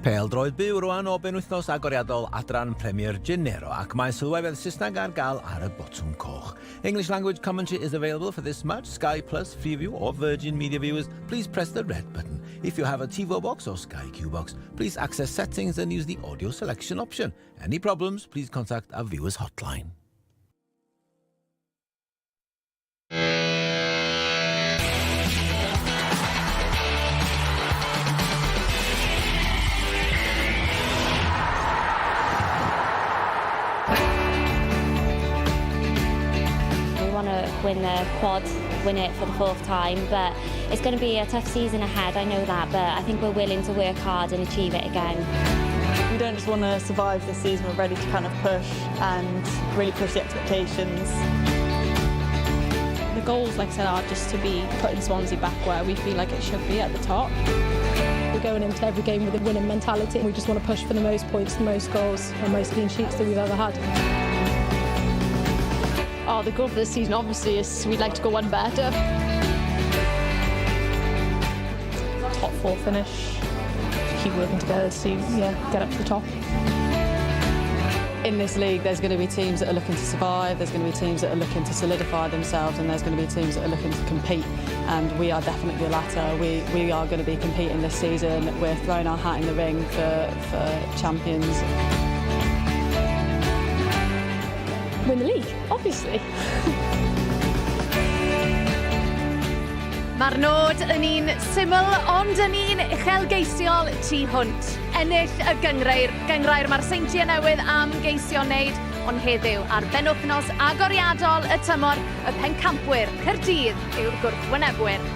PêL-DROED byw rwan o benwythnos agoriadol Adran Premier Genero ac mae Sylwebaeth Saesneg ar gael ar y botwm coch. English language commentary is available for this match. Sky Plus, Freeview or Virgin Media viewers, please press the red button. If you have a TiVo box or Sky Q box, please access settings and use the audio selection option. Any problems, please contact our viewers hotline. Win the quad, win it for the fourth time, but it's going to be a tough season ahead, I know that, but I think we're willing to work hard and achieve it again. We don't just want to survive this season, we're ready to kind of push and really push the expectations. The goals, like I said, are just to be putting Swansea back where we feel like it should be at the top. We're going into every game with a winning mentality. We just want to push for the most points, the most goals and most clean sheets that we've ever had. Oh, the goal for this season obviously is we'd like to go one better. Top four finish. Keep working together to get up to the top. In this league, there's going to be teams that are looking to survive, there's going to be teams that are looking to solidify themselves, and there's going to be teams that are looking to compete. And we are definitely the latter. We are going to be competing this season. We're throwing our hat in the ring for champions. Win the league, obviously. Mae'r nod yn un syml, ond yn un uchelgeisiol tu hwnt. Ennill y Gynghrair mae'r Seintiau Newydd am geisio wneud, ond heddiw ar benwythnos agoriadol y tymor, y pencampwriaeth Caerdydd yw'r gwrthwynebwyr.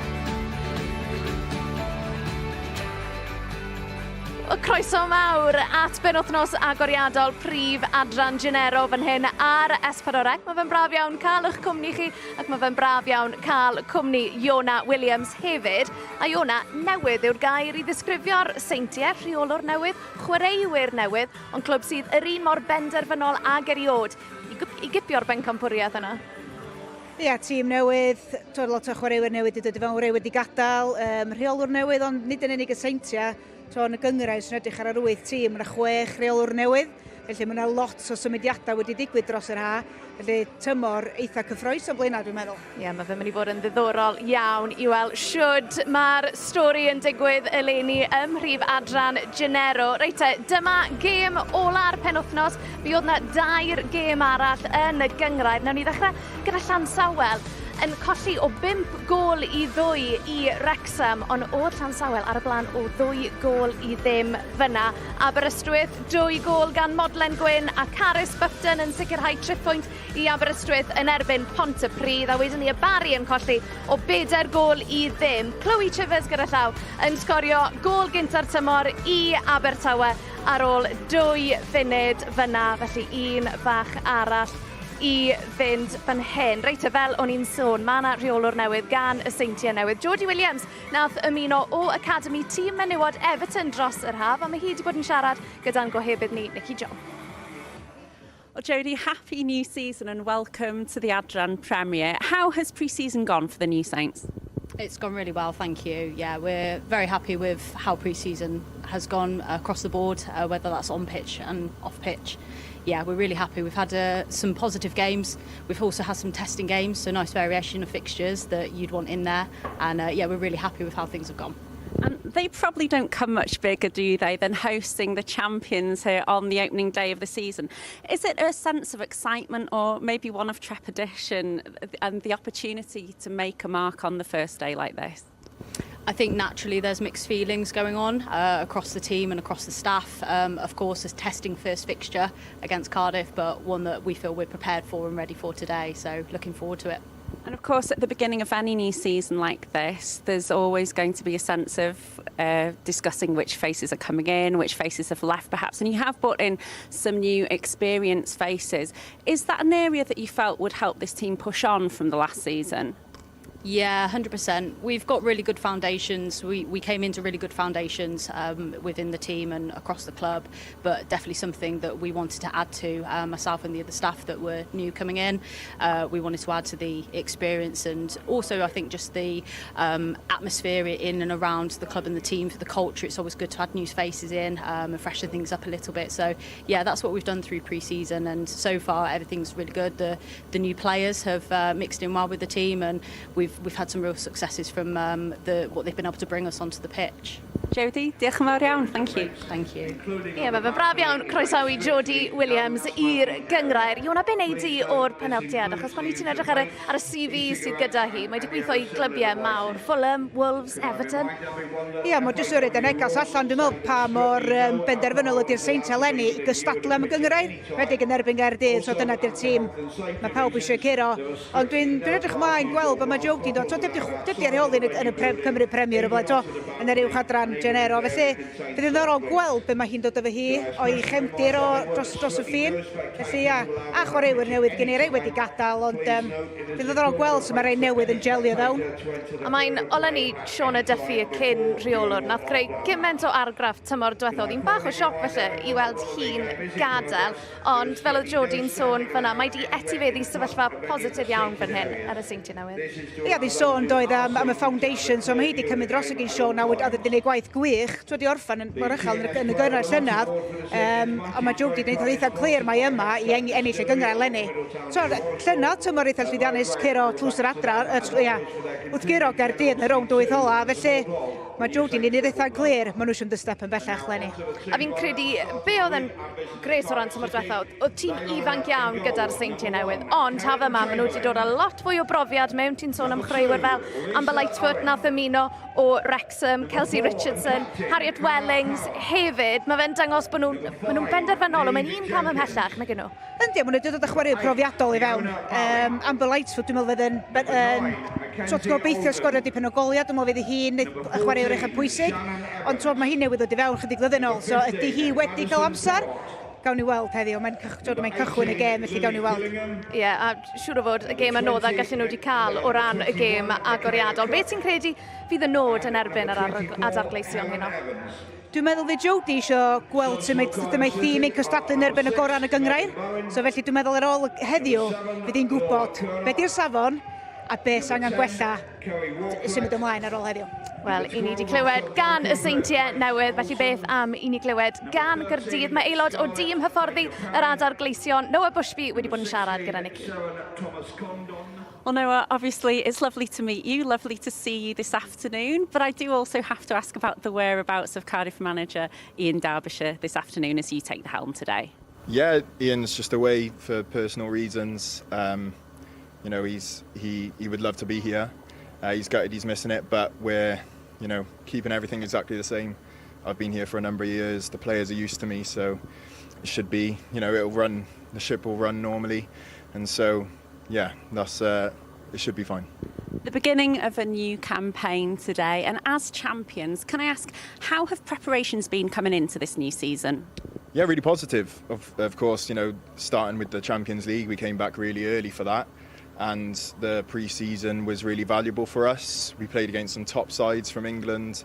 Croeso mawr at benwythnos agoriadol prif Adran Genero fan hyn ar S4C. Mae fe'n braf iawn cael eich cwmni chi ac mae fe'n braf iawn cael cwmni Iona Williams hefyd. A Iona, newydd yw'r gair I ddisgrifio'r Seintiau, rheolwr newydd, chwaraewyr newydd, ond clwb sydd yr un mor benderfynol ag eriod I gipio'r bencampwriaeth yna. Ia, tîm newydd, lot o chwaraewyr newydd I dod I fewn, rhai wedi gadael, rheolwr newydd, ond nid yn unig y Seintiau. Yn y Gynghrair sy'n edrych ar yr 8 tîm, mae 6 rheolwr newydd, felly mae yna lot o symudiadau wedi digwydd dros yr ha, felly tymor eitha cyffroes o blaenau, dwi'n meddwl. Ie, mae fe'n mynd I fod yn ddiddorol iawn I weld siwd mae'r stori yn digwydd eleni ym mhrif Adran Genero. Reite, dyma gêm ola'r penwythnos, fi oedd yna 2 gêm arall yn y Gynghrair. Nawn ni ddechrau gyda Llansawel. Yn colli o 5 gôl I 2 I Wrexham, ond oedd Llansawel ar y blaen o 2 gôl I ddim fyna. Aberystwyth, 2 gôl gan Modlen Gwyn a Caris Bufton yn sicrhau 3 pwynt I Aberystwyth yn erbyn Pontypridd, a wedyn ni y Bari yn colli o 4 gôl I ddim. Chloe Chivers gyda llaw yn sgorio gôl gynta'r tymor I Abertawe ar ôl 2 funud fyna, felly 1 fach arall I fynd fan hyn. Reit, fel o'n i'n sôn, mae yna rheolwr newydd gan y Seintiau Newydd. Jodie Williams nath ymuno o Academy tîm menywod Everton dros yr haf, a mae hi wedi bod yn siarad gyda'n gohebydd ni, Nicky John. Well, Jodie, happy new season and welcome to the Adran Premier. How has pre-season gone for the new Saints? It's gone really well, thank you. Yeah, we're very happy with how pre-season has gone across the board, whether that's on pitch and off pitch. Yeah, we're really happy. We've had some positive games. We've also had some testing games, so nice variation of fixtures that you'd want in there. And yeah, we're really happy with how things have gone. And they probably don't come much bigger, do they, than hosting the champions here on the opening day of the season. Is it a sense of excitement or maybe one of trepidation and the opportunity to make a mark on the first day like this? I think naturally there's mixed feelings going on across the team and across the staff. Of course, there's testing first fixture against Cardiff, but one that we feel we're prepared for and ready for today, so looking forward to it. And of course, at the beginning of any new season like this, there's always going to be a sense of discussing which faces are coming in, which faces have left perhaps, and you have brought in some new experienced faces. Is that an area that you felt would help this team push on from the last season? Yeah, 100%. We've got really good foundations. We came into really good foundations within the team and across the club, but definitely something that we wanted to add to, myself and the other staff that were new coming in. We wanted to add to the experience, and also I think just the atmosphere in and around the club and the team, for the culture. It's always good to add new faces in and freshen things up a little bit. So yeah, that's what we've done through pre-season, and so far everything's really good. The new players have mixed in well with the team, and we've had some real successes from what they've been able to bring us onto the pitch. Jodie, diolch yn fawr iawn. Thank you. Thank you. Ie, mae fe braf iawn croesawu Jodie Williams i'r Gynghrair. Iona, be wneud i o'r penaltiad? Achos pan i ti'n edrych ar y CV sydd gyda hi, mae wedi gweithio i glybiau mawr, Fulham, Wolves, Everton. Ie, mae jyst yn rhaid yn egas allan, dwi'n meddwl pa mor benderfynol ydy'r Seintiau Newydd i gystadlu am y Gynghrair, wedig yn erbyn Caerdydd, so dyna di'r tîm. Mae pawb eisiau curo. Ond dwi'n edrych ymlaen gweld bod mae Jodie dod. Dydy reoli yn y Cymru Premier o blaen, yn yr uwch Adran Genero. Felly, bydd yn ddorol gweld be mae hi'n dod efo hi o'i chefndir dros y ffin. Felly, ia, a chwaraewyr newydd gen i rei wedi gadael, ond bydd yn ddorol gweld sy'n mae rei newydd yn gelio ddawn. A mae'n olynol Siona Duffy y cyn rheolwr, nath creu gymaint o argraff tymor diwethaf. Hi'n bach o sioc felly i weld hi'n gadael, ond fel oedd Jodie'n sôn fyna, mae di etifeddu sefyllfa positif iawn fan hyn ar y Seintiau Newydd. Ia, di sôn doedd am y foundation, so mae hi wedi cymryd dros y gyn Siona a wedi gwneud gwaith gwych. Wedi orffan yn mor uchel yn y Gynghrair llynedd, a mae Jodie wedi gwneud eitha clir mae yma i ennill y Gynghrair lenni. So, llynedd, tymor eitha llwyddiannus curo tlws yr Adran, wrth guro Caerdydd yn y rownd wyth ola, felly mae Jodie'n gwneud eitha clir, maen nhw eisiau dystep yn bellach lenni. A fi'n credu, be oedd yn gres o ran tymor diwethaf, oedd tîm ifanc iawn gyda'r Seintiau Newydd, ond haf yma, maen nhw wedi dod â lot fwy o brofiad mewn. Ti'n sôn am chreuwyr fel Amber Lightfoot, nath ymuno o Wrexham, Kelsey Richardson, Harriet Wellings hefyd. Mae fe'n dangos bod nhw'n benderfynol, ond mae'n un cam ymhellach na gyn nhw. Yndi, maen nhw wedi dod â chwaraewyr profiadol i fewn. Amber Lightfoot, dwi'n meddwl fydd yn gobeithio sgorio dipyn o goliad, dwi'n meddwl fydd hi'n chwaraewr eich pwysig, ond mae hi'n newydd ddod i fewn chydig flwyddyn ôl, so ydy hi wedi cael amser. Gawn ni weld heddiw, mae'n cychwyn y gêm, felly gawn ni weld. Ie, a siŵr o fod y gêm anoddau gallen nhw wedi cael o ran y gêm agoriadol. Be ti'n credu fydd y nod yn erbyn yr adargleision hynno? Dwi'n meddwl fydd Jodie eisiau gweld sut mae thîm ein cystadlu yn erbyn y goran y Gynghrair. So felly dwi'n meddwl ar ôl heddiw fydd hi'n gwybod be di'r safon a be sy'n angen gwella symud ymlaen ar ôl heddiw. Wel, i ni wedi clywed gan y Seintiau Newydd, felly beth am i ni clywed gan Caerdydd. Mae aelod o dîm hyfforddi yr adargleision, Noah Bushby, wedi bod yn siarad gyda Nicky. Well, Noah, obviously it's lovely to meet you, lovely to see you this afternoon, but I do also have to ask about the whereabouts of Cardiff manager Ian Derbyshire this afternoon as you take the helm today. Yeah, Ian's just away for personal reasons. You know, he would love to be here. He's gutted he's missing it, but we're, keeping everything exactly the same. I've been here for a number of years. The players are used to me, so it should be, it'll run. The ship will run normally, and so yeah, it should be fine. The beginning of a new campaign today, and as champions, can I ask, how have preparations been coming into this new season? Yeah, really positive. Of course, starting with the Champions League, we came back really early for that. And the pre-season was really valuable for us. We played against some top sides from England,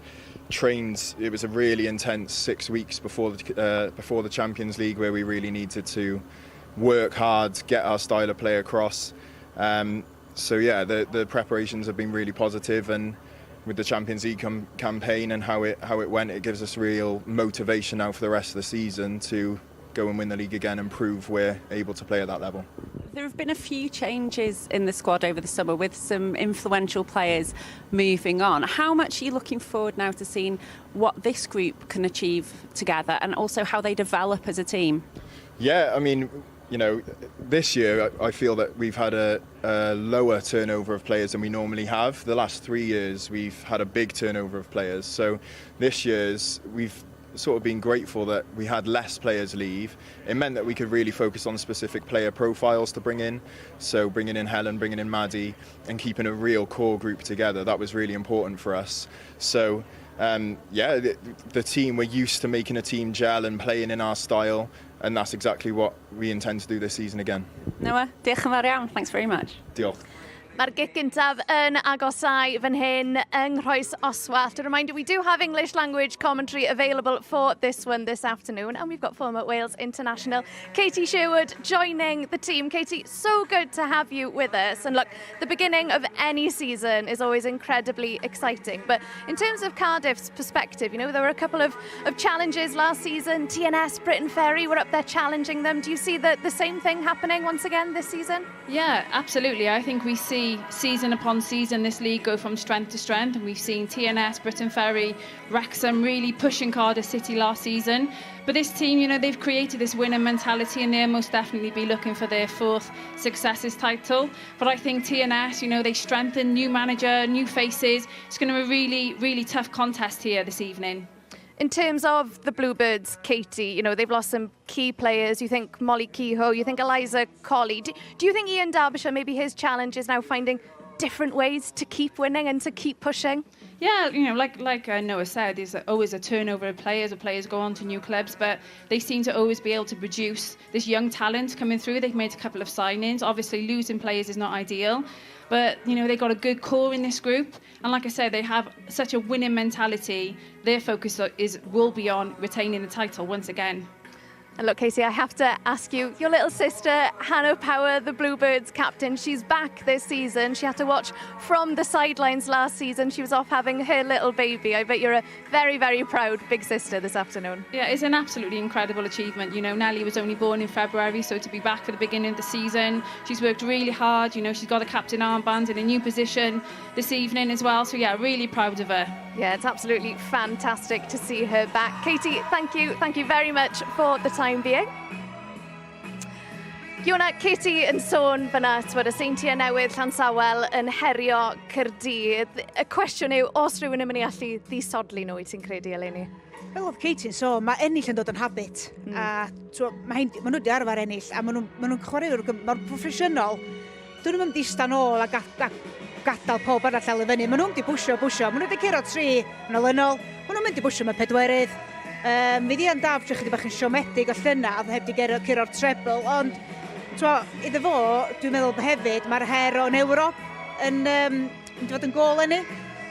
trained. It was a really intense 6 weeks before the Champions League, where we really needed to work hard, get our style of play across. So yeah, the preparations have been really positive, and with the Champions League campaign and how it went, it gives us real motivation now for the rest of the season to go and win the league again and prove we're able to play at that level. There have been a few changes in the squad over the summer, with some influential players moving on. How much are you looking forward now to seeing what this group can achieve together, and also how they develop as a team? Yeah, I mean, this year I feel that we've had a lower turnover of players than we normally have. The last 3 years we've had a big turnover of players. So this year's we've sort of been grateful that we had less players leave. It meant that we could really focus on specific player profiles to bring in. So bringing in Helen, bringing in Maddie, and keeping a real core group together, that was really important for us. So the team, we're used to making a team gel and playing in our style, and that's exactly what we intend to do this season again. Noah, diolch yn fawr iawn. Thanks very much. Diolch. Mae'r gic gyntaf yn agosau fan hyn yng Nghrwys Oswallt. A reminder, we do have English language commentary available for this one this afternoon. And we've got former Wales international Katie Sherwood joining the team. Katie, so good to have you with us. And look, the beginning of any season is always incredibly exciting. But in terms of Cardiff's perspective, you know, there were a couple of challenges last season. TNS, Britain Ferry were up there challenging them. Do you see the same thing happening once again this season? Yeah, absolutely. I think we see season upon season this league go from strength to strength, and we've seen TNS, Britain Ferry, Wrexham really pushing Cardiff City last season. But this team, you know, they've created this winning mentality, and they'll most definitely be looking for their fourth successes title. But I think TNS, you know, they strengthen, new manager, new faces. It's going to be a really, really tough contest here this evening. In terms of the Bluebirds, Katie, you know, they've lost some key players. You think Molly Kehoe, you think Eliza Colley. Do you think Ian Derbyshire, maybe his challenge is now finding different ways to keep winning and to keep pushing? Yeah, you know, like Noah said, there's always a turnover of players go on to new clubs, but they seem to always be able to produce this young talent coming through. They've made a couple of signings. Obviously, losing players is not ideal, but, you know, they've got a good core in this group. And like I said, they have such a winning mentality. Their focus will be on retaining the title once again. And look, Casey, I have to ask you, your little sister, Hannah Power, the Bluebirds captain, she's back this season. She had to watch from the sidelines last season. She was off having her little baby. I bet you're a very, very proud big sister this afternoon. Yeah, it's an absolutely incredible achievement. You know, Nellie was only born in February, so to be back for the beginning of the season, she's worked really hard. You know, she's got a captain armband in a new position this evening as well. So yeah, really proud of her. Yeah, it's absolutely fantastic to see her back. Katie, thank you very much for the time being. Iona, Katie yn sôn fyna, bod y Seintiau Newydd Llansawel yn herio Caerdydd. Y cwestiwn yw, os rhywun yn mynd i allu ddisodli nhw, i ti'n credu, eleni? Fel oedd Katie yn sôn, mae ennill yn dod yn habit. A mae nhw wedi arfer ennill, a mae nhw'n chwaraewr mor proffesiynol. Dyn nhw'n mynd i stan ôl a gadael pob arall al y fyny. Mae nhw'n mynd i bwysio. Mae nhw wedi curo 3 yn olynol. Mae nhw'n mynd i bwysio mewn pedwerydd. Fydd Ian Derbyshire chydig bach yn siomedig o llynedd heb di curo'r treble, ond iddo fo, dwi'n meddwl hefyd, mae'r her o'n Ewrop yn fod yn gol enni.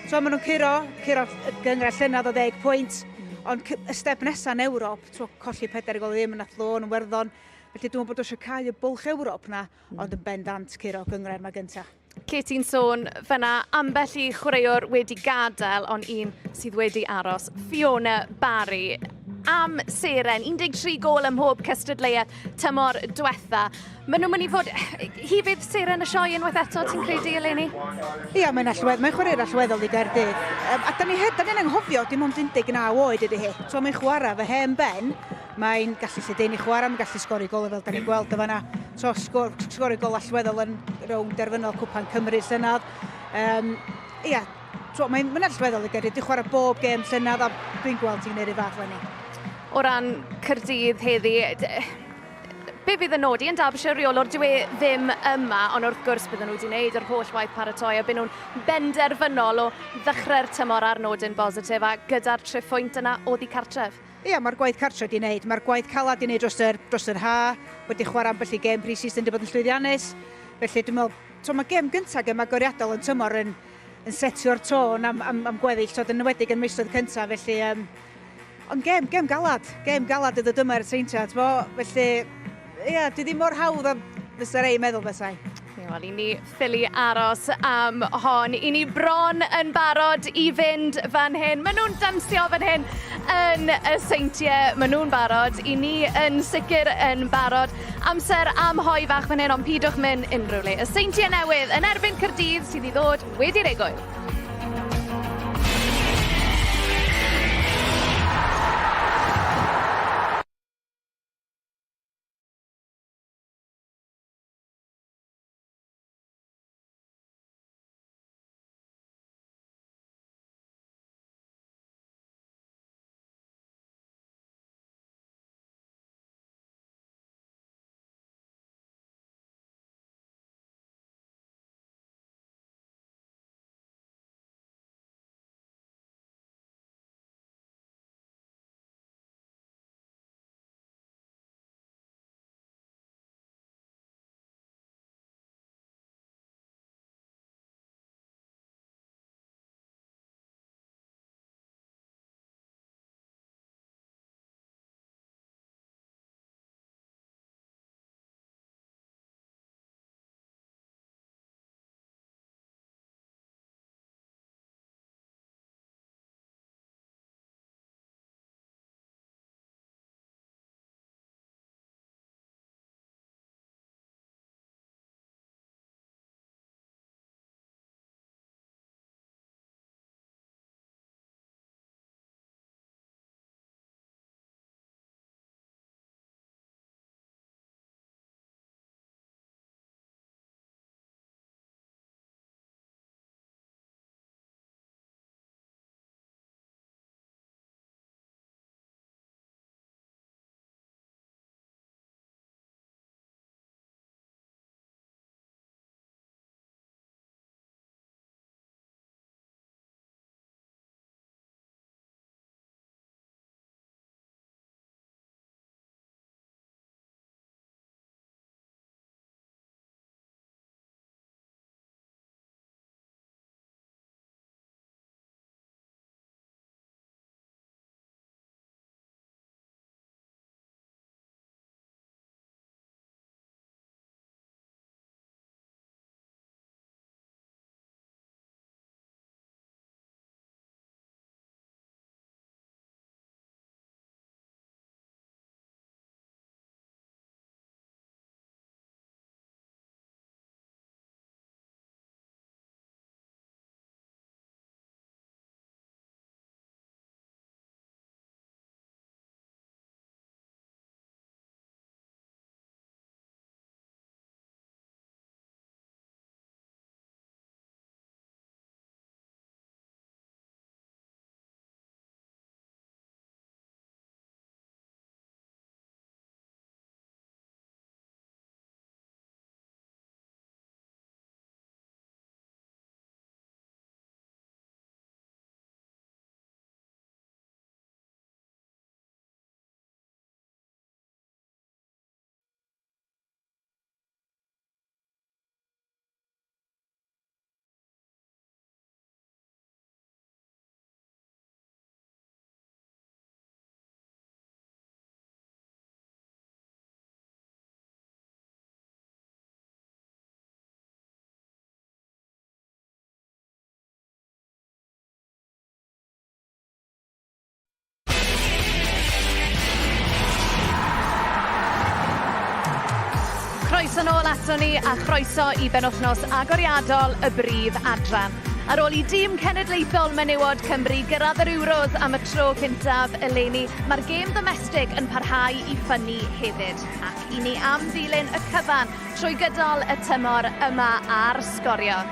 Mae nhw'n curo Gynghrair llynedd o 10 pwynt, ond y step nesaf yn Ewrop, colli 4 gol ddim yn Athlone, yn Werddon, felly dwi'n bod eisiau cael y bwlch Ewrop na, ond yn bendant curo Gynghrair mae gyntaf. Katie'n sôn fyna ambell i chwaraewr wedi gadael, ond un sydd wedi aros, Fiona Barry. Am seren, 13 gol ym mhob cystadleuaeth tymor diwetha. Maen nhw'n mynd i fod, hi fydd seren y sioe unwaith eto, ti'n credu, eleni? Ia, mae'n chwarae'r allweddol i Gaerdydd. A da ni'n anghofio, dim ond 19 oed ydy hi. Mae'n chwarae fy hen ben, mae'n gallu lledaenu chwarae, mae'n gallu sgori gol fel da ni'n gweld o fanna. Sgori gol allweddol yn rownd derfynol Cwpan Cymru llynedd. Ia, mae'n allweddol i Gaerdydd. Dwi'n chwarae bob gêm llynedd a dwi'n gweld ti'n gwneud ei fath fan ni. O ran Caerdydd heddi, be fydd y nodi yn Derbyshire reolwr, dyw e ddim yma, ond wrth gwrs bydden nhw wedi gwneud yr holl waith paratoi a byd nhw'n benderfynol o ddechrau'r tymor ar nodyn bositif a gyda'r 3 phwynt yna o ddi cartref. Ia, mae'r gwaith cartref wedi wneud. Mae'r gwaith calad wedi wneud dros yr ha, wedi chwarae ambell i gêm pre-season wedi bod yn llwyddiannus. Felly dwi'n meddwl, mae gêm gyntaf gêm agoriadol yn tymor yn setio'r tôn am gweddill, yn enwedig yn meistrod cyntaf, felly ond gêm galad ydy dyma'r Seintiau, felly, ia, dwi ddim mor hawdd a fysa rei meddwl fysai. Wel, i ni ffili aros am hon. I ni bron yn barod i fynd fan hyn. Maen nhw'n dansio fan hyn yn y Seintiau. Maen nhw'n barod. I ni yn sicr yn barod. Amser am hoi fach fan hyn, ond pidwch mynd unrhyw le. Y Seintiau Newydd yn erbyn Caerdydd sydd i ddod wedi'r egwyl. Croeso nôl ato ni a chroeso I benwythnos agoriadol y brif adran. Ar ôl I dîm cenedlaethol menywod Cymru gyrraedd yr Euros am y tro cyntaf eleni, mae'r gêm domestig yn parhau I ffynnu hefyd. Ac I ni am ddilyn y cyfan trwy gydol y tymor yma ar sgorio.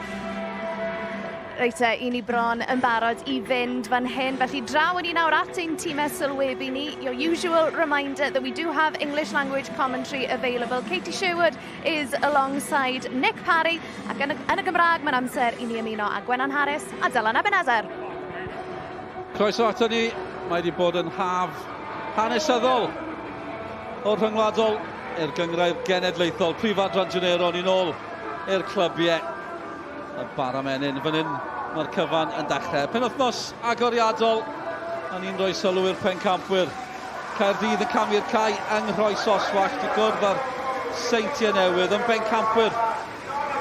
Reit I ni bron yn barod I fynd fan hyn, felly draw yn I nawr at ein tîmau sylwebu ni. Your usual reminder that we do have English language commentary available. Katie Sherwood is alongside Nick Parry, ac yn y Gymraeg mae'n amser I ni ymuno â Gwenan Harris a Dylan Ebenezer. Croeso ato ni, mae wedi bod yn haf hanesyddol o'r rhyngwladol i'r Gynghrair Genedlaethol. Prif Adran Genero ni nôl i'r clybiau. Y baramenyn fan hyn, mae'r cyfan yn dechrau. Penwythnos agoriadol, a ni'n rhoi sylw i'r pencampwyr. Caerdydd yn camu'r cae yng Nghroi Soswallt I gwrdd ar Seintiau Newydd yn bencampwyr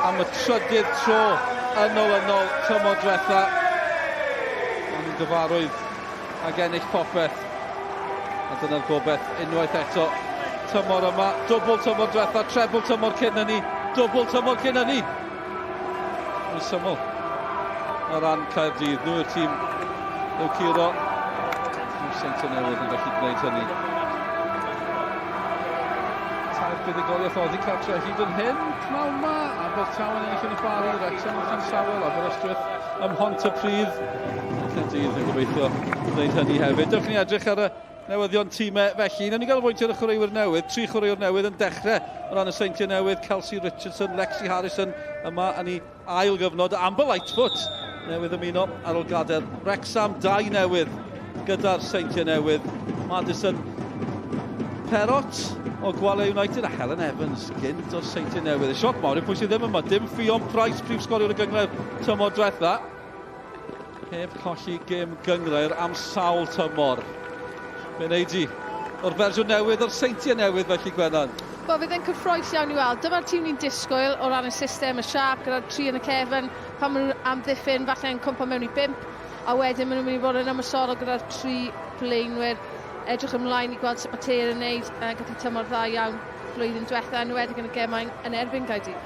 am y trydydd tro yn olynol tymor diwetha. A ni'n gyfarwydd ag ennill popeth. A dyna'r gobeith unwaith eto tymor yma. Dwbl tymor diwetha, trebl tymor cyn hynny, dwbl tymor cyn hynny. Yn syml o ran Caerdydd, nhw yw'r tîm i'w curo. Nhw Seintiau Newydd yn gallu gwneud hynny. Tair buddigoliaeth oedd I cartre hyd yn hyn, pnawn yma, Abertawe yn ennill yn y bari, Wrexham yn Llansawel, Aberystwyth ym Mhontypridd. Caerdydd yn gobeithio gwneud hynny hefyd. Dewch ni edrych ar y newyddion tîmau felly. Nawn ni ganolbwyntio ar y chwaraewyr newydd. 3 chwaraewr newydd yn dechrau o ran y Seintiau Newydd. Kelsey Richardson, Lexi Harrison yma yn ei ail gyfnod. Amber Lightfoot newydd ymuno ar ôl gadael. Wrexham 2 newydd gyda'r Seintiau Newydd. Madison Perrott o Gwale United a Helen Evans gynt o'r Seintiau Newydd. Y sioc mawr yw pwy sydd ddim yma. Dim Ffion Price, prif sgoriwr y Gynghrair tymor diwetha. Heb colli gêm Gynghrair am sawl tymor. Be wneud I o'r fersiwn newydd o'r Seintiau Newydd felly Gwenan? Wel, fydd e'n cyffroes iawn I weld. Dyma'r tîm ni'n disgwyl o ran y system, y siap, gyda'r 3 yn y cefn, pan maen nhw'n amddiffyn, falle yn cwmpa mewn I 5, a wedyn maen nhw'n mynd I fod yn ymwysodol gyda'r 3 blaenwyr. Edrych ymlaen I gweld sut mae Teir yn neud, gyda tymor dda iawn blwyddyn diwetha, yn wedi yn y gemau yn erbyn Caerdydd.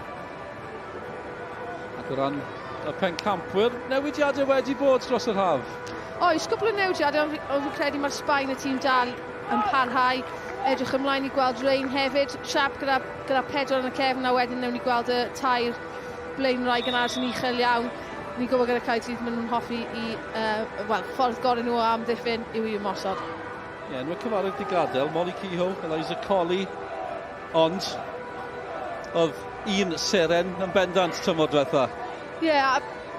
Ac o ran y pencampwyr, newidiadau wedi bod dros yr haf? Oes, cwbl o newidiadau, ond fi'n credu mae'r Sbaen y tîm dal yn parhau. Edrych ymlaen I gweld Rain hefyd, siap gyda 4 yn y cefn, a wedyn newn ni gweld y tair blaenwraig yn aros yn uchel iawn. Ni'n gwybod gyda Caerdydd, maen nhw'n hoffi ffordd gorau nhw am ddiffyn yw I ymosod. Ie, nhw'n cyfarwydd di gadael, Molly Kehoe, Eliza Colley, ond oedd un seren yn bendant tymor diwetha. Ie,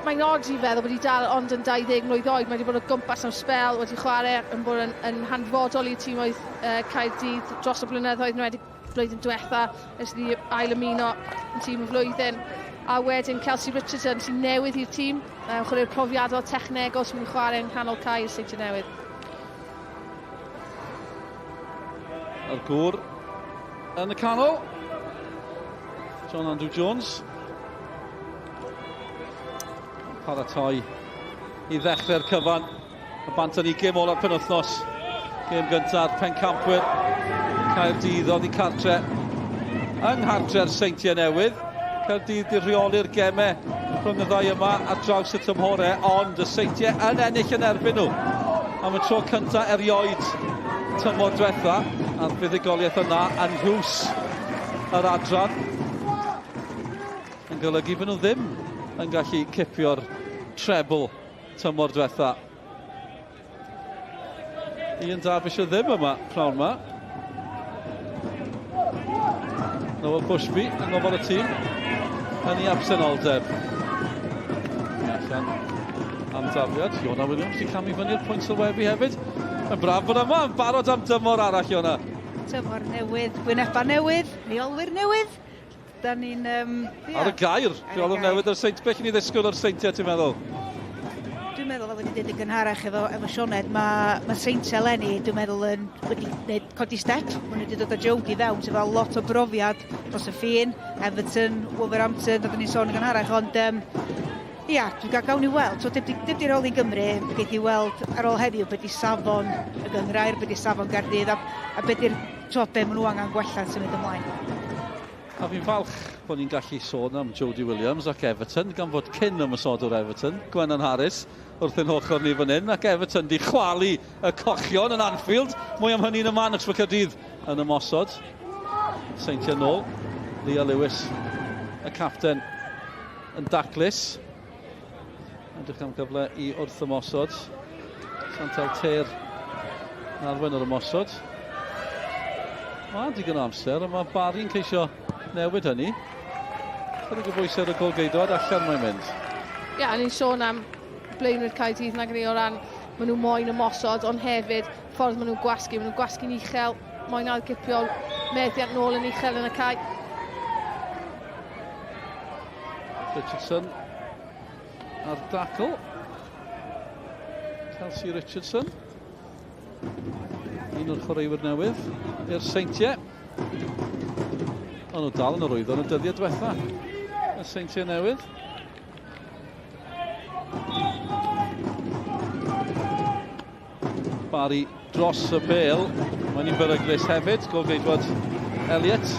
mae'n od I feddwl wedi dal ond yn 20 mlwydd oed. Mae wedi bod o gwmpas am spel, wedi chwarae yn bod yn hanfodol I tîm oedd Caerdydd dros y blynyddoedd wedi blwyddyn diwetha. Ers ni ail ymuno yn tîm y flwyddyn. A wedyn Kelsey Richardson sy'n newydd i'r tîm. Chwarae'r profiadol technegol sy'n mynd I chwarae yn canol cae i'r Seintiau Newydd. Ar gŵr yn y canol. John Andrew Jones. Paratoi I ddechrau'r cyfan. Y bant yn 'i gêm ola'r penwythnos. Gêm gyntaf pencampwyr Caerdydd oedd I cartre yng nghartre'r Seintiau Newydd. Caerdydd I rheoli'r gemau rhwng y ddau yma ar draws y tymhorau, ond y Seintiau yn ennill yn erbyn nhw am y tro cyntaf erioed tymor diwetha, a'r buddigoliaeth yna yn nhws yr adran yn golygu bod nhw ddim yn gallu cipio'r trebl tymor diwetha. Ian Derbyshire ddim yma pnawn yma. Noel Bushby yn gofal y tîm yn ei absenoldeb. Allan am dafiad, Iona Williams wedi camu fyny'r pwynt sylwebu hefyd. Yn braf bod yma, yn barod am dymor arall Iona. Tymor newydd, gwynebau newydd, reolwyr newydd. Da ni'n... Ar y gair, reolwyr newydd o'r Seintiau. Beth ni ddisgwyl o'r Seintiau, ti'n meddwl? Dwi'n meddwl, fel wedi dweud y gynharach efo Sioned, mae Seintiau eleni, dwi'n meddwl, wedi gwneud codi step. Mae wedi dod o Jody fewn, sef fel lot o brofiad dros y ffin, Everton, Wolverhampton, dod ni'n sôn y gynharach, ond ia, dwi'n gael gawn I weld. So, dim rôl I Gymru, gyd I weld ar ôl heddiw beth I safon y Gynghrair, beth I safon Caerdydd, a beth i'r be maen nhw angen gwella yn symud ymlaen. A fi'n falch bod ni'n gallu sôn am Jody Williams ac Everton, gan fod cyn ymysodwr Everton, Gwennan Harris, wrth ein ochr ni fan hyn, ac Everton di chwalu y cochion yn Anfield. Mwy am hynny'n y man, achos mae Caerdydd yn ymosod. Seintiau nôl, Leah Lewis, y capten, yn daclus. Edrych am gyfle i wrth ymosod. Seintiau Teir yn arwen o'r ymosod. Mae digon o amser, a mae Barry'n ceisio newid hynny. Chydig o bwysau y golgeidwad allan mae'n mynd. Ie, ni'n sôn am blaenwyr Caerdydd nag ni o ran maen nhw moyn ymosod, ond hefyd ffordd maen nhw'n gwasgu'n uchel, moyn algipio meddiant nôl yn uchel yn y cae. Richardson ar dacl. Chelsea Richardson. Un o'r chwaraewyr newydd i'r Seintiau. Ond nhw dal yn yr wyddon y dyddiau diwetha. Y Seintiau Newydd. Barry dros y bêl. Mae'n un beryglus hefyd. Golgeidwad Elliot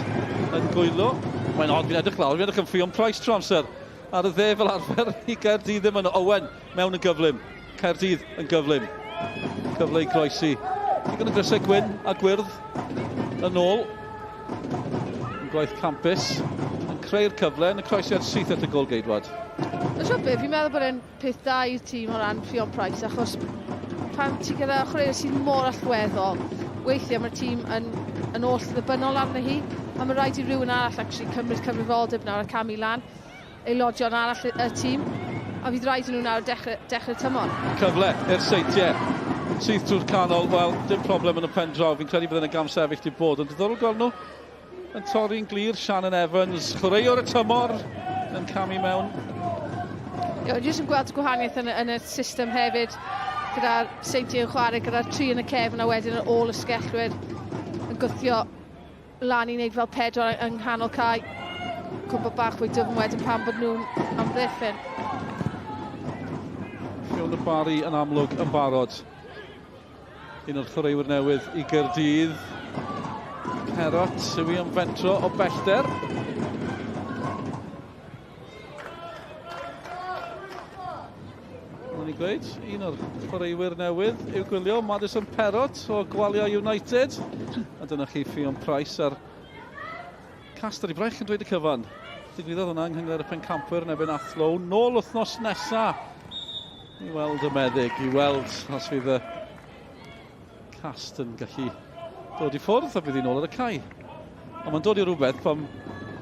yn gwylo. Mae'n od, fi'n edrych lawr. Fi'n edrych yn ffrion Price tro amser. Ar y dde fel arfer i Caerdydd ddim yn Owen mewn yn gyflym. Caerdydd yn gyflym. Cyfle i groesi. Digon y grysau gwyn a gwyrdd yn ôl. Yn gwaith campus. Yn creu'r cyfle yn y croesiad syth at y golgeidwad. Fi'n meddwl bod e'n peth da i'r tîm o ran Ffion Price, achos pan ti gyda chwaraewr sy'n mor allweddol, weithiau mae'r tîm yn oll ddibynnol arno hi, a mae rhaid i rhywun arall actually cymryd cyfrifoldeb nawr a camu lan, aelodion arall y tîm, a fydd rhaid i nhw nawr dechrau tymor. Cyfle i'r Seintiau. Syth trwy'r canol, wel, dim problem yn y pen draw. Fi'n credu bydd yn y gam sefyll di bod. Yn diddorol gweld nhw yn torri'n glir. Shannon Evans, chwaraewr y tymor, yn camu mewn. Jyst yn gweld y gwahaniaeth yn y system hefyd, gyda'r Seintiau yn chwarae, gyda'r tri yn y cefn a wedyn yn ôl y sgellwyr yn gwthio lan i wneud fel pedwar yng nghanol cae. Cwmpa bach fwy dyfn wedyn pan bod nhw'n amddiffyn. Fion y Barry yn amlwg yn barod. Un o'r chwaraewyr newydd i Caerdydd. Perrot, sy'n yn fentro o bellter. Mae'n i gweud, un o'r chwaraewyr newydd i'w gwylio, Madison Perrot o Gwalia United. A dyna chi Fion Price ar cast ar ei brech yn dweud y cyfan. Digwyddodd hwnna yng Nghynghrair y pencampwriaeth yn erbyn Athlo. Nôl wythnos nesaf. I weld y meddyg, i weld os fydd y cast yn gallu dod i ffwrdd a bydd hi'n ôl ar y cae. Ond mae'n dod i rhywbeth pan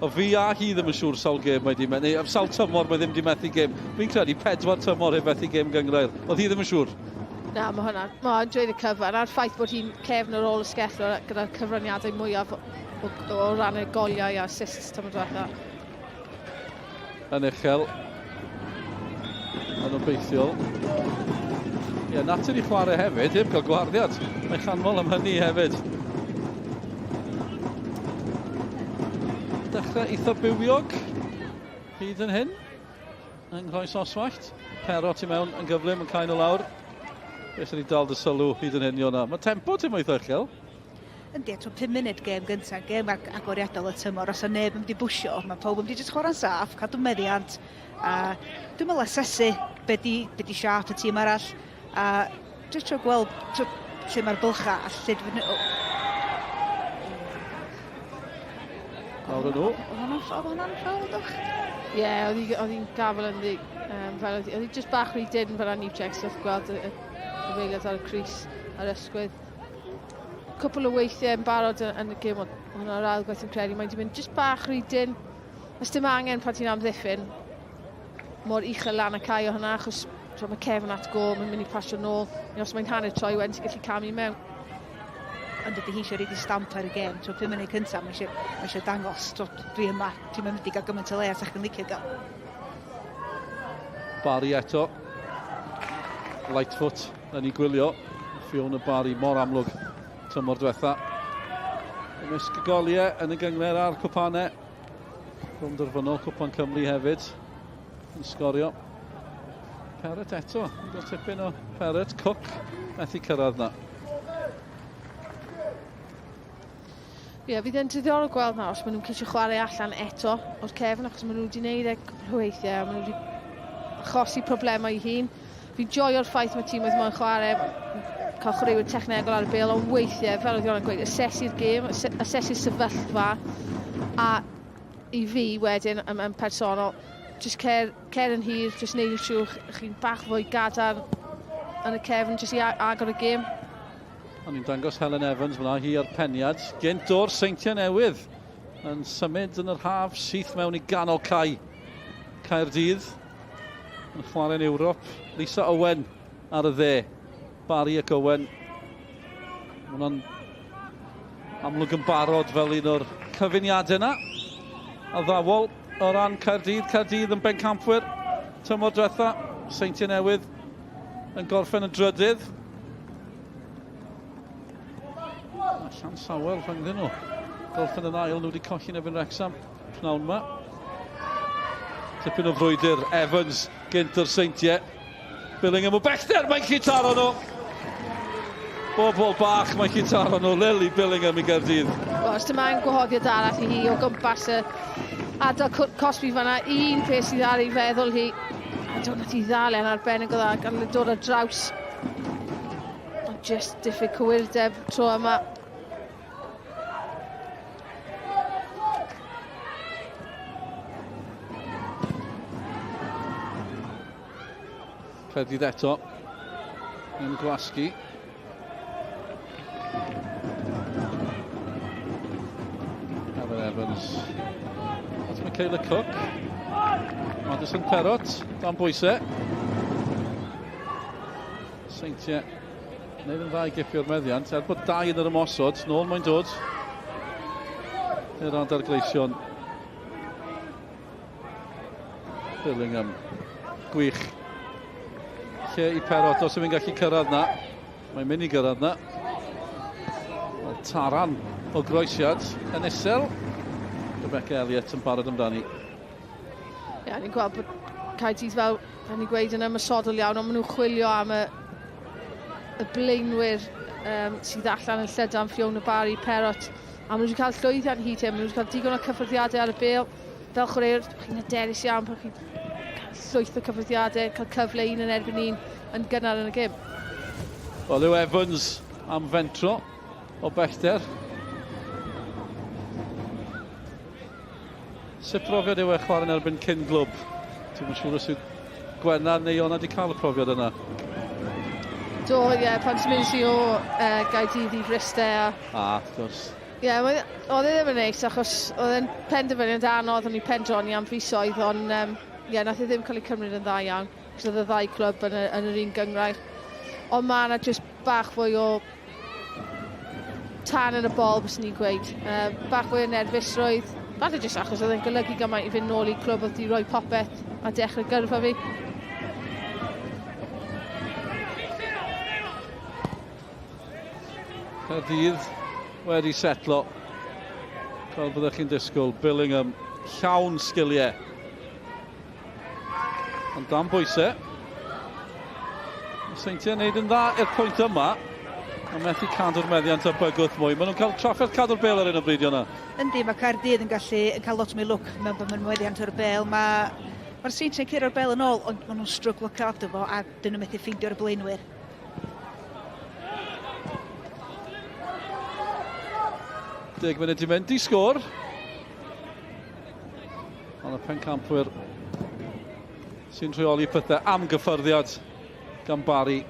o fi a hi ddim yn siŵr sawl gêm mae di methu, neu sawl tymor mae ddim di methu gêm. Fi'n credu 4 tymor heb methu gêm Gynghrair. Oedd hi ddim yn siŵr. Na, mae hwnna'n dweud y cyfan. A'r ffaith bod hi'n cefn ar ôl y sgellwyr gyda'r cyfraniadau mwyaf o ran y goliau a assists tymor diwetha. Yn uchel. Yn obeithiol. Ie, natur i chwarae hefyd, heb cael gwarddiad. Mae'n chanmol am hynny hefyd. Dechrau eitha bywiog. Hyd yn hyn. Yng Nghoes Oswallt. Perrot i mewn yn gyflym yn cael o lawr. Beth sy'n ei dal dy sylw hyd yn hyn, Iona. Mae tempo ti'n mwy uchel. Yndi, eto 5 munud gêm gyntaf, gêm agoriadol y tymor. Os o neb yn di bwysio, mae pob yn di jyst chwarae'n saff, cadw meddiant. A dwi'n meddwl asesu be di siarp y tîm arall. A jyst tro gweld lle mae'r bylcha a lle dwi'n... Nawr yn nhw. Oedd hwnna'n ffawr, doch? Ie, oedd hi'n gafel yn ddi. Oedd hi jyst bach rhy dyn fel Anif Checks wrth gweld y feiliad ar y Cris a'r ysgwydd. Cwpl o weithiau yn barod yn y gym, hwnna'r ail gwaith yn credu. Mae'n di mynd jyst bach rhy dyn. Os dim angen pan ti'n amddiffyn, mor uchel lan y cae o hwnna, achos mae cefn at go, mae'n mynd i pasio nôl. Os mae'n hanner troi, wedyn ti'n gallu camu mewn. Ond ydy hi eisiau reid i stamp ar y gêm. Tro 5 munud cyntaf, mae eisiau dangos. Dwi yma, ti'n mynd i gael gymaint o le a sa'ch yn licio gael. Barry eto. Lightfoot yn ei gwylio. Fiona Barry mor amlwg tymor diwetha. Ymysg y goliau yn y Gynghrair a'r cwpanau. Rhwng dyrfynol Cwpan Cymru hefyd. Yn sgorio. Perrot eto. Dwi'n tipyn o Perrot. Cook methu cyrraedd na. Ie, fydd yn ddiddorol gweld nawr os maen nhw'n ceisio chwarae allan eto o'r cefn, achos maen nhw wedi gwneud e cwpl o weithiau, maen nhw wedi achosi problemau I hun. Fi'n joio'r ffaith mae tîm oedd moyn chwarae, cael chwaraewyr technegol ar y bêl, ond weithiau, fel oedd Iwan yn gweud, asesu'r gêm, asesu'r sefyllfa, a I fi wedyn, yn personol, jyst cer yn hir, jyst neud yn siŵr chi'n bach fwy gadar yn y cefn, jyst I agor y gêm. A ni'n dangos Helen Evans fyna hi ar peniad. Gynt o'r Seintiau Newydd yn symud yn yr haf syth mewn I ganol cae Caerdydd. Yn chwarae'n Ewrop. Lisa Owen ar y dde. Barry ac Owen. Hwna'n amlwg yn barod fel un o'r cyfuniadau yna. A ddawol o ran Caerdydd. Caerdydd yn bencampwyr. Tymor diwetha. Seintiau Newydd yn gorffen yn drydydd. Llan Sawel rhwngddyn nhw. Gorffen yn ail, nhw wedi colli yn erbyn Wrexham pnawn yma. Tipyn o frwydr, Evans gynt o'r Seintiau. Billingham o bellter, mae'n citaro nhw. Bobl bach, mae'n citaro nhw. Lily Billingham I Gaerdydd. Os dyma'n gwahoddiad arall I hi o gwmpas y adal Cosby fanna. Un peth sydd ar ei feddwl hi. A dwi'n nath I ddalen arbennig o dda gan dod ar draws. Just diffyg cywirdeb tro yma. Caerdydd eto yn gwasgu. Helen Evans. That's Michaela Cook. Madison Perrott, dan bwysau. Seintiau wneud yn dda I gipio'r meddiant. Bod dau yn yr ymosod, nôl mae'n dod. I'r adargleision. Billingham. Gwych. Lle I Perrott os yw'n gallu cyrraedd na. Mae'n mynd I gyrraedd na. Taran o groesiad yn isel. Rebecca Elliott yn barod amdani. Ie, ni'n gweld bod Caerdydd fel ni'n gweud yn ymysodol iawn, ond maen nhw'n chwilio am y blaenwyr sydd allan yn llydan Fiona Barry, Perrott. A maen nhw wedi cael llwyddiant hyd hyn, maen nhw wedi cael digon o cyffreddiadau ar y bêl. Fel chwaraewr, chi'n hyderus iawn pan chi'n cael llwyth o cyffreddiadau, cael cyfle un yn erbyn un yn gynnar yn y gym. Wel yw Evans am fentro o bellter. Sut profiad yw chwarae'n erbyn cyn glwb? Ti'n siŵr os yw Gwenna neu Iona wedi cael y profiad yna? Do, ie, pan sy'n mynd I o Gaerdydd I Fristau. Wrth gwrs. Ie, oedd e ddim yn neis, achos oedd e'n penderfyniad anodd o'n I pendroni am fisoedd, ond ie, nath e ddim cael ei cymryd yn dda iawn, cos oedd y ddau clwb yn yr un gynghrair. Ond mae yna jyst bach fwy o tan yn y bol, bys ni'n gweud. Bach fwy o nerfusrwydd. Falle jyst achos oedd e'n golygu gymaint I fynd nôl I clwb oedd wedi rhoi popeth a dechrau gyrfa fi. Caerdydd wedi setlo. Fel byddwch chi'n disgwyl, Billingham llawn sgiliau. Ond dan bwysau. Seintiau wneud yn dda i'r pwynt yma. A methu cadw'r meddiant a bygwth mwy. Maen nhw'n cael trafferth cadw'r bêl ar un o bryd yna. Yndi, mae Caerdydd yn cael lot mwy lwc mewn bod mae'n meddiant o'r bêl. Mae'r Seintiau'n curo'r bêl yn ôl, ond maen nhw'n stryglo cadw fo a dyn nhw methu ffeindio'r blaenwyr. 10 munud I mynd I sgôr. Ond y pencampwyr sy'n rheoli pethau am gyffyrddiad gan Barry.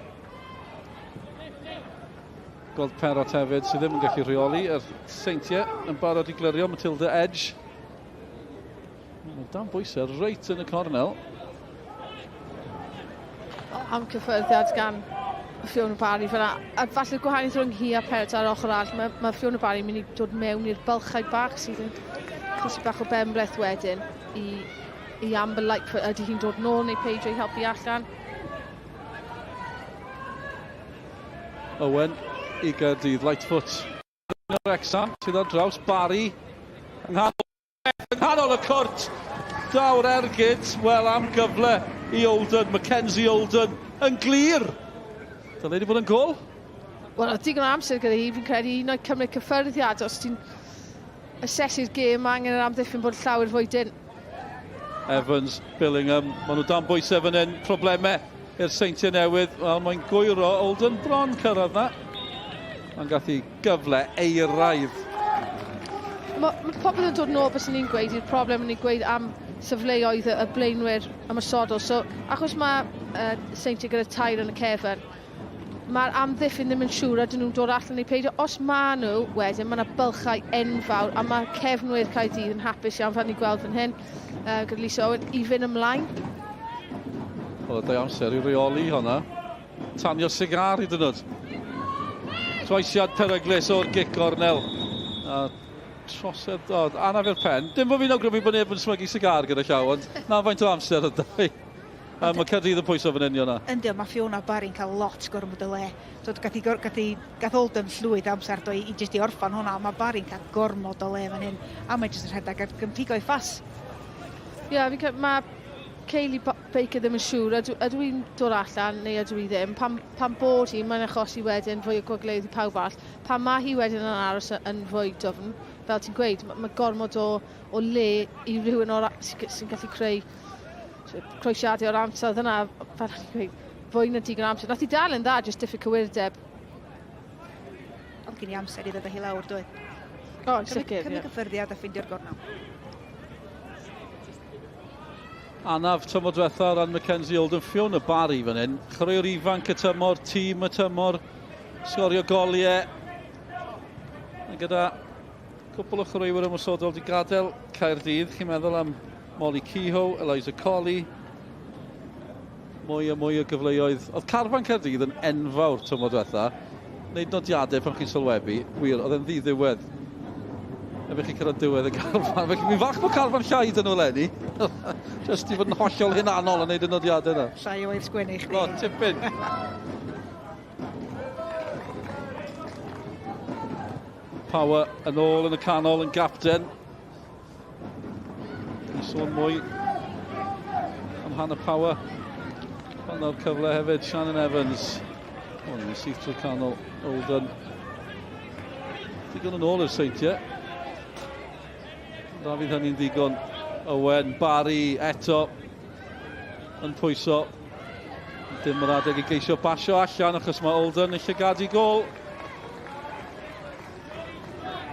Gweld Perrott hefyd sydd ddim yn gallu rheoli. Yr Seintiau yn barod I glirio Matilda Edge. Mae dan bwysau reit yn y cornel. Am cyffyrddiad gan Fiona Barry fyna. A falle gwahaniaeth rhwng hi a Perrott ar ochr arall. Mae Fiona Barry yn mynd I dod mewn i'r bylchau bach sydd yn cosi bach o benbreth wedyn I Amber Lightfoot. Ydy hi'n dod nôl neu peidio I helpu allan? Owen I Gaerdydd, Lightfoot. Wrexham sydd ar draws Barry. Yng nghanol y cwrt. Dawr ergyd, wel am gyfle I Olden, Mackenzie Olden yn glir. Dyle wedi bod yn gol? Wel, oedd digon o amser gyda hi, fi'n credu un o'i cymryd cyffyrddiad os ti'n asesu'r gêm, mae angen yr amddiffyn bod llawer fwy dyn. Evans, Billingham, maen nhw dan bwysau fan hyn, problemau i'r Seintiau Newydd. Wel, mae'n gwyro, Olden bron cyrraedd na. Mae'n gallu gyfle eiraidd. Mae pobl yn dod yn ôl beth ni'n gweud, i'r problem yn ei gweud am safleoedd y blaenwyr ymysodol. So, achos mae Seintiau gyda tair yn y cefn, mae'r amddiffyn ddim yn siŵr a dyn nhw'n dod allan neu peidio. Os mae nhw, wedyn, mae yna bylchau enfawr a mae cefnwyr Caerdydd yn hapus iawn fan ni gweld fan hyn. Gyda Lisa Owen i fynd ymlaen. Wel, da amser i reoli hwnna. Tanio sigar i dynod. Troesiad peryglis o'r gic ornel. A trosedd dod. Anaf i'r pen. Dim bod fi'n awgrymu bod neb yn smygu sigar gyda llaw, ond na faint o amser ydw i. Mae Caerdydd yn pwyso fan hynny hwnna. Yndi, mae Fiona Barry'n cael lot gormod o le. Gath Olden llwyth amser i jyst i orffan hwnna, mae Barry'n cael gormod o le fan hyn. A mae jyst yn rhedeg ar gympigo i ffas. Ie, mae Kayleigh Baker ddim yn siŵr, ydw i'n dod allan neu ydw i ddim. Pan bod hi, mae'n achosi wedyn fwy o gwagleoedd i pawb all. Pan mae hi wedyn yn aros yn fwy dwfn, fel ti'n gweud, mae gormod o le i rhywun sy'n gallu creu croesiadau o'r amser. Dyna, fel chi'n gweud, fwy na digon amser. Nath i dal yn dda, jyst diffyg cywirdeb. Ond gen i amser i ddod â hi lawr, dweud. O, yn sicr, ie. Cynnig gyffyrddiad a ffeindio'r gornel. Anaf tymor diwetha ran Mackenzie Olden, Fiona Barry fan hyn. Chwaraewr ifanc y tymor, tîm y tymor, sgorio goliau. A gyda cwbl o chwaraewyr ymwysodol wedi gadael Caerdydd. Chi'n meddwl am Molly Kehoe, Eliza Colley. Mwy o gyfleoedd. Oedd carfan Caerdydd yn enfawr tymor diwetha. Neud nodiadau pan chi'n sylwebu. Wir, oedd e'n ddiddiwedd. Efo chi cyrraedd diwedd y carfan. Mi'n fach bod carfan llaid yn oleni. Just i fod yn hollol hunanol yn neud y nodiadau yna. Llai o eich sgwennu chdi. O, tipyn. Power yn ôl yn y canol yn gapten. Ni'n sôn mwy am Hannah Power. Pan o'r cyfle hefyd, Shannon Evans. O, ni'n syth trwy'r canol, Olden. Digon yn ôl i'r Seintiau. Da fydd hynny'n ddigon. Owen, Barry, eto yn pwyso. Dim yr adeg i geisio basio allan achos mae Olden eisiau gadu gol.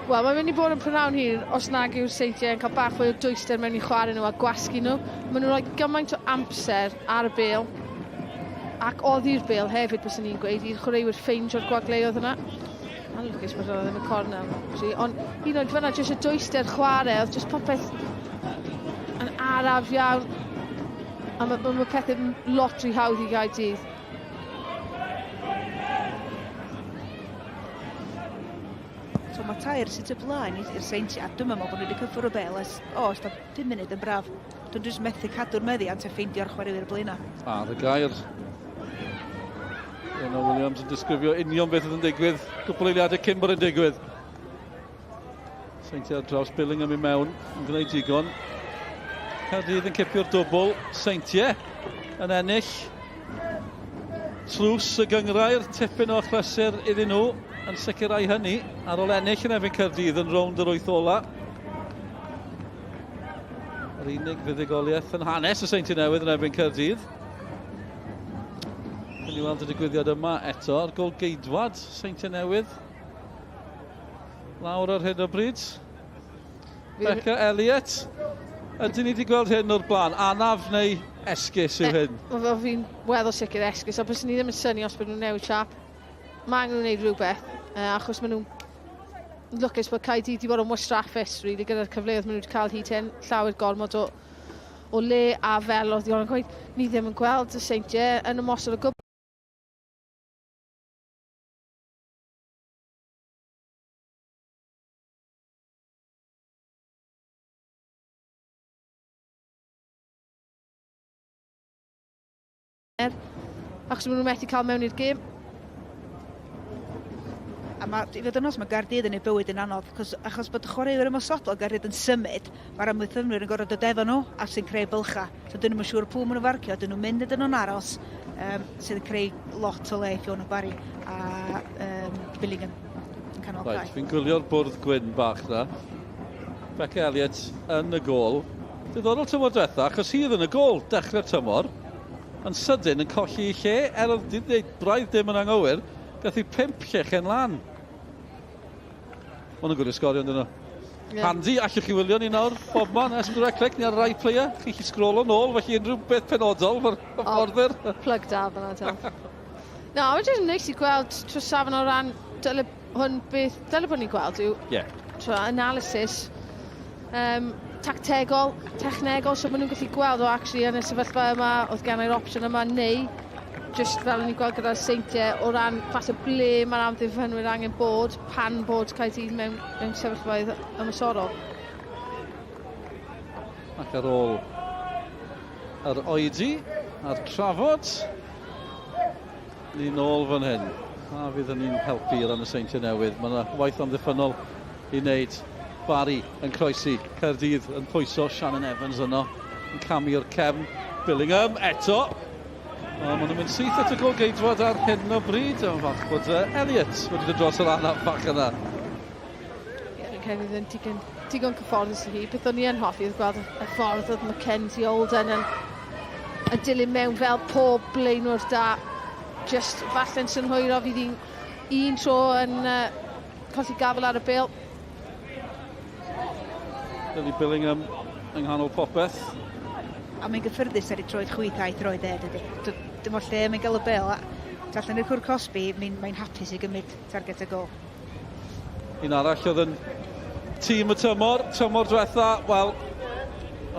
Wel, mae'n mynd i bod yn prynawn hir os nag yw'r Seintiau yn cael bach fwy o dwyster mewn i chwarae nhw a gwasgu nhw. Maen nhw'n rhoi gymaint o amser ar y bêl ac oddi'r bêl hefyd bys ni'n gweud i'r chwaraewyr ffeindio'r gwagleoedd yna. A lwcus bod oedd yn y cornel. Ond hyd yn oed fyna jyst y dwyster chwarae, oedd jyst popeth yn araf iawn. A mae pethau lot rhy hawdd i Gaerdydd. So mae tair sydd y blaen i'r Seintiau. Dwi'n meddwl bod nhw wedi cyffwr o bel ys 10 munud yn braf. Dwi'n jyst methu cadw'r meddiant a ffeindio'r chwaraewyr blaenau. Ar y gair. Yna Williams yn disgrifio union beth oedd yn digwydd. Cwpl eiliadau cyn bod yn digwydd. Seintiau ar draws Billingham i mewn, yn gwneud digon. Caerdydd yn cipio'r dwbl. Seintiau yn ennill. Trws y Gynghrair, tipyn o achlysur iddyn nhw yn sicrhau hynny. Ar ôl ennill yn erbyn Caerdydd yn rownd yr 8 ola. Yr unig fuddugoliaeth yn hanes y Seintiau Newydd yn erbyn Caerdydd. Yn i weld y digwyddiad yma eto ar gol geidwad Seintiau Newydd. Lawr ar hyn o bryd. Becca Elliott. Ydyn ni wedi gweld hyn o'r blaen? Anaf neu esgus yw hyn? Fel fi'n weddol sicr esgus, a bys ni ddim yn syni os bod nhw'n newid siap. Mae angen nhw'n gwneud rhywbeth, achos maen nhw'n lwcus bod Caerdydd wedi bod yn wastraffus, really, gyda'r cyfleoedd maen nhw wedi cael hyd hyn, llawer gormod o le a fel oedd Ion yn gweud, ni ddim yn gweld y Seintiau yn ymosod o gwbl. Achos maen nhw'n methu cael mewn i'r gêm. A i fod yn os, mae Caerdydd yn ei bywyd yn anodd, achos bod y chwaraewyr ymosodol Caerdydd yn symud, mae'r ymwythymwyr yn gorfod dod efo nhw a sy'n creu bylcha. So dyn nhw'n siŵr pwy maen nhw'n farcio, dyn nhw'n mynd ydyn nhw'n aros, sydd yn creu lot o le i Fiona Barry a Billingham yn canol cae. Fi'n gwylio'r bwrdd gwyn bach na. Becca Elliott yn y gol. Diddorol tymor diwetha, achos hi oedd yn y gol dechrau'r tymor, yn sydyn yn colli ei lle, oedd dweud braidd dim yn anghywir, gath hi 5 llechen lan. Mae'n gwrdd sgorio yn dyn nhw. Handi, allwch chi wylio ni nawr, bobman, es yn direct click, ni ar rai player, chi sgrolo nôl, felly unrhyw beth penodol o'r fforddwyr. Plug da fyna ta. Na, mae'n jyst yn neis i gweld trwy safon o ran, dyle bod ni'n gweld yw, trwy analysis, tactegol, technegol, so maen nhw'n gallu gweld o actually yn y sefyllfa yma, oedd gen i'r opsiwn yma, neu just fel ni'n gweld gyda'r Seintiau o ran falle ble mae'r amddiffynwyr angen bod, pan bod Caerdydd mewn sefyllfaoedd ymwysorol. Ac ar ôl yr oedi, a'r trafod, ni'n ôl fan hyn. A fydd ni'n helpu ar y Seintiau Newydd. Mae yna waith amddiffynol i wneud. Barry yn croesi, Caerdydd yn pwyso, Shannon Evans yno, yn camu'r cefn, Billingham eto. Maen nhw'n mynd syth at y golgeidfod ar hyn o bryd, yn falch bod Elliott wedi dod dros yr anaf bach yna. Fi'n credu yn digon cyfforddus i hi. Beth o'n i yn hoffi oedd gweld y ffordd oedd Mackenzie Holden yn dilyn mewn fel pob blaenwr da. Just falle'n synhwyro fydd un tro yn colli gafel ar y bil. Dyli Billingham yng nghanol popeth. A mae'n gyffyrddus ar ei troed chwythaeth roedd dydy. Dim o lle mae'n gael y bel. Allan i'r cwr Cosby, mae'n hapus i gymryd target y gol. Un arall oedd yn tîm y tymor diwetha, wel,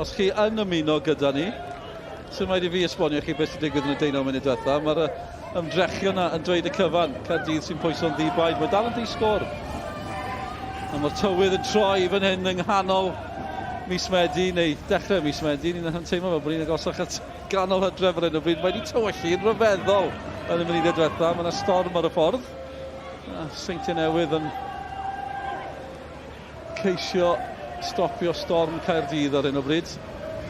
os chi yn ymuno gyda ni, sy'n rhaid i fi esbonio chi beth sy'n digwydd yn y 19 munud diwetha, mae'r ymdrechion yna yn dweud y cyfan, Caerdydd sy'n pwyso'n ddibaid, mae dal yn di-sgor. A mae'r tywydd yn troi fan hyn yng nghanol mis Medi, neu dechrau mis Medi, ni'n teimlo fel bod ni'n agosach at ganol hydref ar hyn o bryd. Mae wedi tywyllu'n ryfeddol yn y munudau diwetha, mae yna storm ar y ffordd. Seintiau Newydd yn ceisio stopio storm Caerdydd ar hyn o bryd.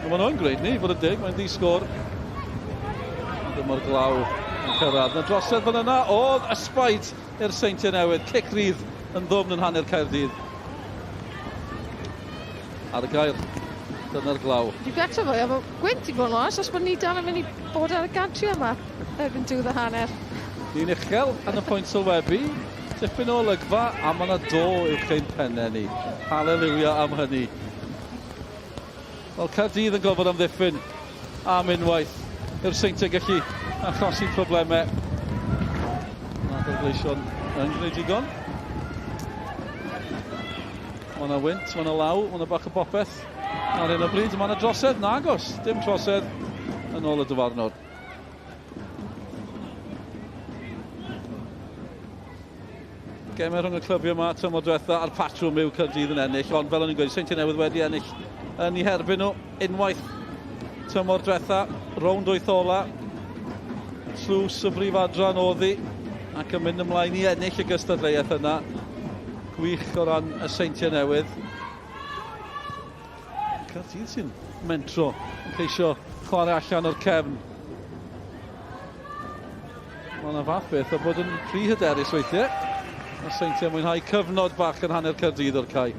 Mae nhw'n gweud ni, fod y dig, mae'n di-sgor. Dyma'r glaw yn cyrraedd. Na drosedd fan yna, oedd ysbaid i'r Seintiau Newydd, cicrydd yn ddwmn yn hanner Caerdydd. Ar y gair, dyna'r glaw. Dwi'n beto fo, efo gwynt i bod yn os bod ni dal yn mynd i bod ar y gantri yma erbyn diwedd y hanner. Ni'n uchel yn y pwynt sylwebu, tipyn o olygfa, a mae yna do i'w ein pennau ni. Hallelujah am hynny. Wel, Caerdydd yn gofod amddiffyn am unwaith. Yw'r Seintiau gallu achosi problemau. Na'r bleidleision yn gwneud digon. Mae yna wynt, mae yna law, mae yna bach o bopeth. Ar hyn o bryd, mae yna drosedd, nagos, dim trosedd yn ôl y dyfarnwr. Gemau rhwng y clybiau yma, tymor diwetha, a'r patrwm yw Caerdydd yn ennill, ond fel o'n i'n gweud, Seintiau Newydd wedi ennill yn ei herbyn nhw, unwaith tymor diwetha, rownd wyth ola, tlws y brif adran oddi, ac yn mynd ymlaen i ennill y gystadleuaeth yna. Gwych o ran y Seintiau Newydd. Caerdydd sy'n mentro yn ceisio chwarae allan o'r cefn. Mae yna fath beth o bod yn rhy hyderus weithiau. Mae Seintiau mwynhau cyfnod bach yn hanner Caerdydd o'r cae.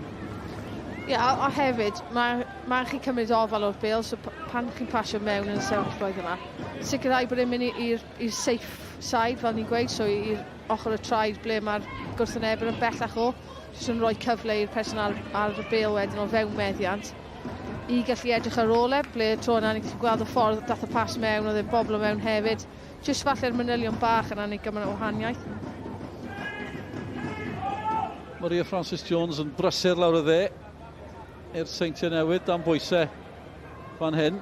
Ia, a hefyd, mae'n chi cymryd ofal o'r bil, so pan chi'n pasio mewn yn y sefyllfaoedd yma, sicrhau bod e'n mynd i'r safe side, fel ni'n gweud, so i'r ochr y traed ble mae'r gwrthynebyn yn bellach o, jyst yn rhoi cyfle i'r person ar y bil wedyn o fewn meddiant, i gallu edrych ar ôl ble tro yna ni'n gallu gweld y ffordd dath y pas mewn, oedd e'n bobl mewn hefyd, jyst falle'r manylion bach yna ni'n gymaint o wahaniaeth. Maria Francis Jones yn brysur lawr y dde i'r Seintiau Newydd dan bwysau fan hyn.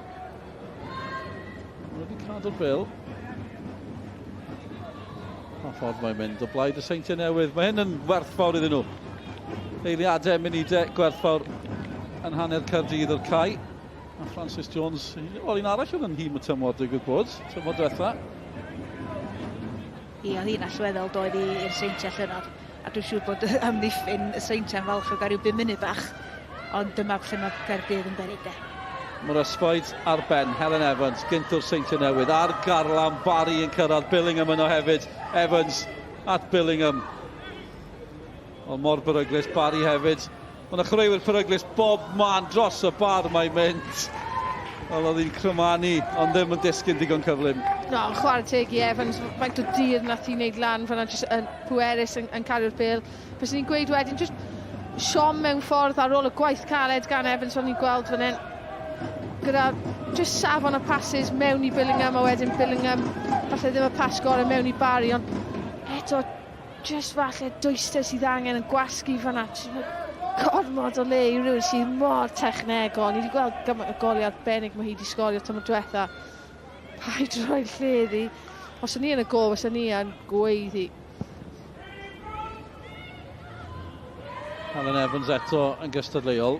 Mae wedi cadw'r bil. Pa ffordd mae'n mynd o blaid y Seintiau Newydd. Mae hyn yn werthfawr iddyn nhw. Eiliadau munudau gwerthfawr yn hanner Caerdydd o'r cae. A Francis Jones, un arall oedd yn hym y tymor digwydd bod, tymor diwetha. Oedd hi'n allweddol doedd i'r Seintiau llynedd. A dwi'n siŵr bod amddiffyn y Seintiau'n falch o gael rhyw 5 munud bach. Ond dyma lle mae Caerdydd yn beryg de. Mae'r ysbaid ar ben, Helen Evans, gyntwr Seintiau Newydd, ar garlam, Barry yn cyrraedd, Billingham yno hefyd, Evans at Billingham. Ond mor beryglus, Barry hefyd Mae yna chwaraewyr peryglus bob man dros y bar mae'n mynd. Wel, oedd hi'n crymanu, ond ddim yn disgyn digon cyflym. No, chwarae teg i Evans, faint o dir nath i wneud lan fan'na, jyst yn pwerus yn cadw'r pêl. Bys ni'n gweud wedyn, jyst siom mewn ffordd ar ôl y gwaith caled gan Evans o'n i'n gweld fan hyn. Gyda jyst safon y passes mewn i Billingham, a wedyn Billingham, falle ddim y pas gorau mewn i Barry, ond eto, jyst falle dwyster sydd angen yn gwasgu fan'na. Gormod o le i rhywun sydd mor technegol. Ni wedi gweld gymaint o goliau arbennig mae hi wedi sgorio tymor diwetha. Paid roi'r lleddi. Os o'n ni yn y gol, os o'n ni yn gweiddi. Alan Evans eto yn gystadleuol.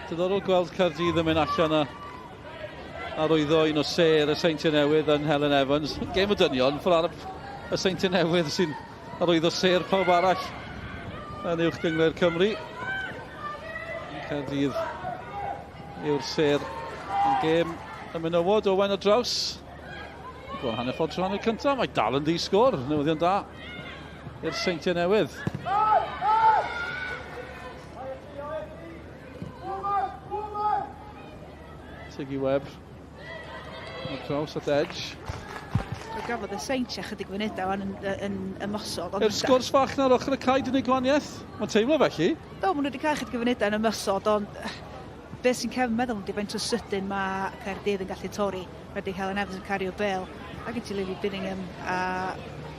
Diddorol gweld Caerdydd yn mynd allan a rwyddo un o ser y Seintiau Newydd yn Helen Evans. Gêm y dynion, ffordd ar y Seintiau Newydd sy'n rwyddo ser pawb arall yn uwch Gynglair Cymru. Caerdydd yw'r ser yn gêm y menywod Owen o draws. Gweld hanner ffordd trwy hanner cyntaf, mae dal yn di-sgor. Newyddion da i'r Seintiau Newydd. Tigi Webb o draws at edge. Gafodd y Seintiau chydig funudau yn ymosod. Yw'r sgwrs fach na'r ochr y caid yn ei gwaniaeth? Mae'n teimlo felly? Do, maen nhw wedi cael chydig funudau yn ymosod, ond beth sy'n cefn meddwl ydy faint o sydyn mae Caerdydd yn gallu torri. Wedi Helen Evans yn cario bêl, ac yn Lily Billingham a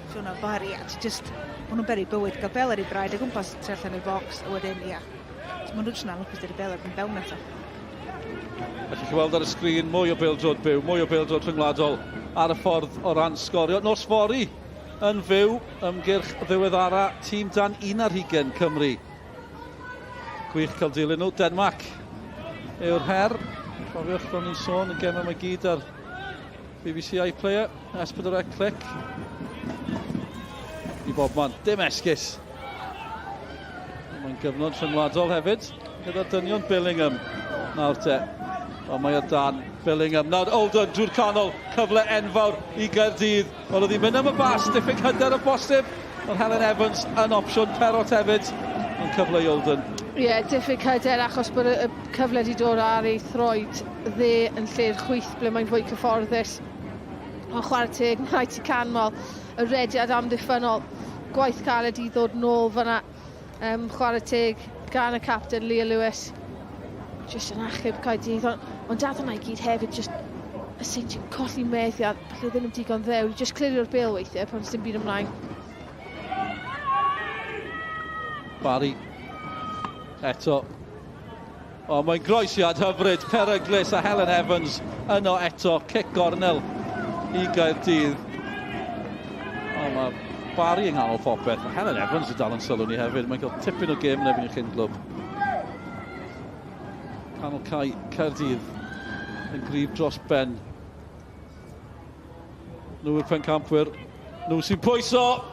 Fiona Barry, a maen nhw'n beri bywyd gael bêl ar ei braid, a gwmpas tu allan i'r bocs, a wedyn, ia. Maen nhw'n rwysyn lwcus dy'r bêl ar yn fewn eto. Felly chi weld ar y sgrin mwy o pêl-drod byw, mwy o pêl-drod rhyngwladol ar y ffordd o ran sgorio. Nos Fori yn fyw, ymgyrch ddiweddara, tîm dan 1 Cymru. Gwych cael dilyn nhw, Denmark yw'r her. Cofiwch bod ni'n sôn yn gemau mae gyd ar BBC iPlayer, S4C clic. I bobman, dim esgus. Mae'n gyfnod rhyngwladol hefyd, gyda dynion Billingham nawr te. O, mae o dan Billingham. Nawr Olden drwy'r canol, cyfle enfawr i Gaerdydd. Wel, oedd hi'n mynd am y bas, diffyg hyder y bosib. Oedd Helen Evans yn opsiwn perot hefyd, yn cyfle i Olden. Ie, diffyg hyder achos bod y cyfle wedi dod ar ei throed dde yn lle'r chwyth ble mae'n fwy cyfforddus. Ond chwarae teg, rhaid i canmol y rediad amddiffynol. Gwaith caled i ddod nôl fyna. Chwarae teg gan y captain Leah Lewis. Just yn achub Caerdydd, ond dad yna i gyd hefyd, just y Seintiau'n colli methiad, falle ddim yn digon ddew, just clirio'r bêl weithiau pan sy'n byd ymlaen. Barry, eto. O, mae'n groesiad hyfryd, peryglus a Helen Evans yno eto, cic gornel i Gaerdydd. O, mae Barry yng nghanol popeth, Helen Evans yn dal yn sylw ni hefyd, mae'n cael tipyn o gêm yn erbyn i Chynglwb. Canol Caerdydd yn gryf dros ben. Nhw yw'r pencampwyr. Nhw sy'n pwyso.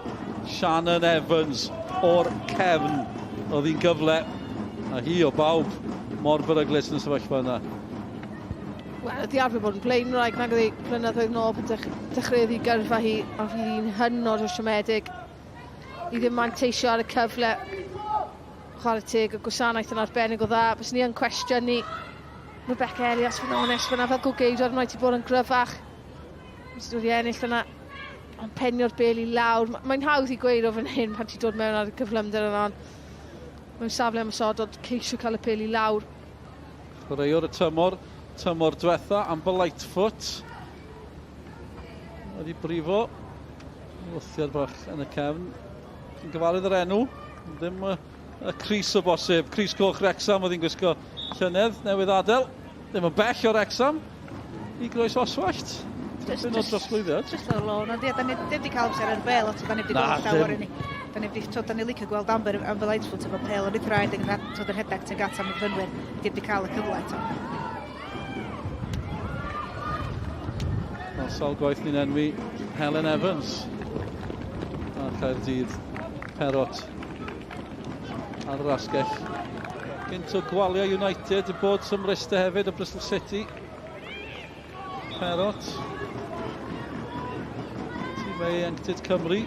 Shannon Evans o'r cefn. Oedd hi'n gyfle. A hi o bawb mor beryglus yn y sefyllfa yna. Wel, ydi arfer bod yn blaen rhaid nag oedd ei blynyddoedd nôl pan dechreuodd hi gyrfa hi, a fydd hi'n hynod o siomedig. I ddim manteisio ar y cyfle. Chwarae teg y gwasanaeth yn arbennig o dda. Bys ni yn cwestiynu Rebecca Elias, fy'n onest, fy'na fel gogeidwr, mae ti bod yn gryfach. Nes i wedi ennill yna, ond penio'r bêl i lawr. Mae'n hawdd i gweud o fan hyn pan ti dod mewn ar y cyflymder yna. Mae'n safle ymysodod, ceisio cael y bêl i lawr. Chwaraewr y tymor diwetha, Amber Lightfoot. Wedi brifo. Wythiad bach yn y cefn. Yn gyfarydd yr enw, ddim y Cris o bosib. Cris coch Wrexham, oedd hi'n gwisgo llynedd newydd adael. Ddim yn bell o Wrexham i groes oswallt. Dyn o drosglwyddiad. Just ar lôn, ond ie, da ni wedi cael amser ar bêl, da ni wedi gweld llawer i ni. Da ni licio gweld Amber Lightfoot efo pêl, ond i'n rhaid yn yr hedag tuag at am y fynwyr, wedi cael y cyfle eto. Sawl gwaith ni'n enwi Helen Evans a Caerdydd perot ar yr asgell. Gynt o Gwalia United y bod Symrista hefyd o Bristol City. Perot. Tîm ieuenctid Cymru.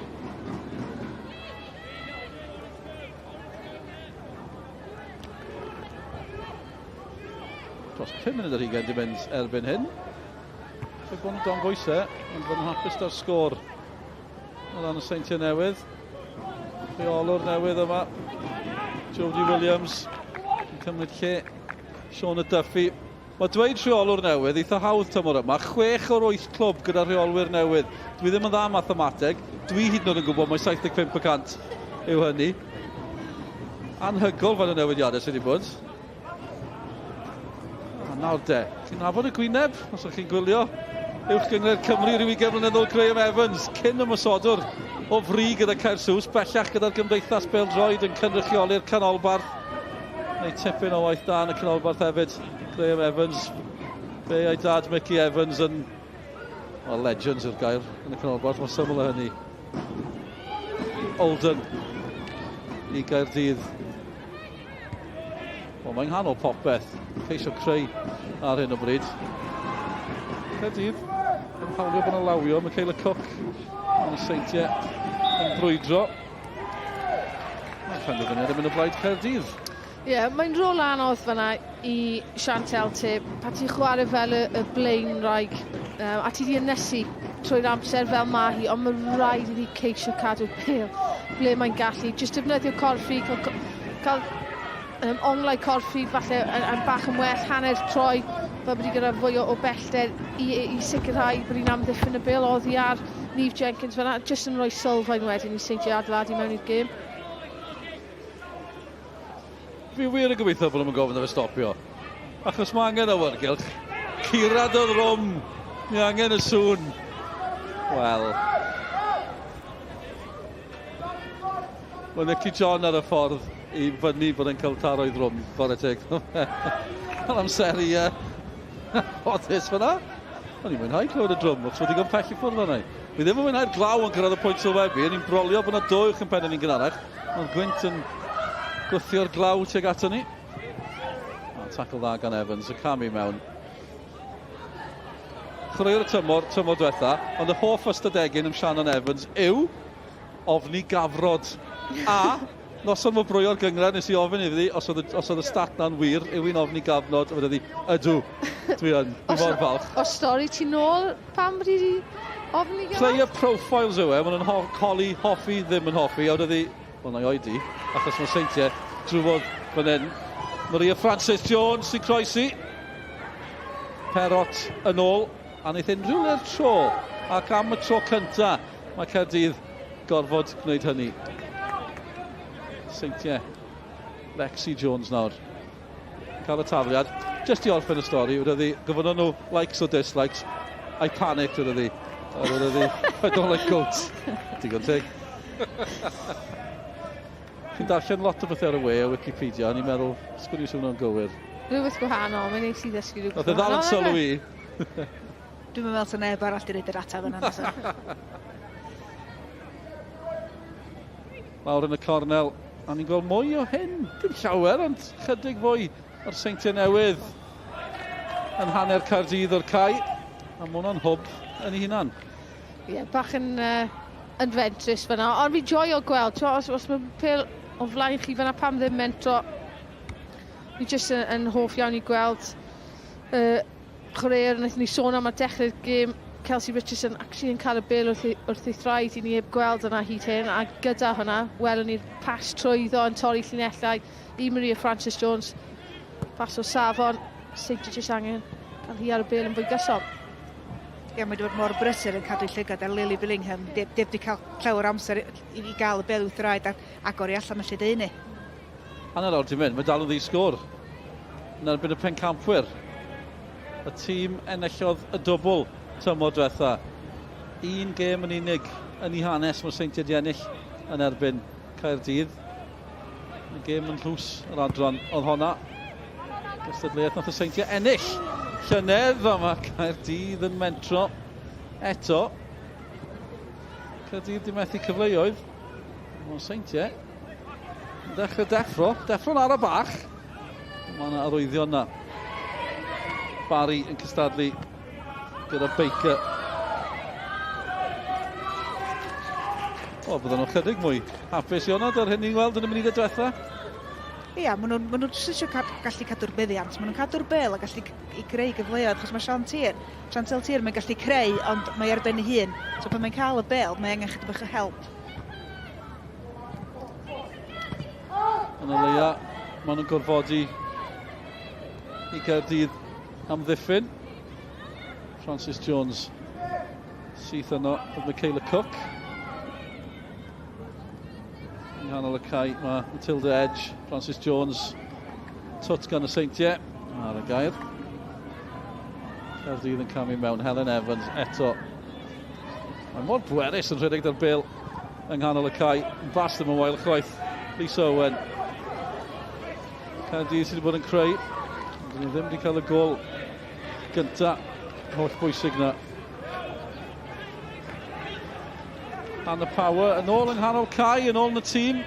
dros 5 munud ar hugain di mynd erbyn hyn. Fe bod nhw'n don bwysau, ond bod nhw'n hapus da'r sgôr. O dan y Seintiau Newydd. Rheolwr newydd yma. Jody Williams yn cymryd lle. Sean y Duffy. Mae dweud rheolwr newydd eitha hawdd tymor yma. 6 o'r 8 clwb gyda rheolwyr newydd. Dwi ddim yn dda mathemateg. Dwi hyd yn oed yn gwybod mae 75% yw hynny. Anhygol fan y newidiadau sydd wedi bod. A nawr de, chi'n nabod y gwyneb, os ydych chi'n gwylio. Uwch Gyngred Cymru rhyw 20 mlynedd Graham Evans, cyn ymysodwr o fri gyda Caersws, bellach gyda'r gymdeithas Pêl-DROED yn cynrychioli'r canolbarth. Neu tipyn o waith da yn y canolbarth hefyd. Graham Evans, fe a'i dad Mickey Evans yn, well, legends yw'r gair yn y canolbarth, mae'n syml o hynny. Olden i Caerdydd. Wel, mae'n nghanol popeth, ceisio creu ar hyn o bryd. Caerdydd, yn hawlio bod yna lawio, Michaela Cook yn y Seintiau yn brwydro. Mae'n penderfyniad yn mynd o blaid Caerdydd. Ie, mae'n rôl anodd fanna i Seintiau te, pan ti'n chwarae fel y blaenwraig, a ti di ynysu trwy'r amser fel ma hi, ond mae'n rhaid i ni ceisio cadw pêl ble mae'n gallu. Just defnyddio corffi, cael onglau corffi falle yn bach yn well, hanner troi, fel bod i gyda fwy o bellter i sicrhau bod hi'n amddiffyn y bil oddi ar Niamh Jenkins fanna, just yn rhoi sylfaen wedyn i Seintiau adeiladu mewn i'r gêm. Fi wir yn gobeithio bod nhw'n gofyn o fe stopio. Achos mae angen awyrgylch. Curad o'r rwm. Mae angen y sŵn. Wel. Mae Nicky John ar y ffordd i fyny bod yn cael taroedd rwm. Bore teg. Yn amseru odys fyna. O'n i'n mwynhau clywed y drwm. Os wedi gofyn pell i ffwrdd fyna. Mi ddim yn mwynhau'r glaw yn cyrraedd y pwynt sylwebu. O'n i'n brolio bod yna 2 uwch yn pen yn un gynharach. Ond Gwynt yn gwthio'r glaw tuag ato ni. Tackle dda gan Evans, y cam i mewn. Chreu'r tymor diwetha, ond y hoff ystadegyn am Shannon Evans yw ofni gafrod. A, noson fo brwyo'r Gynghrair, nes i ofyn iddi, os oedd y stat na'n wir, yw i'n ofni gafnod, a fydde ddi, ydw, dwi mor falch. O stori ti nôl, pam bod i di ofni gafnod? Player profiles yw maen nhw'n holi, hoffi, ddim yn hoffi, a fydde ddi, wel na i oedi, achos mae Seintiau drwodd fan hyn. Maria Francis Jones sy'n croesi. Perot yn ôl, a wneud unrhyw le'r tro, ac am y tro cynta, mae Caerdydd gorfod gwneud hynny. Seintiau, Lexi Jones nawr. Cael y tafliad, jyst i orffen y stori, wedi gofynnon nhw likes o dislikes, I panicked wedi. I don't like goats. Digon teg. Chi'n darllen lot o bethau ar y we o Wikipedia, a ni'n meddwl, sgwrs yw hwnnw'n gywir. Rhywbeth gwahanol, mae'n neis i ddysgu rhywbeth gwahanol. Oedd e ddal yn sylw i. Dwi'n meddwl ta neb arall di reid yr ataf yna nesaf. Lawr yn y cornel, a ni'n gweld mwy o hyn. Dim llawer, ond chydig fwy o'r Seintiau Newydd yn hanner Caerdydd o'r cae. A mae hwnna'n hwb yn ei hunan. Ie, bach yn fentrus fyna, ond fi joio gweld, os mae pêl o flaen chi fyna pam ddim mentro. Fi jyst yn hoff iawn i gweld chwarae'r wnaethon ni sôn am ar dechrau'r gêm, Kelsey Richardson actually yn cael y bil wrth ei thraed i ni heb gweld yna hyd hyn, a gyda hwnna, welwn ni'r pas trwyddo yn torri llinellau i Maria Francis Jones. Pas o safon, Seintiau jyst angen cael hi ar y bil yn fwy gyson. Ie, mae wedi bod mor brysur yn cadw llygad ar Lily Billingham. Deb wedi cael llawer amser i gael y bel wrth raid a agori allan y lle deunu. Hanner awr di mynd, mae dal yn ddisgwr. Yn erbyn y pencampwyr. Y tîm enillodd y dwbl tymor diwetha. 1 gêm yn unig yn ei hanes mae Seintiau di ennill yn erbyn Caerdydd. Y gêm yn llws yr adran oedd honna. Gystadleuaeth nath y Seintiau ennill. Llynedd yma, Caerdydd yn mentro. Eto. Caerdydd di methu cyfleoedd. Mae'n Seintiau. Dechrau Deffro'n ar y bach. Mae yna arwyddion na. Barry yn cystadlu gyda Baker. O, bydden nhw'n chydig mwy hapus i hwnna ar hyn ni'n gweld yn y munudau diwetha. Ia, maen nhw'n jyst eisiau gallu cadw'r buddiant. Maen nhw'n cadw'r bel a gallu i greu gyfleoedd, achos mae Seintiau Tir, mae'n gallu creu, ond mae erbyn ei hun. So pan mae'n cael y bel, mae angen chydig bach o help. Yn y leia, maen nhw'n gorfodi i Caerdydd am ddiffyn. Francis Jones syth yno oedd Michaela Cook. Yng nghanol y cae mae Matilda Edge, Francis Jones, twt gan y Seintiau ar y gair. Caerdydd yn camu mewn, Helen Evans eto. Mae mor bwerus yn rhedeg dar bêl yng nghanol y cae. Yn bast ddim yn wael chwaith. Lisa Owen. Caerdydd sydd wedi bod yn creu. Dyn nhw ddim wedi cael y gol gyntaf. Holl bwysig na. Anna Power yn ôl yng nghanol cae, yn ôl yn y tîm.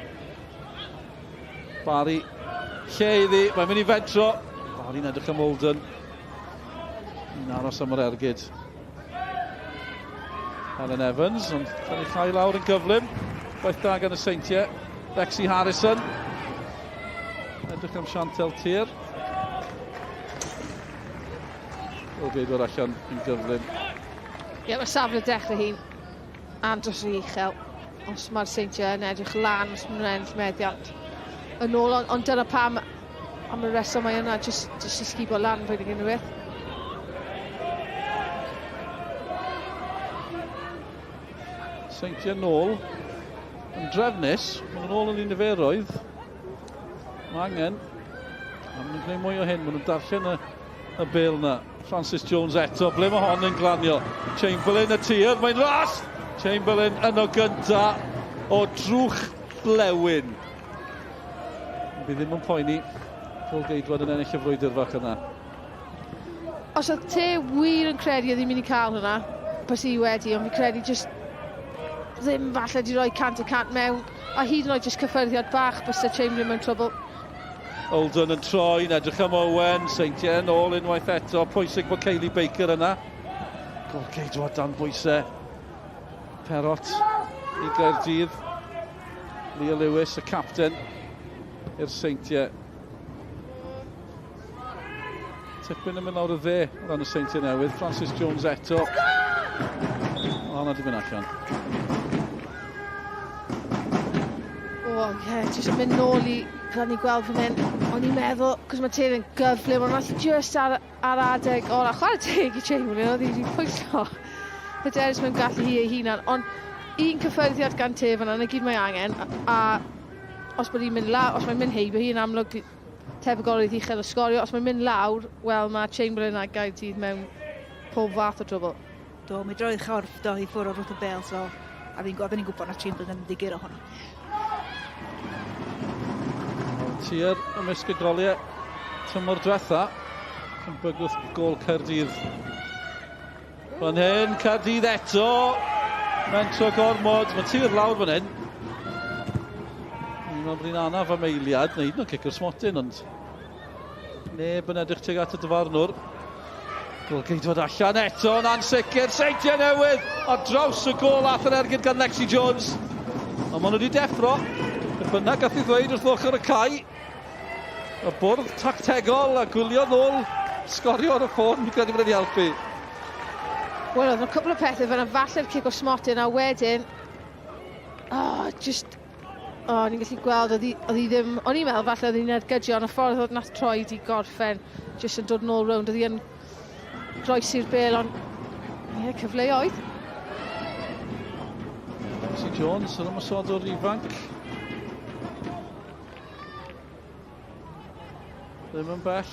Barry lle iddi, mae'n mynd i fedro. Barry'n edrych am Olden. Yn aros am yr ergyd. Helen Evans, ond cael ei chai lawr yn gyflym. Gwaith da gan y Seintiau. Lexi Harrison. Edrych am Seintiau Tir. O geidwad allan yn gyflym. Ie, mae safle dechrau hi'n andros o uchel. Os mae'r Seintiau yn edrych lan, os mae'n ennill meddiant yn ôl, ond dyna pam am y reswm mae yna jyst i sgibo lan fwy nag unrhyw beth. Seintiau nôl yn drefnus, maen nhw'n ôl yn un niferoedd. Mae angen, a maen nhw'n gwneud mwy o hyn, maen nhw'n darllen y bêl yna. Francis Jones eto, ble mae hon yn glanio. Chamberlain y tir, mae'n ras! Chamberlain yn o gynta o drwch blewyn. Bydd ddim yn poeni. Pêl-geidwad yn ennill y frwydr fach yna. Os oedd te wir yn credu oedd hi'n mynd i cael hwnna, bys i wedi, ond fi credu jyst ddim falle di roi 100% mewn, a hyd yn oed jyst cyffyrddiad bach bys y Chamberlain mewn trwbl. Olden yn troi'n edrych am Owen, Seintiau yn ôl unwaith eto, pwysig bod Kayleigh Baker yna. Pêl-geidwad dan bwysau. Perot i Gaerdydd. Leah Lewis, y capten i'r Seintiau. Tipyn yn mynd lawr y dde o ran y Seintiau Newydd. Francis Jones eto. O, hwnna di mynd allan. O, ie, jyst mynd nôl i plan i gweld fan hyn. O'n i'n meddwl, cos mae Tir yn gyflym, ond nath just ar adeg ola. Chwarae teg i Chamberlain, oedd hi'n pwyslo. Hyderus mewn gallu hi ei hunan, ond un cyffyrddiad gan te fan'na, na gyd mae angen, a os bod hi'n mynd lawr, os mae'n mynd heibio hi'n amlwg tebygol oedd uchel o sgorio, os mae'n mynd lawr, wel mae Chamberlain a Gaerdydd mewn pob fath o drwbl. Do, mae droi'r chorff do i ffwrdd o'r wrth y bel, so a fi'n gwybod na Chamberlain yn digiro hwnna. Tir ymysg y goliau tymor diwetha, yn bygwth gol Caerdydd. Fan hyn, Caerdydd eto, mentro gormod, mae tir lawr fan hyn. Mae'n bryn anaf am eiliad, neu hyd yn oed cic o'r smotyn, ond neb yn edrych tuag at y dyfarnwr. Pêl-geidwad allan eto, yn ansicr, Seintiau Newydd, ar draws y gol ath yr ergyd gan Lexi Jones. Ond maen nhw wedi deffro, y bynnag gath i ddweud wrth ochr y cae. Y bwrdd tactegol a gwylio nôl, sgorio ar y ffôn, mi credu bod wedi helpu. Wel, oedd yna cwbl o pethau fyna, falle'r cic o smotyn, a wedyn, ni'n gallu gweld, oedd hi ddim, o'n i'n meddwl falle oedd hi'n ergydio, ond y ffordd oedd nath troi di gorffen, jyst yn dod nôl rownd, oedd hi yn groesi'r bêl, ond ie, cyfleoedd. Lexi Jones yn ymwysodwr ifanc. Ddim yn bell.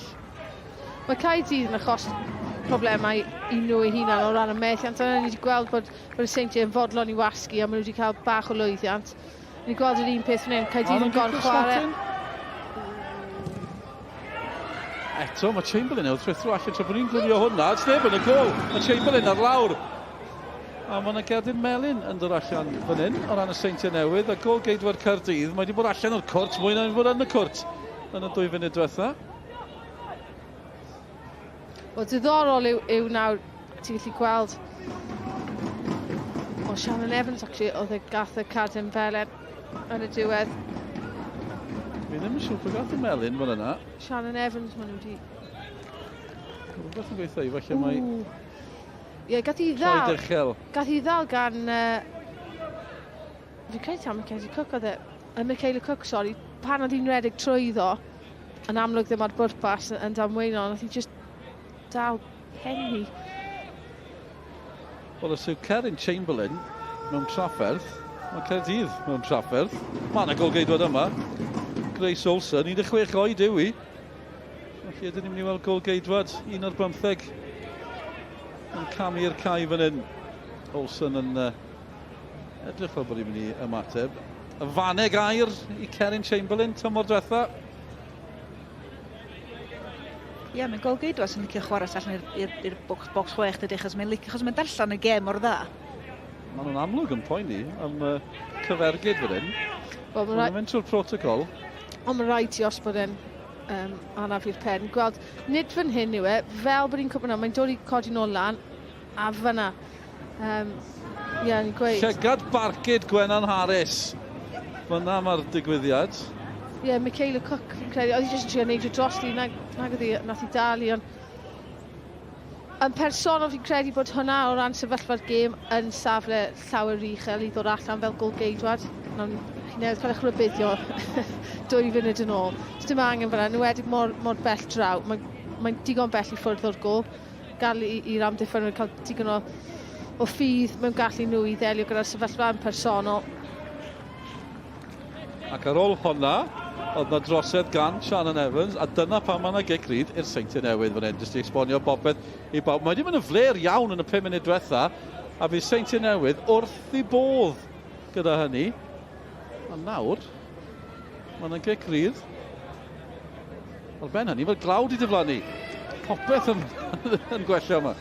Mae Caerdydd yn achos problemau i nhw eu hunan o ran y methiant. Ni wedi gweld bod y Seintiau yn fodlon i wasgu a maen nhw wedi cael bach o lwyddiant. Ni wedi gweld yr un peth fan hyn, Caerdydd yn gorff chwarae. Eto, mae Chamberlain wrth rwythro allan tra bod ni'n gwylio hwnna. Sneb yn y gol, mae Chamberlain ar lawr. A mae yna Gerdyn Melin yn dod allan fan hyn o ran y Seintiau Newydd. A gol-geidwad Caerdydd, mae wedi bod allan o'r cwrt mwy na'n fod yn y cwrt yn y 2 funud diwetha. Wel, diddorol yw nawr, ti'n gallu gweld o Shannon Evans, actually, oedd y gath y Cadyn Belen yn y diwedd. Fi ddim yn siŵr pwy gath y melyn fan yna. Shannon Evans, maen nhw wedi... Rhywbeth yn gweithio i, falle mai... Ie, gath i ddal... Troed uchel. Gath i ddal gan... Fi'n credu tam Mackenzie Cook oedd e. Michaela Cook, sori. Pan oedd hi'n redig trwyddo, yn amlwg ddim ar bwrpas yn damweino, oedd hi just dal henni. Wel, os yw Cerin Chamberlain mewn trafferth, mae Caerdydd mewn trafferth. Mae yna golgeidwad yma. Grace Olsen, 16 oed yw hi. Felly ydyn ni'n mynd i weld golgeidwad, 1 o'r 15. Yn camu'r cae fan hyn. Olsen yn edrych fel bod ni'n mynd i ymateb. Y faneg air i Cerin Chamberlain, tymor diwetha. Ie, mae'n golgeidwad sy'n licio chwarae allan i'r bocs 6 dydy, achos mae'n darllen y gêm o'r dda. Maen nhw'n amlwg yn poeni am cyfergyd fan hyn. Mae'n mynd trwy'r protocol. Ond mae'n rhaid i os bod e'n anaf i'r pen. Gweld, nid fan hyn yw e, fel bod ni'n cwbl yna, mae'n dod i codi nôl lan, a fyna. Ie, ni'n gweud. Llygad barcud Gwenan Harris. Fyna mae'r digwyddiad. Ie, Michaela Cook, fi'n credu, oedd hi jyst yn trio neud o drosti, nag oedd hi nath i dalu, ond... Yn personol, fi'n credu bod hwnna o ran sefyllfa'r gêm yn safle llawer uchel i ddod allan fel golgeidwad. Chi'n newydd cael eich rybuddio 2 funud yn ôl. Does dim angen fyna, nhw wedi mor bell draw. Mae'n digon bell i ffwrdd o'r gol. Gal i'r amddiffynwyr cael digon o ffydd mewn gallu nhw i ddelio gyda'r sefyllfa yn personol. Ac ar ôl hwnna, oedd na drosedd gan Shannon Evans, a dyna pan mae yna gigryd i'r Seintiau Newydd fan hyn, jyst i esbonio popeth i bawb. Mae wedi mynd yn fler iawn yn y 5 munud diwetha, a fydd Seintiau Newydd wrth i bodd gyda hynny. A nawr, mae yna gigryd. Ar ben hynny, mae'r glawd i diflannu. Popeth yn gwella yma.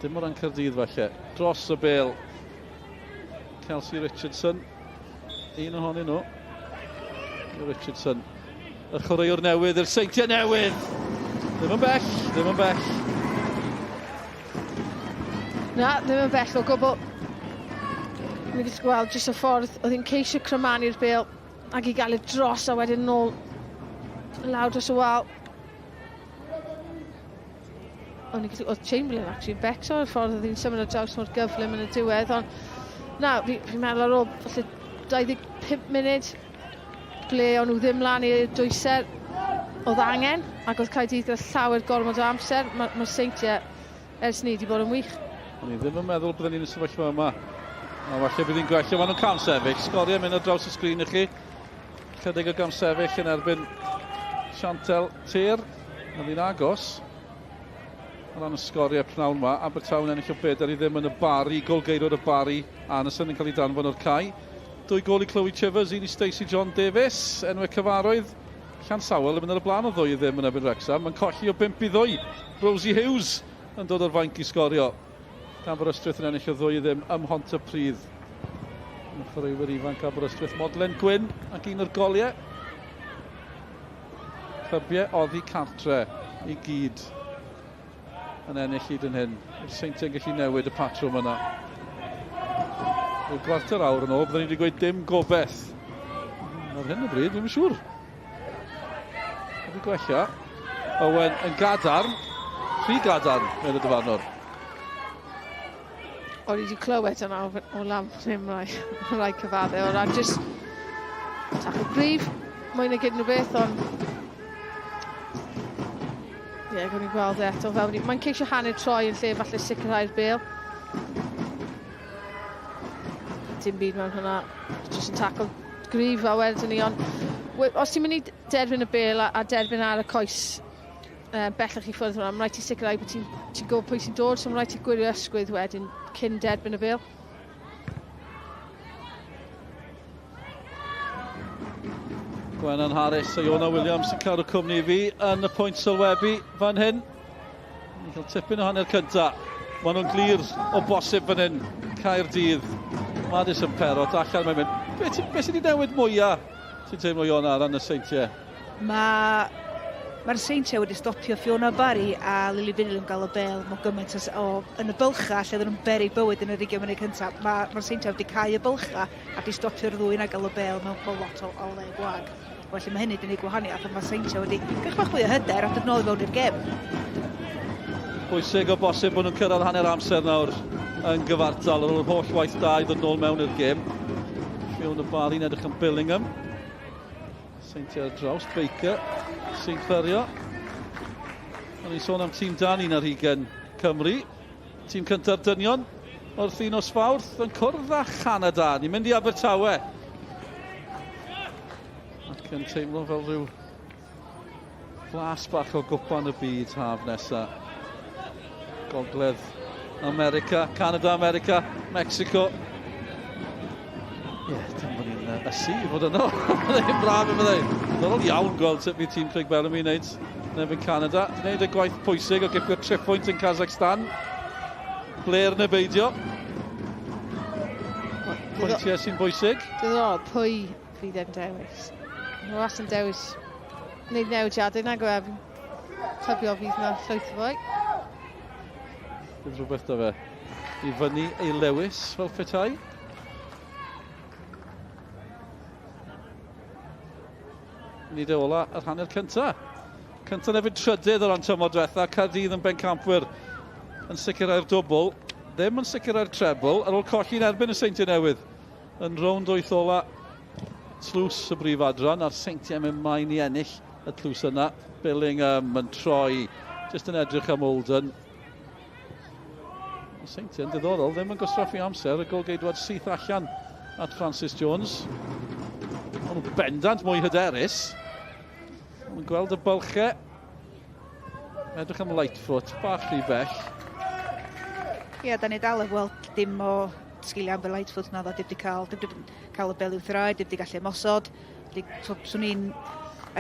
Dim o ran Caerdydd falle. Dros y bêl. Kelsey Richardson. Un ohonyn nhw. Richardson, y chwaraewr newydd, yr Seintiau Newydd. Ddim yn bell, ddim yn bell. Na, ddim yn bell o gwbl. Ni'n gallu gweld jyst y ffordd, oedd hi'n ceisio crymanu'r bêl ac i gael y dros a wedyn nôl lawr dros y wal. Oedd Chamberlain actually becso y ffordd oedd hi'n symud o draws mor gyflym yn y diwedd, ond na, fi'n meddwl ar ôl falle 25 munud ble o'n nhw ddim lan i'r dwyser oedd angen, ac oedd Caerdydd gyda llawer gormod o amser. Mae'r Seintiau ers ni wedi bod yn wych. O'n i ddim yn meddwl byddwn ni'n sefyllfa yma. A falle bydd hi'n gwella, maen nhw'n cam sefyll. Sgoriau mynd ar draws y sgrin i chi. Chydig o gam sefyll yn erbyn Chantel Tir. Oedd hi'n agos. O ran y sgoriau pnawn yma, Abertawe ennill o 4 i ddim yn y bari, golgeidwad y bari. Anderson yn cael ei danfon o'r cae. 2 gol i Chloe Chivers, 1 i Stacey John Davies, enwau cyfarwydd. Llan Sawel yn mynd ar y blaen o 2 i ddim yn erbyn Wrexham. Mae'n colli o 5 i 2. Rosie Hughes yn dod o'r fainc i sgorio. Gan Aberystwyth yn ennill o 2 i ddim ym Mhontypridd. Yn chwaraewyr ifanc Aberystwyth, Modlen Gwyn ac un o'r goliau. Clybiau oddi cartre i gyd yn ennill hyd yn hyn. Yr Seintiau'n gallu newid y patrwm yna. Yw gwarter awr yn ôl, byddwn ni wedi gweud dim gobeith. Ar hyn o bryd, dwi'n siŵr. Ydy gwella. Owen yn gadarn. 3 gadarn mewn y dyfarnwr. O'n i wedi clywed yna o lam ddim rai cyfaddau. O ran jyst tackle brif, mwy na gyd nhw beth, ond... Ie, gwneud ni'n gweld eto fel ni. Mae'n ceisio hanner troi yn lle falle sicrhau'r bêl. Dim byd mewn hwnna, jyst yn tackle gryf a wedyn ni, ond os ti'n mynd i derbyn y bêl a derbyn ar y coes bellach i ffwrdd hwnna, mae'n rhaid i sicrhau bod ti'n gwybod pwy sy'n dod, so mae'n rhaid i gwirio ysgwydd wedyn cyn derbyn y bêl. Gwenan Harris a Iona Williams yn cadw cwmni i fi yn y pwynt sylwebu fan hyn. Ni'n cael tipyn o hanner cynta. Maen nhw'n glir o bosib fan hyn. Caerdydd. Madison Perot allan mae'n mynd. Be sydd wedi newid mwyaf sy'n teimlo Iona ar y Seintiau? Mae'r Seintiau wedi stopio Fiona Barry a Lily Billiam gael y bêl mewn gymaint yn y bylcha lle oedden nhw'n beri bywyd yn y 20 munud cyntaf. Mae'r Seintiau wedi cael y bylcha a wedi stopio'r ddwy na gael y bêl mewn lot o le gwag. Felly mae hynny wedi gwneud gwahaniaeth, ond mae Seintiau wedi gych bach fwy o hyder a dod nôl i fewn i'r gêm. Bwysig o bosib bod nhw'n cyrraedd hanner amser nawr yn gyfartal ar ôl yr holl waith da i ddod nôl mewn i'r gêm. Fiwn y Bari'n edrych yn Billingham. Seintiau ar draws, Baker sy'n ffyrio. O'n i'n sôn am tîm dan un ar hugen Cymru. Tîm cyntaf dynion wrth un o Sfawrth yn cwrdd â Canada. Ni'n mynd i Abertawe. Ac yn teimlo fel rhyw flas bach o gwpan y byd haf nesa. Gogledd America, Canada, America, Mexico. Ie, dim bod ni'n ysu i fod yno. Mae'n braf yn fyddai. Ddoral iawn gweld sut bydd tîm Craig Bellamy wneud nefyn Canada. Di wneud y gwaith pwysig o gipio'r trip point yn Kazakhstan. Blair neu beidio. Pwyntiau sy'n bwysig. Diddorol, pwy fydd e'n dewis? Mae was yn dewis wneud newidiadau nag o fi'n tybio fydd yna llwyth o fwy. Bydd rhywbeth da fe i fyny ei lewis fel petai. Nid ola yr hanner cynta. Cynta nefyd trydydd o ran tymor diwetha. Caerdydd yn bencampwyr yn sicrhau'r dwbl. Ddim yn sicrhau'r trebl ar ôl colli'n erbyn y Seintiau Newydd. Yn rownd wyth ola tlws y brif adran a'r Seintiau mynd maen i ennill y tlws yna. Billingham yn troi, jyst yn edrych am Oldham. Seintiau yn diddorol, ddim yn gosraffu amser. Y golgeidwad syth allan at Francis Jones. Ond nhw'n bendant mwy hyderus. Mae'n gweld y bylchau. Edrych am Lightfoot, bach rhy bell. Ie, da ni dal yn gweld dim o sgiliau am y Lightfoot na dda. Dim wedi cael y bel i'w thraed, dim wedi gallu ymosod. Swn i'n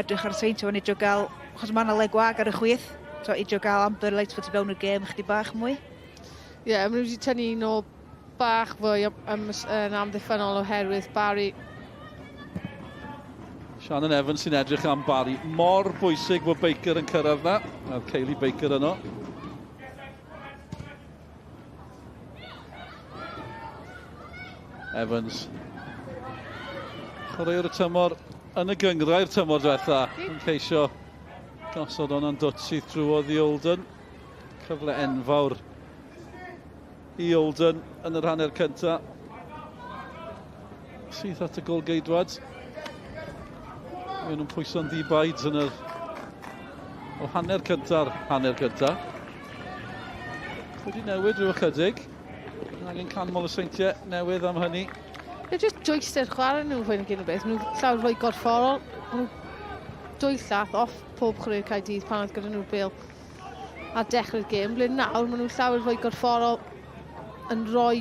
edrych ar y Seintiau yn idio gael, achos mae yna le gwag ar y chwith. So idio gael Amber Lightfoot i fewn i'r gêm chydig bach mwy. Ie, maen nhw wedi tynnu nôl bach fwy yn amddiffynol oherwydd Barry. Shannon Evans sy'n edrych am Barry. Mor bwysig bod Baker yn cyrraedd na. Oedd Kayleigh Baker yno. Evans. Chwaraewr y tymor yn y Gynghrair tymor diwetha. Yn ceisio gosod o'n dwt sydd drwodd i Oldham. Cyfle enfawr i Oldham yn yr hanner cynta. Sydd at y golgeidwad. Mae nhw'n pwyso'n ddibaids yn yr hanner cynta'r hanner cynta. Wedi newid rhyw ychydig. Angen canmol y Seintiau newydd am hynny. Ie, jyst dwystau'r chwarae nhw fwy'n gyn o beth. Maen nhw llawer fwy gorfforol. Maen nhw dwy llath off pob chwarae'r Caerdydd pan oedd gyda nhw bêl a dechrau'r gêm. Ble nawr, maen nhw llawer fwy gorfforol yn rhoi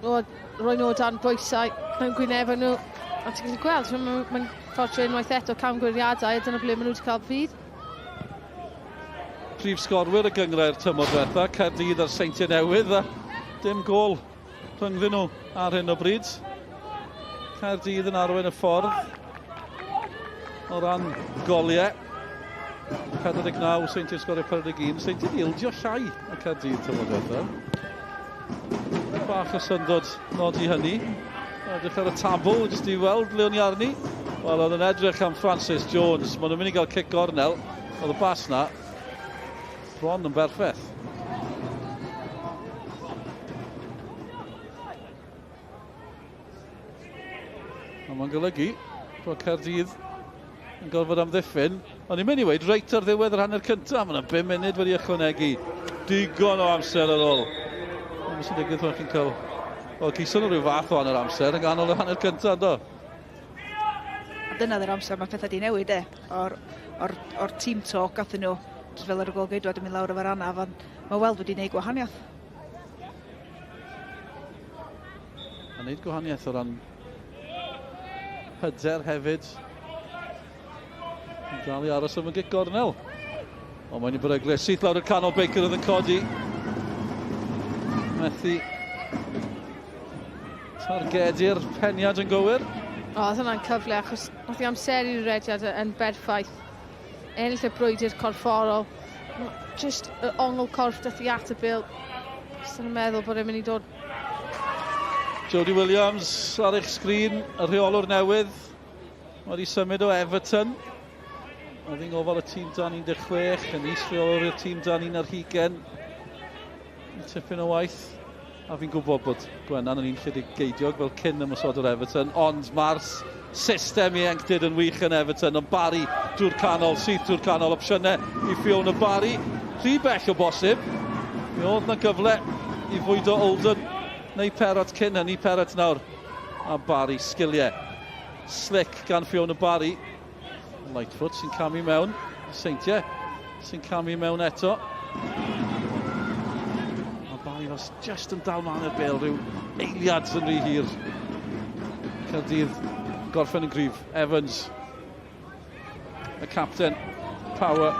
nhw o dan bwysau mewn gwynebau nhw. A ti'n gallu gweld, mae'n ffordd unwaith eto camgwiriadau, a dyna ble maen nhw wedi cael fydd. Prif sgorwyr y Gynghrair tymor diwetha, Caerdydd a'r Seintiau Newydd, a dim gol rhyngddyn nhw ar hyn o bryd. Caerdydd yn arwain y ffordd o ran goliau. 49, Seintiau sgorio 41. Seintiau ildio llai y Caerdydd tymor diwetha. Bach o syndod nodi hynny. Edrych ar y tabl, jyst i weld le o'n i arni. Wel, oedd yn edrych am Francis Jones. Maen nhw'n mynd i gael cic gornel. Oedd y bas na. Bron yn berffaith. A mae'n golygu bod Caerdydd yn gorfod amddiffyn. Ond ni'n mynd i weid reit ar ddiwedd yr hanner cyntaf. Mae'n 5 munud wedi ychwanegu. Digon o amser ar ôl. Ond sy'n digwydd pan chi'n cael... Wel, gyson nhw rhyw fath o hanner amser yn ganol y hanner cyntaf, do. A dyna ddy'r amser mae pethau di newid, o'r team talk gathon nhw, jyst fel ar y golgeidwad yn mynd lawr efo'r anaf, ond mae weld wedi gwneud gwahaniaeth. A wneud gwahaniaeth o ran hyder hefyd. Yn dal i aros am y gic gornel. Ond mae'n i beryglis, syth lawr y canol, Baker oedd yn codi. Methu targedu'r peniad yn gywir. Oedd hwnna'n cyfle, achos oedd i amseru'r rediad yn berffaith. Ennill y brwydr corfforol. Just y ongl corff dath i at y bil. Just yn meddwl bod e'n mynd i dod. Jodie Williams ar eich sgrin, y rheolwr newydd. wedi symud o Everton. Oedd hi'n gofal y tîm dan 16, yn israel o'r tîm dan 20. Tipyn o waith. A fi'n gwybod bod Gwennan yn un lledigeidiog fel cyn ymwysod o'r Everton, ond mae'r system ieuenctid yn wych yn Everton, ond Barry drwy'r canol, syth drwy'r canol, opsiynau i Fiona Barry. Rhy bell o bosib. Mi oedd na gyfle i fwydo Oldham neu Perrot cyn hynny, Perrot nawr. A Barry, sgiliau. Slick gan Fiona Barry. Lightfoot sy'n camu mewn. Seintiau sy'n camu mewn eto. A Barry was just yn dal man i'r bêl, rhyw eiliad yn rhy hir. Caerdydd gorffen yn gryf. Evans. Y capten. Power.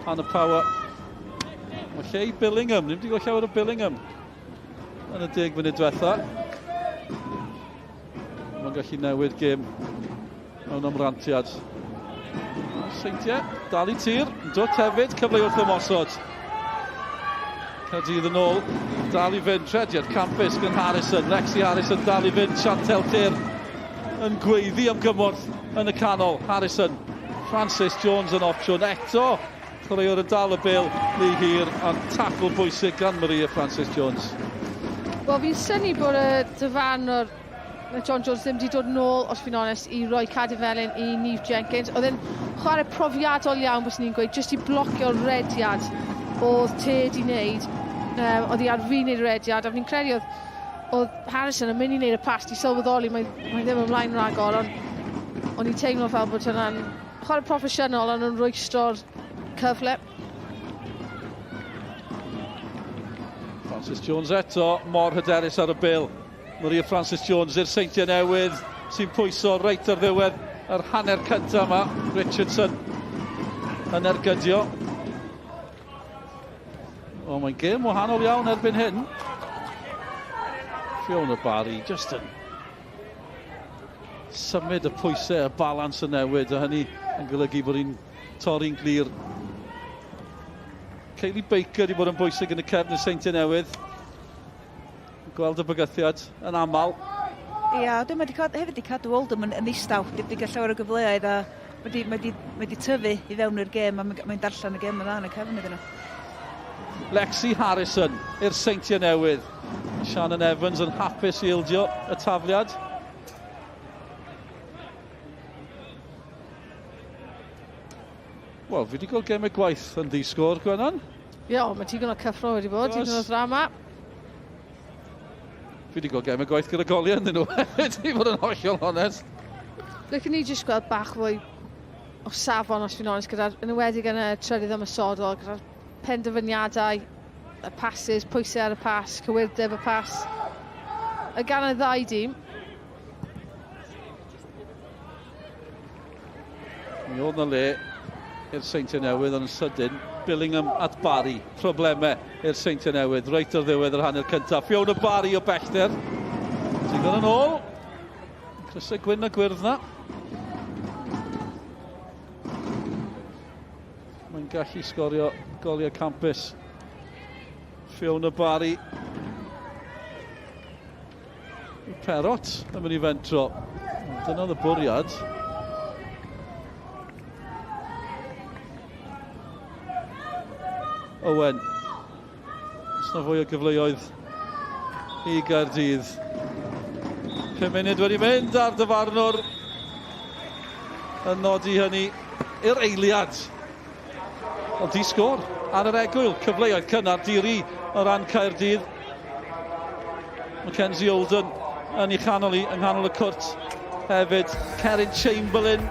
Hannah Power. Mae lle i Billingham. Nim di gael llawer o Billingham yn y 10 munud diwetha. Mae'n gallu newid gêm mewn ymrantiad. Seintiau, dal i tir, dod hefyd, cyfle wrth ymosod. Caerdydd yn ôl, dal i fynd, trediad, Campus gan Harrison, Lexi Harrison dal i fynd, Chantel Tir yn gweiddi am gymorth yn y canol. Harrison, Francis Jones yn opsiwn, eto, chwaraewr yn dal y bêl, Lee hir, a'n tacl bwysig gan Maria Francis Jones. Wel, fi'n syni bod y dyfan o'r John Jones ddim wedi dod yn ôl, os fi'n onest, i roi Caerdydd felyn i Niamh Jenkins. Oedd e'n chwarae profiadol iawn, bys ni'n gweud, jyst i blocio'r rediad oedd Ted i wneud. Oedd hi ar fi wneud y rediad, a fi'n credu oedd Harrison yn mynd i wneud y pas, di sylweddoli, mae ddim ymlaen ragor, ond o'n i'n teimlo fel bod hwnna'n chwarae proffesiynol, ond yn rwystro'r cyfle. Francis Jones eto, mor hyderus ar y bêl. Maria Francis Jones i'r Seintiau Newydd sy'n pwyso reit ar ddiwedd yr hanner cyntaf yma. Richardson yn ergydio. O, mae'n gêm wahanol iawn erbyn hyn. Fiona Barry just yn symud y pwysau, y balans yn newid, a hynny yn golygu bod hi'n torri'n glir. Kayleigh Baker wedi bod yn bwysig yn y cefn y Seintiau Newydd. Gweld y bygythiad yn aml. Ia, dwi'n hefyd wedi cadw Oldham yn ddistaw. Wedi cael llawer o gyfleoedd a wedi tyfu i fewn i'r gêm a mae'n darllen y gêm yna yn y cefn iddyn nhw. Lexi Harrison i'r Seintiau Newydd. Shannon Evans yn hapus i ildio y tafliad. Wel, fi wedi gweld gêm y gwaith yn ddisgwr, Gwennan. Ia, mae digon o cyffro wedi bod, digon o ddrama. Fi wedi gweld gêm y gwaith gyda goliau yn nhw hefyd, i fod yn hollol onest. Lwyc ni jyst gweld bach fwy o safon, os fi'n onest, yn ymwedig yn y trydydd ymysodol, gyda'r penderfyniadau, y passes, pwysau ar y pas, cywirdeb y pas. Y gan y ddau dîm. Mi oedd na le i'r Seintiau Newydd yn sydyn. Billingham at Barry, problemau i'r Seintiau Newydd, reit ar ddiwedd yr hanner cyntaf. Fiona Barry o bellter. Digon yn ôl. Crysau gwyn a gwyrdd na. Mae'n gallu sgorio goliau Campus. Fiona Barry. Perrot yn mynd i fentro. Dyna oedd y bwriad. Owen. Os na fwy o gyfleoedd i Gaerdydd. 5 munud wedi mynd ar dyfarnwr yn nodi hynny i'r eiliad. O di-sgôr ar yr egwyl. Cyfleoedd cynnar diri o ran Caerdydd. Mackenzie Oldham yn ei chanol i, yng nghanol y cwrt hefyd. Cerin Chamberlain.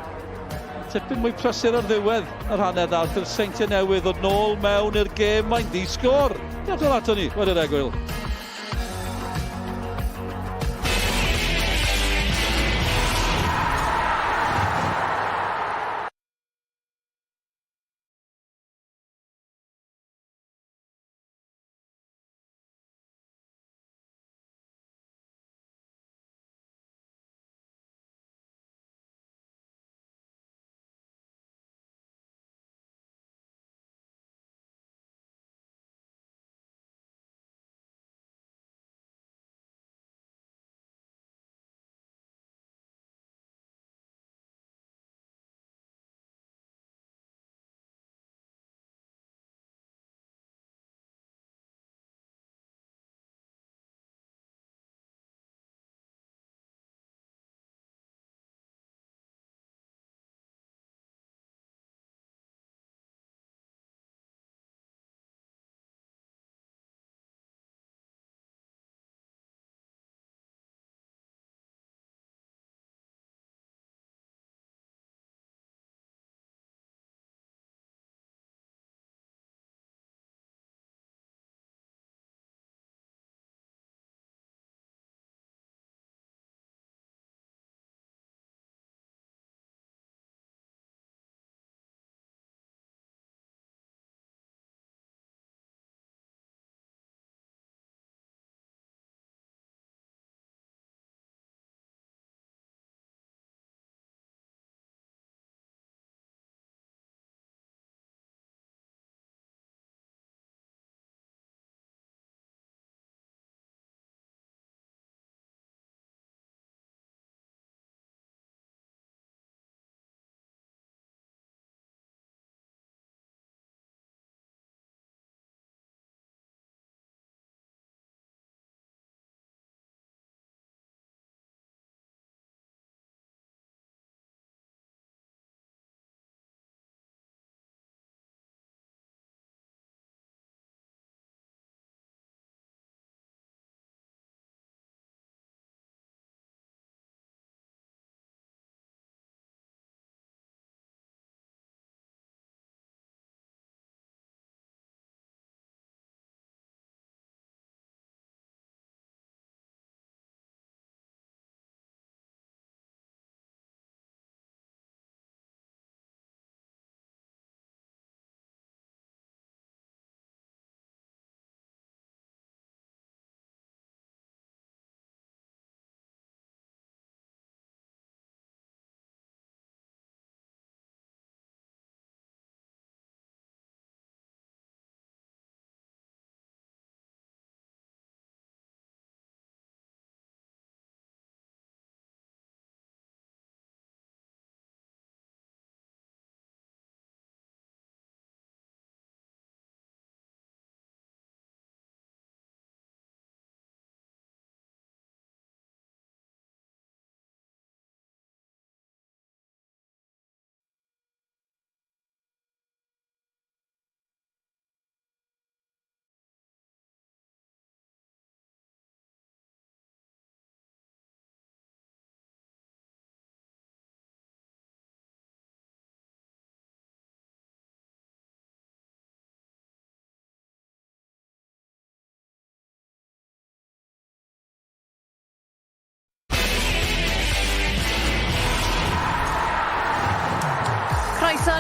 Tipyn mwy prysur ar ddiwedd yr hanner ddawth. Yr Seintiau Newydd o nôl mewn i'r gêm. Mae'n di-sgôr. Diolch yn ato ni, wedi'r egwyl.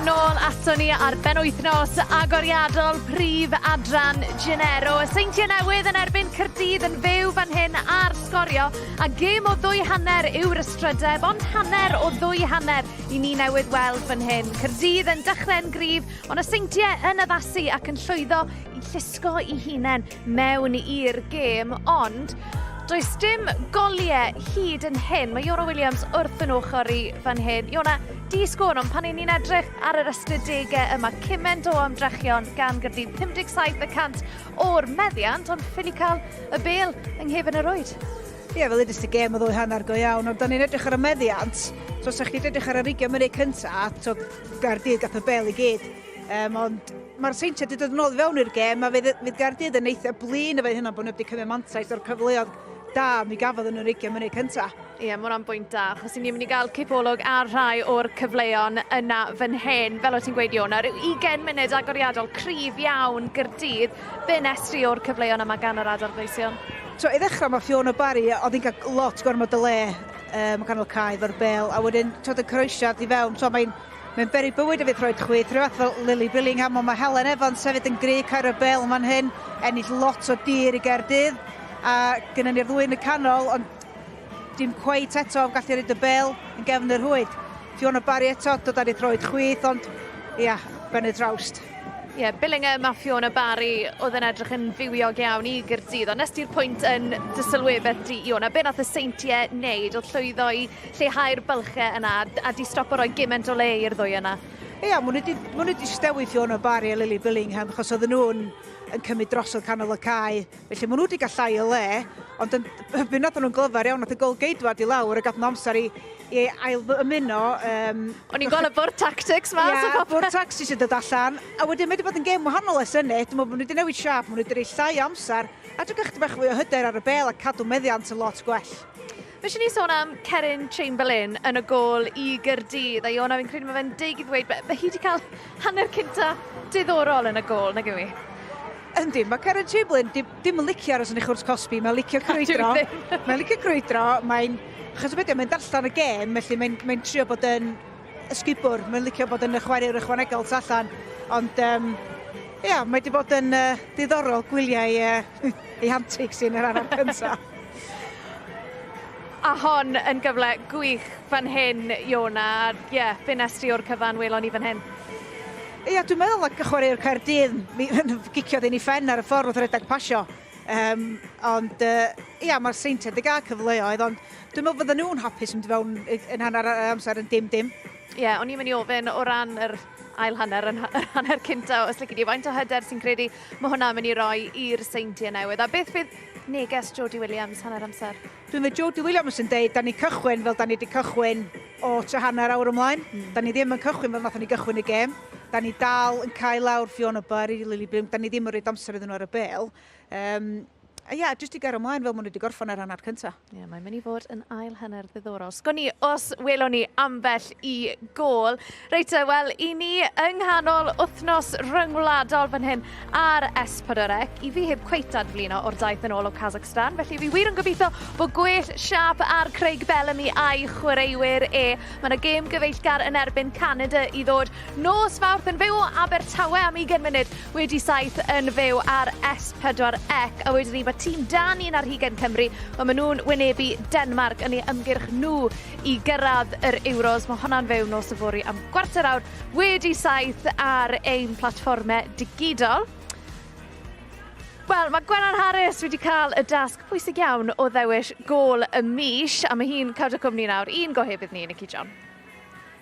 nôl ato ni ar benwythnos agoriadol prif Adran Genero. Seintiau Newydd yn erbyn Caerdydd yn fyw fan hyn ar sgorio, a gêm o 2 hanner yw'r ystrydeb, ond hanner o 2 hanner i ni newydd weld fan hyn. Caerdydd yn dechrau'n gryf, ond y Seintiau yn addasu ac yn llwyddo i llusgo i hunain mewn i'r gêm, ond does dim goliau hyd yn hyn. Mae Iona Williams wrth yn ochr i fan hyn. Iona, di sgôn, ond pan ni'n edrych ar yr ystadegau yma, cyment o ymdrechion gan Caerdydd, 57% o'r meddiant, ond ffili cael y bêl yng Nghaerdydd. Ie, fel ydys y gêm o 2 hanner go iawn, ond da ni'n edrych ar y meddiant, so sa'ch chi'n edrych ar y 20 munud cyntaf, so Caerdydd gath y bêl i gyd. Ond mae'r Seintiau wedi dod yn ôl i fewn i'r gêm, a fydd Caerdydd yn eitha blin efo hynna bod nhw wedi cymryd mantais o'r cyfleoedd da mi gafodd yn yr 20 munud cyntaf. Ie, mae hwnna'n bwynt da, achos ni'n mynd i gael cipolwg ar rhai o'r cyfleon yna fan hyn. Fel o ti'n gweud, Iona, rhyw 20 munud agoriadol cryf iawn Caerdydd. Be nestri o'r cyfleon yma gan yr adar-gleision? So, i ddechrau mae Fiona Barry, oedd hi'n cael lot gormod y le canol cae fo'r bêl, a wedyn tod y croesiad i fewn. So, mae'n beri bywyd y fydd roed chwith, rhywbeth fel Lily Billingham, ond mae Helen Evans hefyd yn greu cael y bêl fan hyn, ennill lot o dir i Caerdydd, a gyda ni'r ddwy yn y canol, ond dim cweit eto gallu rhaid y bêl yn gefn yr hwyd. Fiona Barry eto, dod ar ei throed chwith, ond ia, ben y drawst. Ie, Billingham a Fiona Barry oedd yn edrych yn fywiog iawn i Caerdydd, ond nes ti'r pwynt yn dy Sylwebaeth di, Iona, be nath y Seintiau wneud oedd llwyddo i lleihau'r bylchau yna a di stopo roi gymaint o le i'r ddwy yna? Ia, mwyn wedi stewi Fiona Barry a Lily Billingham, achos oedd nhw'n cymryd drosodd canol y cae. Felly maen nhw wedi gael llai o le, ond bydd nath nhw'n glyfar iawn, nath y gol geidwad i lawr a gath nhw amser i ail ymuno. O'n i'n gweld y bwrdd tactics ma? Ia, bwrdd tactics sydd dod allan. A wedyn mae wedi bod yn gêm wahanol ers hynny. Dwi'n meddwl bod nhw wedi newid siap, maen nhw wedi rhoi llai amser, a dwi'n gych bach fwy o hyder ar y bêl a cadw meddiant yn lot gwell. Fe ni sôn am Cerin Chamberlain yn y gol i Caerdydd, a Iona, fi'n credu mae fe'n deig i ddweud, fe hi wedi cael hanner cynta diddorol yn y gol, nag yw i? Yndi, mae Cerin Chamberlain dim yn licio aros yn ei chwrs Cosby, mae'n licio crwydro. Mae'n licio crwydro, achos o beth mae'n darllen y gêm, felly mae'n trio bod yn ysgubwr, mae'n licio bod yn y chwaraewr ychwanegol tu allan. Ond, ia, mae wedi bod yn diddorol gwyliau ei antics sy'n yr araf cyntaf. A hon yn gyfle gwych fan hyn, Iona. Ie, fe nestri o'r cyfan welon ni fan hyn. Ia, dwi'n meddwl ac y chwaraewr Caerdydd, giciodd un i ffen ar y ffordd wrth redeg pasio. Ond, ia, mae'r Seintiau wedi gael cyfleoedd, ond dwi'n meddwl fydden nhw'n hapus yn fewn yn hanner amser yn dim. Ie, o'n i'n mynd i ofyn o ran yr ail hanner, hanner cynta, os lyci di, faint o hyder sy'n credu mae hwnna'n mynd i roi i'r Seintiau Newydd. A beth fydd neges Jodie Williams hanner amser? Dwi'n meddwl Jodie Williams yn deud, da ni cychwyn fel da ni wedi cychwyn o hanner awr ymlaen. Da ni ddim yn cychwyn fel nath ni gychwyn y gêm. Da ni dal yn cael lawr Fiona Barry, Lily Billingham, da ni ddim yn rhaid amser iddyn nhw ar y bêl. Ia, jyst i gael ymlaen fel maen nhw wedi gorffan ar hanner cyntaf. Ie, mae'n mynd i fod yn ail hanner ddiddorol. Sgon ni, os welon ni ambell i gol. Reit, wel, i ni yng nghanol wythnos ryngwladol fan hyn ar S4C, i fi heb cweit adflino o'r daith yn ôl o Kazakhstan, felly fi wir yn gobeithio bod gwell siap ar Craig Bellamy a'i chwaraewyr e. Mae yna gêm gyfeillgar yn erbyn Canada i ddod. Nos Fawrth yn fyw o Abertawe am 20 munud, wedi 7 yn fyw ar S4C, a wedyn ni tîm Dani'n ar Hugen Cymru, ond maen nhw'n wynebu Denmark yn ei ymgyrch nhw i gyrraedd yr Euros. Mae hwnna'n fewn nos yfory am gwarter awr wedi 7 ar ein platfformau digidol. Wel, mae Gwenan Harris wedi cael y dasg pwysig iawn o ddewis gol y mis, a mae hi'n cawd y cwmni nawr. Un gohebydd ni, Nicky John.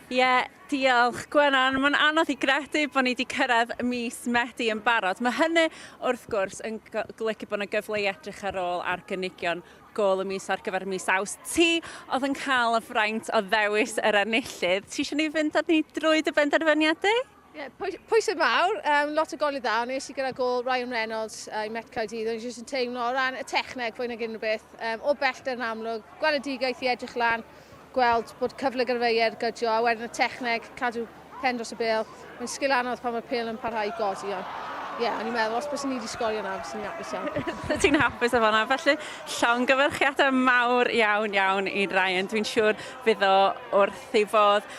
Ie, diolch Gwenan. Mae'n anodd i gredu bod ni wedi cyrraedd mis Medi yn barod. Mae hynny wrth gwrs yn golygu bod yna gyfle i edrych ar ôl ar gynigion gol y mis ar gyfer mis Awst. Ti oedd yn cael y fraint o ddewis yr enillydd. Ti eisiau ni fynd â ni drwy dy benderfyniadau? Ie, pwysig mawr, lot o gol i dda. Nes i gyda gol Ryan Reynolds i Met Caerdydd. O'n i jyst yn teimlo o ran y techneg fwy nag unrhyw beth. O bellter yn amlwg, gweledigaeth i edrych lan, gweld bod cyfle gyda fe i ergydio, a wedyn y techneg, cadw pen dros y bêl. Mae'n sgil anodd pan mae'r pêl yn parhau i godi. Ie, o'n i'n meddwl, os bys ni wedi sgorio na, bys ni'n hapus iawn. Ti'n hapus efo hwnna, felly llongyfarchiadau mawr iawn i Ryan. Dwi'n siŵr fydd o wrth ei fodd.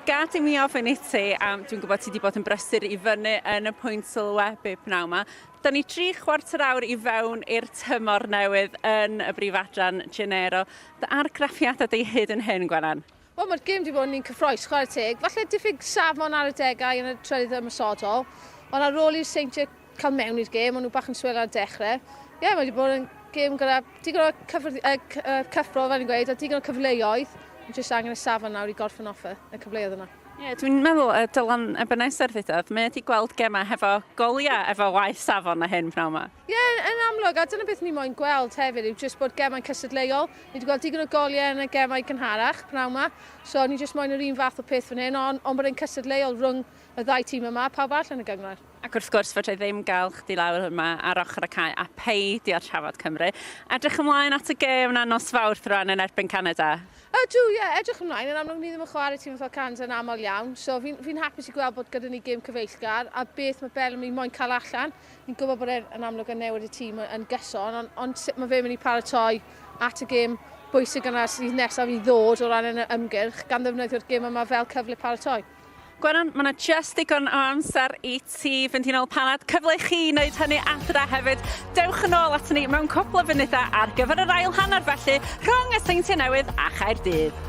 gad i mi ofyn I ti, dwi'n gwybod ti wedi bod yn brysur I fyny yn y pwynt sylwebu pnaw 'ma. Da ni 3 chwarter awr I fewn i'r tymor newydd yn y brif adran Genero. Dy argraffiadau di hyd yn hyn, Gwenan? Wel, mae'r gêm wedi bod yn un cyffroes, chwarae teg. Falle diffyg safon ar y degau yn y trydydd ymysodol. Ond ar ôl i'r Seintiau cael mewn i'r gêm, ond nhw bach yn swil ar y dechrau. Ie, mae wedi bod yn gêm gyda digon o cyffro, fel ni'n gweud, a digon o cyfleoedd. Jyst angen y safon nawr I gorffen off y cyfleoedd yna. Ie, dwi'n meddwl Dylan Ebenezer ddydodd, mae wedi gweld gemau hefo goliau efo waith safon a hyn pnaw 'ma. Ie, yn amlwg, a dyna beth ni moyn gweld hefyd, yw jyst bod gemau cystadleuol. Ni wedi gweld digon o goliau yn y gemau cynharach pnaw 'ma, so ni jyst moyn yr un fath o peth fan hyn, ond bod e'n cystadleuol rhwng y ddau tîm yma, pawb all yn y Gynghrair. Ac wrth gwrs fod ddim gael chdi lawr yma ar ochr y cae a peidio trafod Cymru. Edrych ymlaen at y gêm na nos fawrth rwan yn erbyn Canada. Ydw, ie, edrych ymlaen, yn amlwg ni ddim yn chwarae tîm fel Canada yn aml iawn, so fi'n hapus I gweld bod gyda ni gêm cyfeillgar, a beth mae Bellamy moyn cael allan. Ni'n gwybod bod e'n amlwg yn newid y tîm yn gyson, ond sut mae fe mynd I paratoi at y gêm bwysig yna sydd nesaf I ddod o ran yn y ymgyrch, gan ddefnyddio'r gêm yma fel cyfle paratoi. Gwenan, mae yna just digon o amser I ti fynd i'n ôl panad. Cyfle I chi wneud hynny adra hefyd. Dewch yn ôl at ni mewn cwpl o funudau ar gyfer yr ail hanner felly rhwng y Seintiau Newydd a Caerdydd.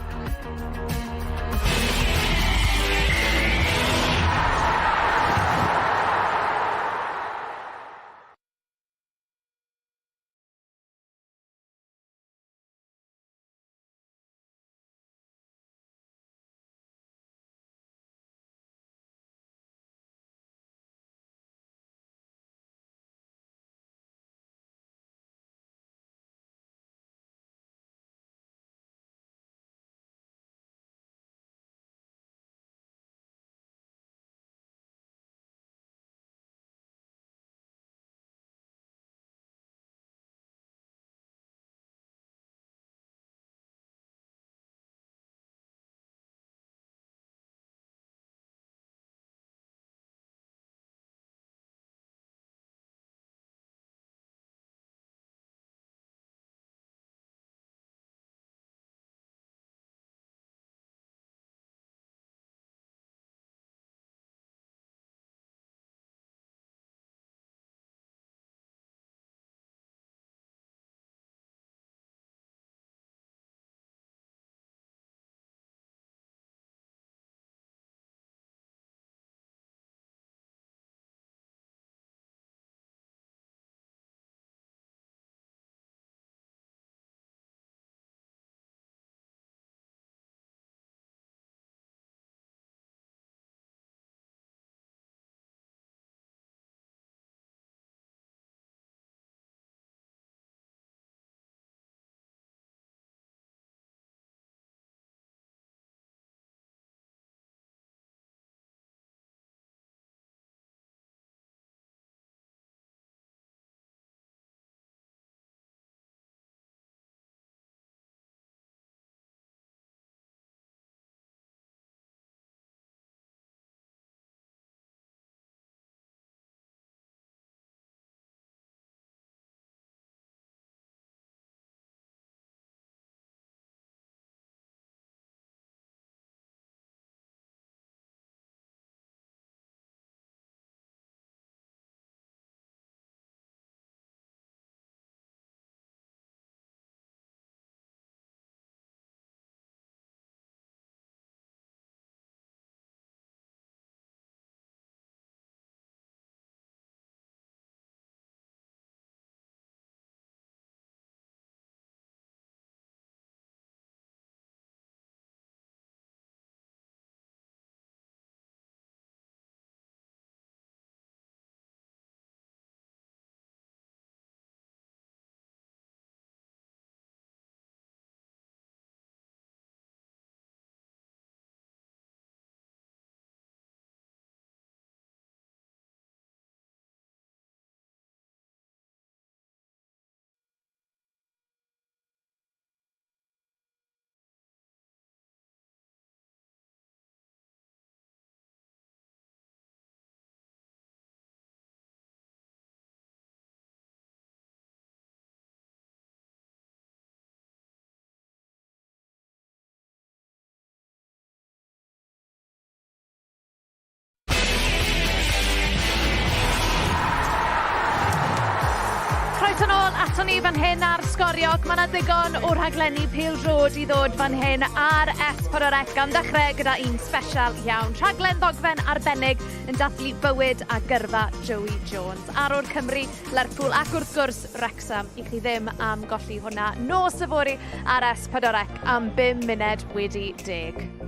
ato ni fan hyn ar Sgoriog. Mae yna ddigon o rhaglenni PêL-DROED i ddod fan hyn ar S4C gan ddechrau gyda un special iawn. Rhaglen ddogfen arbennig yn dathlu bywyd a gyrfa Joey Jones. Ar o'r Cymru, Lerpwl ac wrth gwrs Wrexham. I chi ddim am golli hwnna nos yfori ar S4C am 5 munud wedi 10.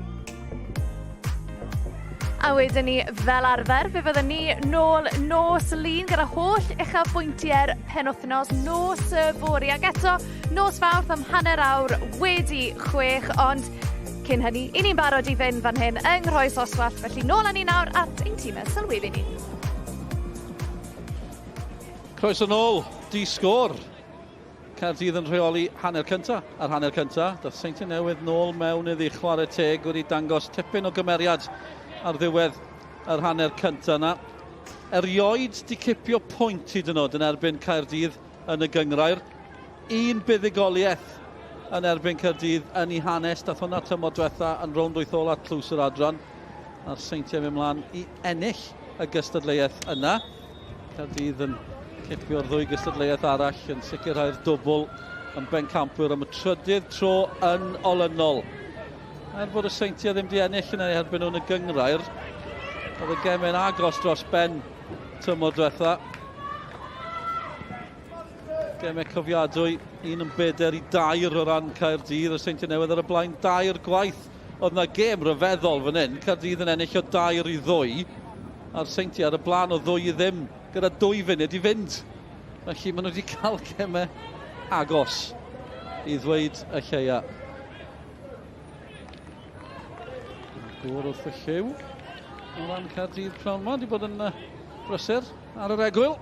A wedyn ni, fel arfer, fe fyddwn ni nôl nos lun gyda holl uchafbwyntiau'r penwythnos nos yfori. Ac eto, nos Fawrth am hanner awr wedi 6, ond cyn hynny, i ni'n barod i fynd fan hyn yng Nghroes Oswallt, felly nôl â ni nawr at ein tîmau sylweddyn ni. Croes yn ôl, di-sgôr. Caerdydd yn rheoli hanner cynta. Ar hanner cynta, dath Seintiau Newydd nôl mewn iddi chwarae teg wedi dangos tipyn o gymeriad ar ddiwedd yr hanner cynta yna. Erioed di cipio pwynt hyd yn oed yn erbyn Caerdydd yn y Gynghrair. Un buddigoliaeth yn erbyn Caerdydd yn ei hanes. Dath hwnna tymor diwetha yn rownd wyth ola tlws yr adran. A'r Seintiau mynd mlaen i ennill y gystadleuaeth yna. Caerdydd yn cipio'r ddwy gystadleuaeth arall yn sicrhau'r dwbl yn bencampwriaeth am y trydydd tro yn olynol. Bod y Seintiau ddim di ennill yna erbyn nhw'n y Gynghrair, oedd y gemau'n agos dros ben tymor diwetha. Gemau cofiadwy, un yn beder i dair o ran Caerdydd, y Seintiau Newydd ar y blaen dair gwaith. Oedd yna gem ryfeddol fan hyn, Caerdydd yn ennill o 2 i 2, a'r Seintiau ar y blaen o 2 i 0, gyda 2 funud i fynd. Felly maen nhw wedi cael gemau agos i ddweud y lleia. Gwr wrth y lliw. O ran Caerdydd pnawn ma, wedi bod yn brysur ar yr egwyl.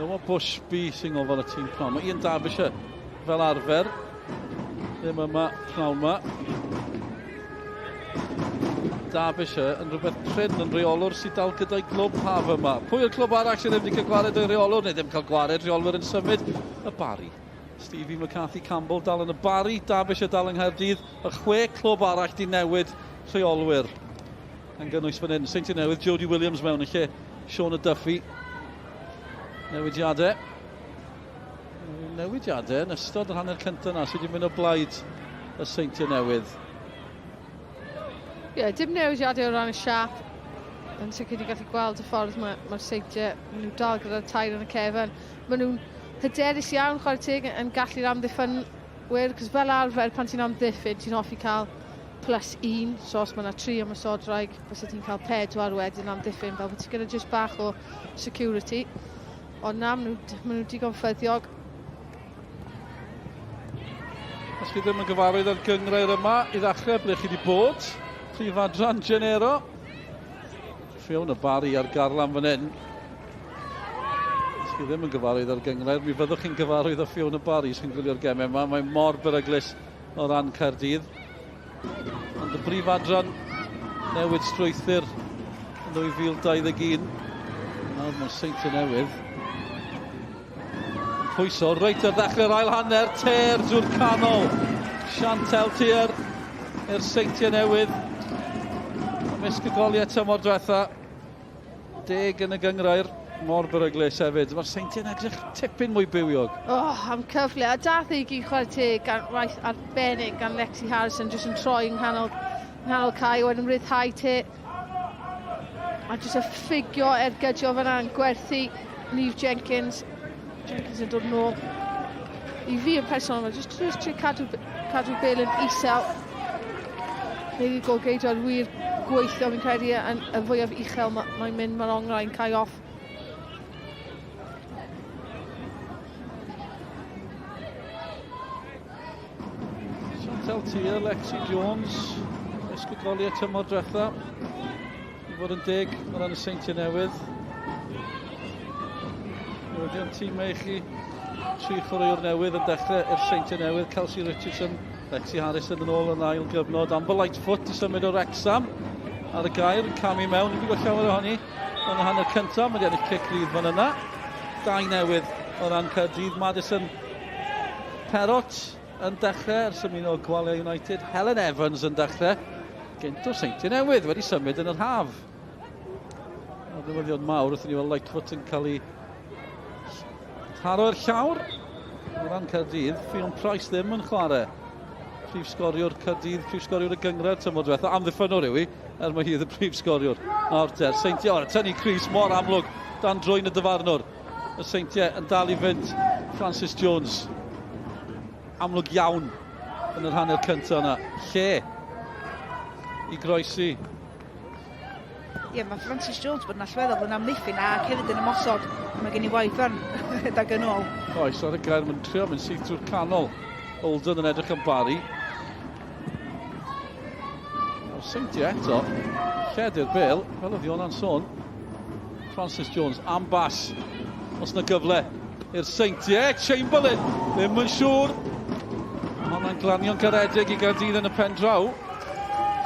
Noah Bushby sy'n ngofal y tîm pnawn ma. Ian Derbyshire fel arfer. Ddim yma pnawn ma. Derbyshire yn rhywbeth prin yn reolwr sydd dal gyda'i glwb haf yma. Pwy yw'r clwb arall sydd ddim wedi cael gwared o'i reolwr, neu ddim cael gwared, reolwr yn symud? Y Bari. Stevie McCarthy Campbell dal yn y Bari, Derbyshire dal yng Nghaerdydd. Y 6 clwb arall di newid rheolwyr. Yn gynnwys fan hyn, Seintiau Newydd, Jody Williams mewn i lle Sean y Duffy. Newidiadau. Newidiadau yn ystod yr hanner cyntaf yna sydd wedi mynd o blaid y Seintiau Newydd. Ie, dim newidiadau o ran y siap. Yn sicr wedi gallu gweld y ffordd mae'r Seintiau, maen nhw dal gyda'r tair yn y cefn. Maen nhw'n hyderus iawn chwarae teg yn gallu'r amddiffynwyr, cos fel arfer pan ti'n amddiffyn, ti'n hoffi cael +1, so os mae yna 3 am y sodraig, bys ti'n cael 4 wedyn amddiffyn, fel bod ti'n gyda jyst bach o security. Ond na, maen nhw digon ffyddiog. Os chi ddim yn gyfarwydd ar Gynghrair yma, i ddechrau ble chi wedi bod, prif Adran Genero. Ffewn y Bari ar garlan fan hyn. Os chi ddim yn gyfarwydd ar Gynghrair, mi fyddwch chi'n gyfarwydd o Ffewn y Bari sy'n gwylio'r gemau yma. Mae mor beryglus o ran Caerdydd. Ond y brif Adran newid strwythyr yn 2021. Nawr mae'n Seintiau Newydd. Yn pwyso reit ar ddechrau'r ail hanner, ter drwy'r canol. Seintiau Newydd i'r Seintiau Newydd. Ysgygoliaeth tymor diwetha, 10 yn y Gynghrair, mor beryglus hefyd. Mae'r Seintiau'n edrych tipyn mwy bywiog. Am cyfle, a dath ei gyd chwarae teg gan waith arbennig gan Lexi Harrison, jyst yn troi yng nghanol cae, wedyn ryddhau te. A jyst y ffigio ergydio fyna yn gwerthu Niamh Jenkins. Jenkins yn dod nôl. I fi yn personol, jyst trio cadw bel yn isel. Neu i golgeidio'r wir gweithio fi'n credu yn y fwyaf uchel mae'n mynd mae'r ongrau'n cael off. Seintiau Newydd, Lexi Jones, ysgygoliaeth tymor diwetha. I fod yn 10 o ran y Seintiau Newydd. Newyddion tîmau i chi, 3 chwaraewr newydd yn dechrau i'r Seintiau Newydd, Kelsey Richardson, Lexi Harrison yn ôl yn ail gyfnod. Amber Lightfoot i symud o Wrexham ar y gair, yn camu mewn, wedi gweld llawer ohoni yn y hanner cyntaf, mae wedi ennill cic rydd fan yna. 2 newydd o ran Caerdydd, Madison Perrott yn dechrau, ers ymuno o Gwaliau United, Helen Evans yn dechrau, gynt o Seintiau Newydd wedi symud yn yr haf. Newyddion mawr wrth i ni weld Lightfoot yn cael ei taro i'r llawr. O ran Caerdydd, Fion Price ddim yn chwarae. Prif sgoriwr Caerdydd, prif sgoriwr y Gynghrair tymor diwetha. Amddiffynwr yw hi, mae hi y prif sgoriwr. Nawr te, Seintiau, tynnu Cris mor amlwg dan drwy'n y dyfarnwr. Y Seintiau yn dal i fynd. Francis Jones. Amlwg iawn yn yr hanner cyntaf yna. Lle i groesi. Ie, mae Francis Jones bod yn allweddol yn amddiffyn ac hefyd yn ymosod. Mae gen i waith fan dag yn ôl. Oes, ar y gair mae'n trio mynd syth drwy'r canol. Holden yn edrych yn Barry. Seintiau eto. Lledu'r bêl, fel oedd Iona'n sôn. Francis Jones am bas. Os yna gyfle i'r Seintiau. Chamberlain ddim yn siŵr. Mae'n glanio'n garedig i Gaerdydd yn y pen draw.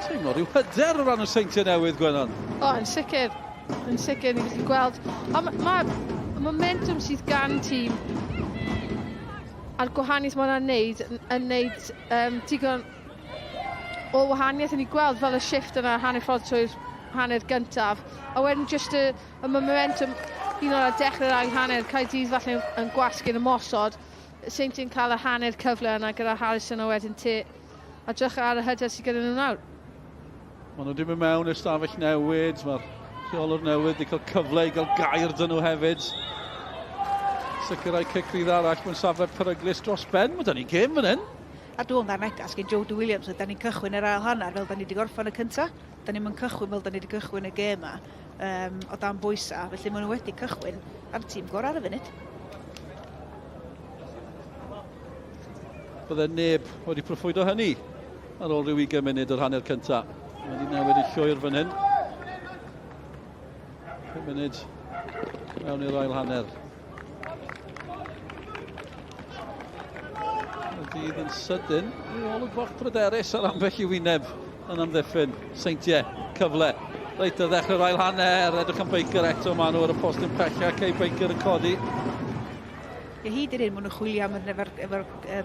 Teimlo rhyw hyder o ran y Seintiau Newydd, Gwenan. O, yn sicr. Yn sicr, ni'n gallu gweld. Mae momentum sydd gan tîm a'r gwahaniaeth mae'n neud digon o wahaniaeth yn ei gweld fel y shift yna hanner ffordd trwy'r hanner gyntaf. A wedyn just y momentum un o'r dechrau'r ail hanner, Caerdydd falle yn gwasgu'n ymosod. Seintiau'n cael y hanner cyfle yna gyda Harrison a wedyn te. A drych ar y hyder sydd gyda nhw nawr. Maen nhw ddim yn mewn i'r stafell newid. Mae'r rheolwr newydd wedi cael cyfle i gael gair dyn nhw hefyd. Sicrhau cic rydd arall mewn safle peryglus dros ben. Mae da ni gêm fan hyn. A dwi'n dda'n negas gen Jody Williams, da ni'n cychwyn yr ail hanner fel da ni wedi gorffen y cyntaf. Da ni'n cychwyn fel da ni wedi cychwyn y gêm yma o dan bwysa. Felly maen nhw wedi cychwyn ar y tîm gorau ar y funud. Bydde neb wedi proffwydo hynny ar ôl rhyw 20 munud o'r hanner cyntaf. Mae wedi newid i llwyr fan hyn. 5 munud mewn i'r ail hanner. Dydd yn sydyn, ôl y gwach bryderus ar ambell i wyneb yn amddiffyn. Seintiau, cyfle, reit ar ddechrau'r ail hanner, edrych am Baker eto, maen nhw ar y postyn pecha, Cei Baker yn codi. Ie, hyd yr un, maen nhw chwilio am efo'r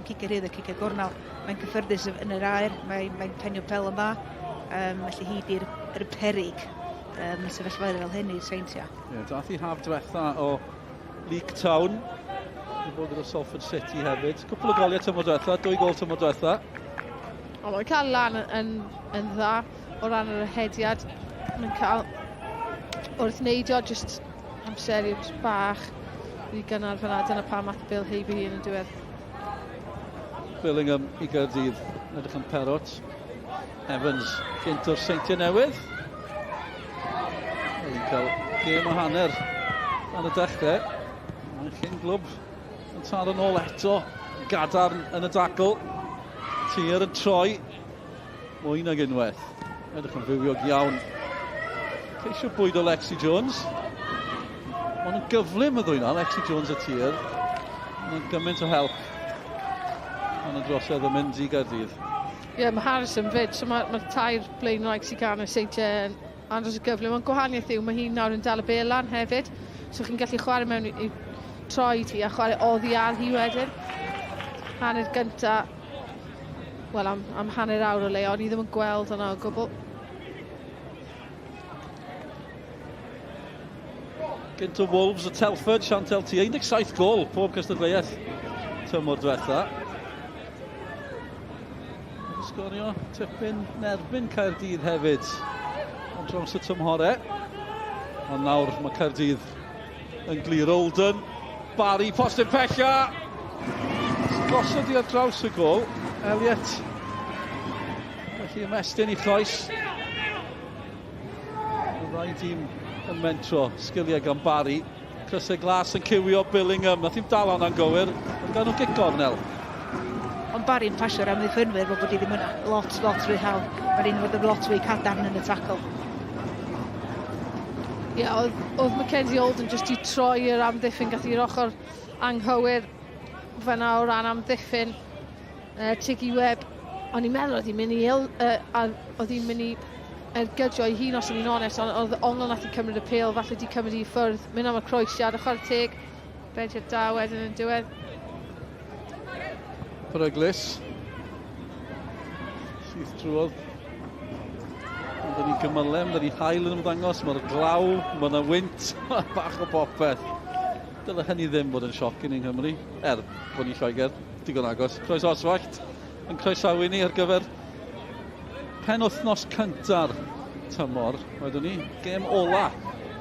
cicer hydd, y cicer gornal. Mae'n cyffyrddus yn yr air, mae'n penio pel yn dda. Felly hyd i'r perig yn sefyllfaoedd fel hyn i'r Seintiau. Ie, dath i haf diwetha o League Town. Wedi bod yn y Salford City hefyd. Cwpl o goliau tymor diwetha, 2 gol tymor diwetha. Mae'n cael lan yn dda o ran yr hediad. Mae'n cael wrth neidio jyst amser bach i gynnar fyna. Dyna pa math Bill Heiby yn y diwedd. Billingham i Gaerdydd, edrych yn Perot. Evans, gynt o'r Seintiau Newydd. Mae'n cael gêm o hanner yn y dechrau. Mae'n chyn glwb yn taro nôl eto. Gadarn yn y dacl. Tir yn troi. Mwy nag unwaith. Edrych yn fywiog iawn. Ceisio bwyd o Lexi Jones. Mae'n yn gyflym y ddwyna, Lexi Jones y tir. Mae'n gymaint o help. Mae'n y drosedd yn mynd i Gaerdydd. Ie, mae Harrison fyd, so mae'r tair blaenwraig sy'n gan y Seintiau yn andros o gyflym. Mae'n gwahaniaeth yw, mae hi'n nawr yn dal y bêl lan hefyd. So chi'n gallu chwarae mewn i troi ti a chwarae oddi ar hi wedyn. Hanner gynta, wel am hanner awr o le, ond i ddim yn gweld yna o gwbl. Gynt o Wolves o Telford, Chantel T, 17 gol, pob cystadleuaeth tymor diwetha. Sgorio tipyn nerbyn Caerdydd hefyd. Ond dros y tymhorau. Ond nawr mae Caerdydd yn glir. Holden, Barry, postyn pecha. Gosod i ar draws y gol. Elliot. Felly ymestyn i choes. Y ddau dîm yn mentro. Sgiliau gan Barry. Crysau glas yn cywio Billingham. Nath i'n dal o'n gywir. Ond gan nhw gic gornel. Ond Barry'n pasio'r amddiffynwyr fel bod i ddim yna. Lot rwy hawl. Mae'r un fod yn lot fwy cadarn yn y tacl. Ie, oedd Mackenzie Holden jyst i troi yr amddiffyn gath i'r ochr anghywir fyna o ran amddiffyn Tiggy Webb. O'n i'n meddwl oedd hi'n mynd i ergydio ei hun os o'n i'n onest, ond oedd ongl nath i cymryd y pêl, falle di cymryd i ffwrdd, mynd am y croesiad, ochr teg, bediad da wedyn yn diwedd. Peryglus. Syth drwodd. Dyna ni gymylem, dyna ni hael yn ymddangos, mae'r glaw, mae yna wynt, bach o popeth. Dyle hynny ddim bod yn sioc i ni'n Nghymru, bod ni Lloegr, digon agos. Croes Oswallt yn croesawu ni ar gyfer penwythnos cynta'r tymor. Wedyn ni, gêm ola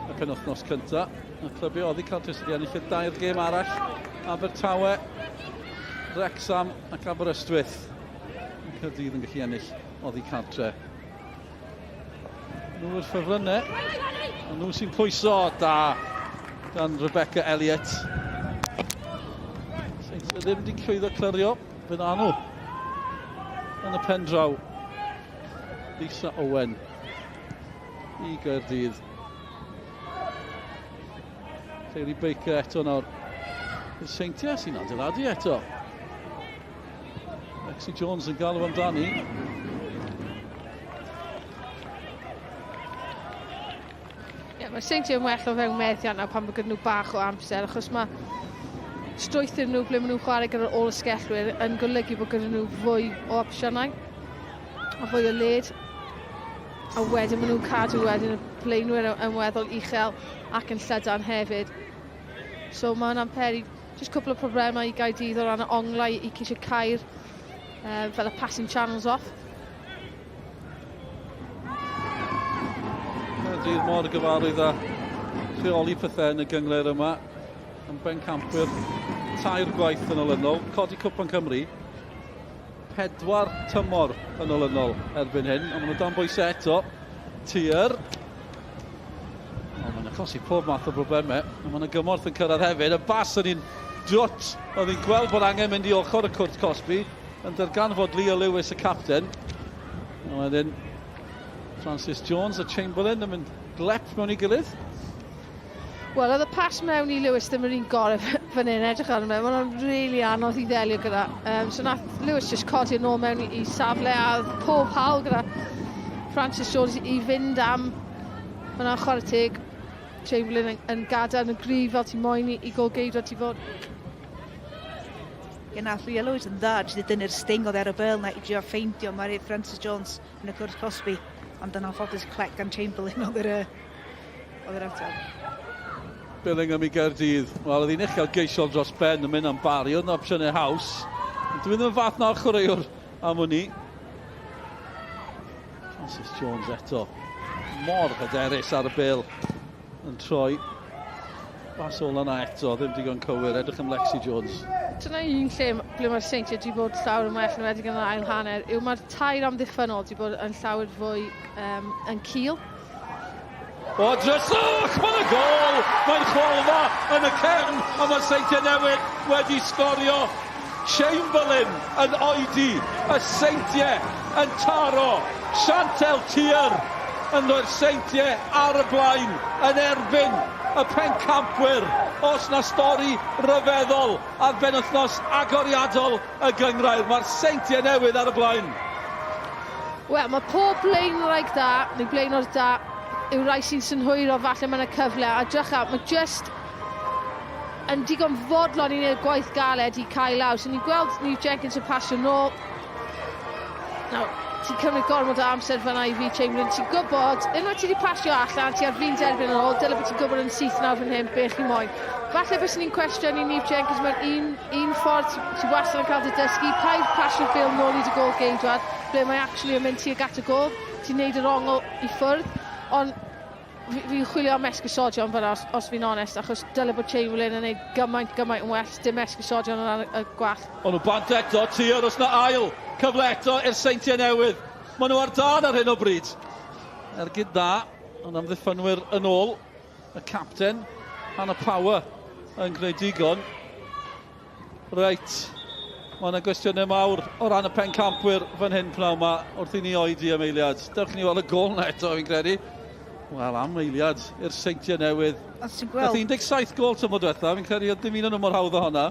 y penwythnos cynta. Y clybio oedd i cael trwy'n ennill y dair gêm arall. Abertawe, Wrexham ac Aberystwyth. Caerdydd yn gallu ennill oedd i cartre. Nhw yw'r ffefrynnau, a nhw sy'n pwyso da gan Rebecca Elliott. Seintiau ddim wedi llwyddo clirio, bydd nhw yn y pen draw. Lisa Owen i Caerdydd. Lleiri Baker eto nawr. Seintiau sy'n adeiladu eto. Lexi Jones yn galw amdani. Mae Seintiau yn well o fewn meddiant na pan bod gyda nhw bach o amser, achos mae strwythur nhw ble maen nhw'n chwarae gyda'r ôl ysgellwyr yn golygu bod gyda nhw fwy o opsiynau a fwy o led. A wedyn maen nhw'n cadw wedyn y blaenwyr yn weddol uchel ac yn llydan hefyd. So mae'n amperi jyst cwpl o problemau i Gaerdydd o ran y onglau i ceisio cael fel y passing channels off. Caerdydd mor gyfarwydd a rheoli pethau yn y Gynghrair yma. Yn bencampwyr, tair gwaith yn olynol, codi Cwpan Cymru. 4 tymor yn olynol erbyn hyn, ond maen nhw dan bwysau eto. Tir. Mae'n achosi pob math o broblemau. Mae'n gymorth yn cyrraedd hefyd. Y bas yn un dwt. Oedd hi'n gweld bod angen mynd i ochr y Cwrt Cosby. Yn darganfod Leah Lewis y capten. A wedyn Francis Jones a Chamberlain yn mynd glep mewn i gilydd. Wel, oedd y pas mewn i Lewis ddim yn un gorau fan hyn edrych arno fe. Mae'n really anodd i ddelio gyda. So nath Lewis just codi yn ôl mewn i safle a pob hawl gyda Francis Jones i fynd am hwnna'n chwarae teg. Chamberlain yn gadael yn y gryf fel ti moyn i golgeidro ti fod. Nath Leah Lewis yn dda, jyst i dynnu'r sting oedd ar y bel na i drio ffeindio mae Francis Jones yn y Cwrt Cosby. Ond yn anffodus clec gan Chamberlain oedd yr ateb. Billingham i Gaerdydd. Wel, oedd hi'n uchel geisiol dros ben yn mynd am bari, oedd yn opsiynau haws. Dwi'n ddim yn fath na chwaraewr am hwnni. Francis Jones eto. Mor hyderus ar y bil yn troi. Bas ola na eto, ddim digon cywir, edrych am Lexi Jones. Dyna un lle ble mae'r Seintiau wedi bod llawer yn well yn wedi gan yr ail hanner yw mae'r tair amddiffynol wedi bod yn llawer fwy yn cil. O, dryswch! Mae'n y gol! Mae'n chwalfa yn y cefn, a mae Seintiau Newydd wedi sgorio. Chamberlain yn oedi, y Seintiau yn taro. Chantel Tir yn rhoi'r Seintiau ar y blaen, yn erbyn y pencampwyr. Os na stori ryfeddol ar benwythnos agoriadol y Gynghrair. Mae'r Seintiau Newydd ar y blaen. Wel, mae pob blaenwraig da, neu blaenor da, yw rai sy'n synhwyro falle mae'n y cyfle a drycha, mae just yn digon fodlon i wneud gwaith galed i cael law. So ni'n gweld Niamh Jenkins yn pasio nôl. Nawr, ti'n cymryd gormod o amser fan'na i fi Chamberlain. Ti'n gwybod, unwaith ti wedi pasio allan, ti ar fi'n derbyn yn ôl, dyle bod ti'n gwybod yn syth nawr fan hyn, beth chi moyn. Falle bys ni'n cwestiwn i Niamh Jenkins, mae'n un ffordd ti wastad yn cael dy dysgu, paid pasio bil nôl i dy gol geidwad, ble mae actually yn mynd tuag at y gol, ti'n neud yr ongl i ffwrdd. Ond fi'n chwilio am esgusodion fyna, os fi'n onest, achos dyle bod Chamberlain yn neud gymaint yn well, dim esgusodion yn y gwall. Ond nhw bant eto, Tir, os na ail cyfle eto i'r Seintiau Newydd. Maen nhw ar dan ar hyn o bryd. Ergyd da, ond amddiffynwyr yn ôl, y capten, Hannah Power yn gwneud digon. Reit, mae yna gwestiynau mawr o ran y pencampwyr fan hyn pnawn yma, wrth i ni oedi am eiliad. Dewch ni weld y gol na eto, fi'n credu. Wel, am eiliad i'r Seintiau Newydd. Nath 17 gol tymor diwetha, fi'n credu oedd dim un yn mor hawdd o honna.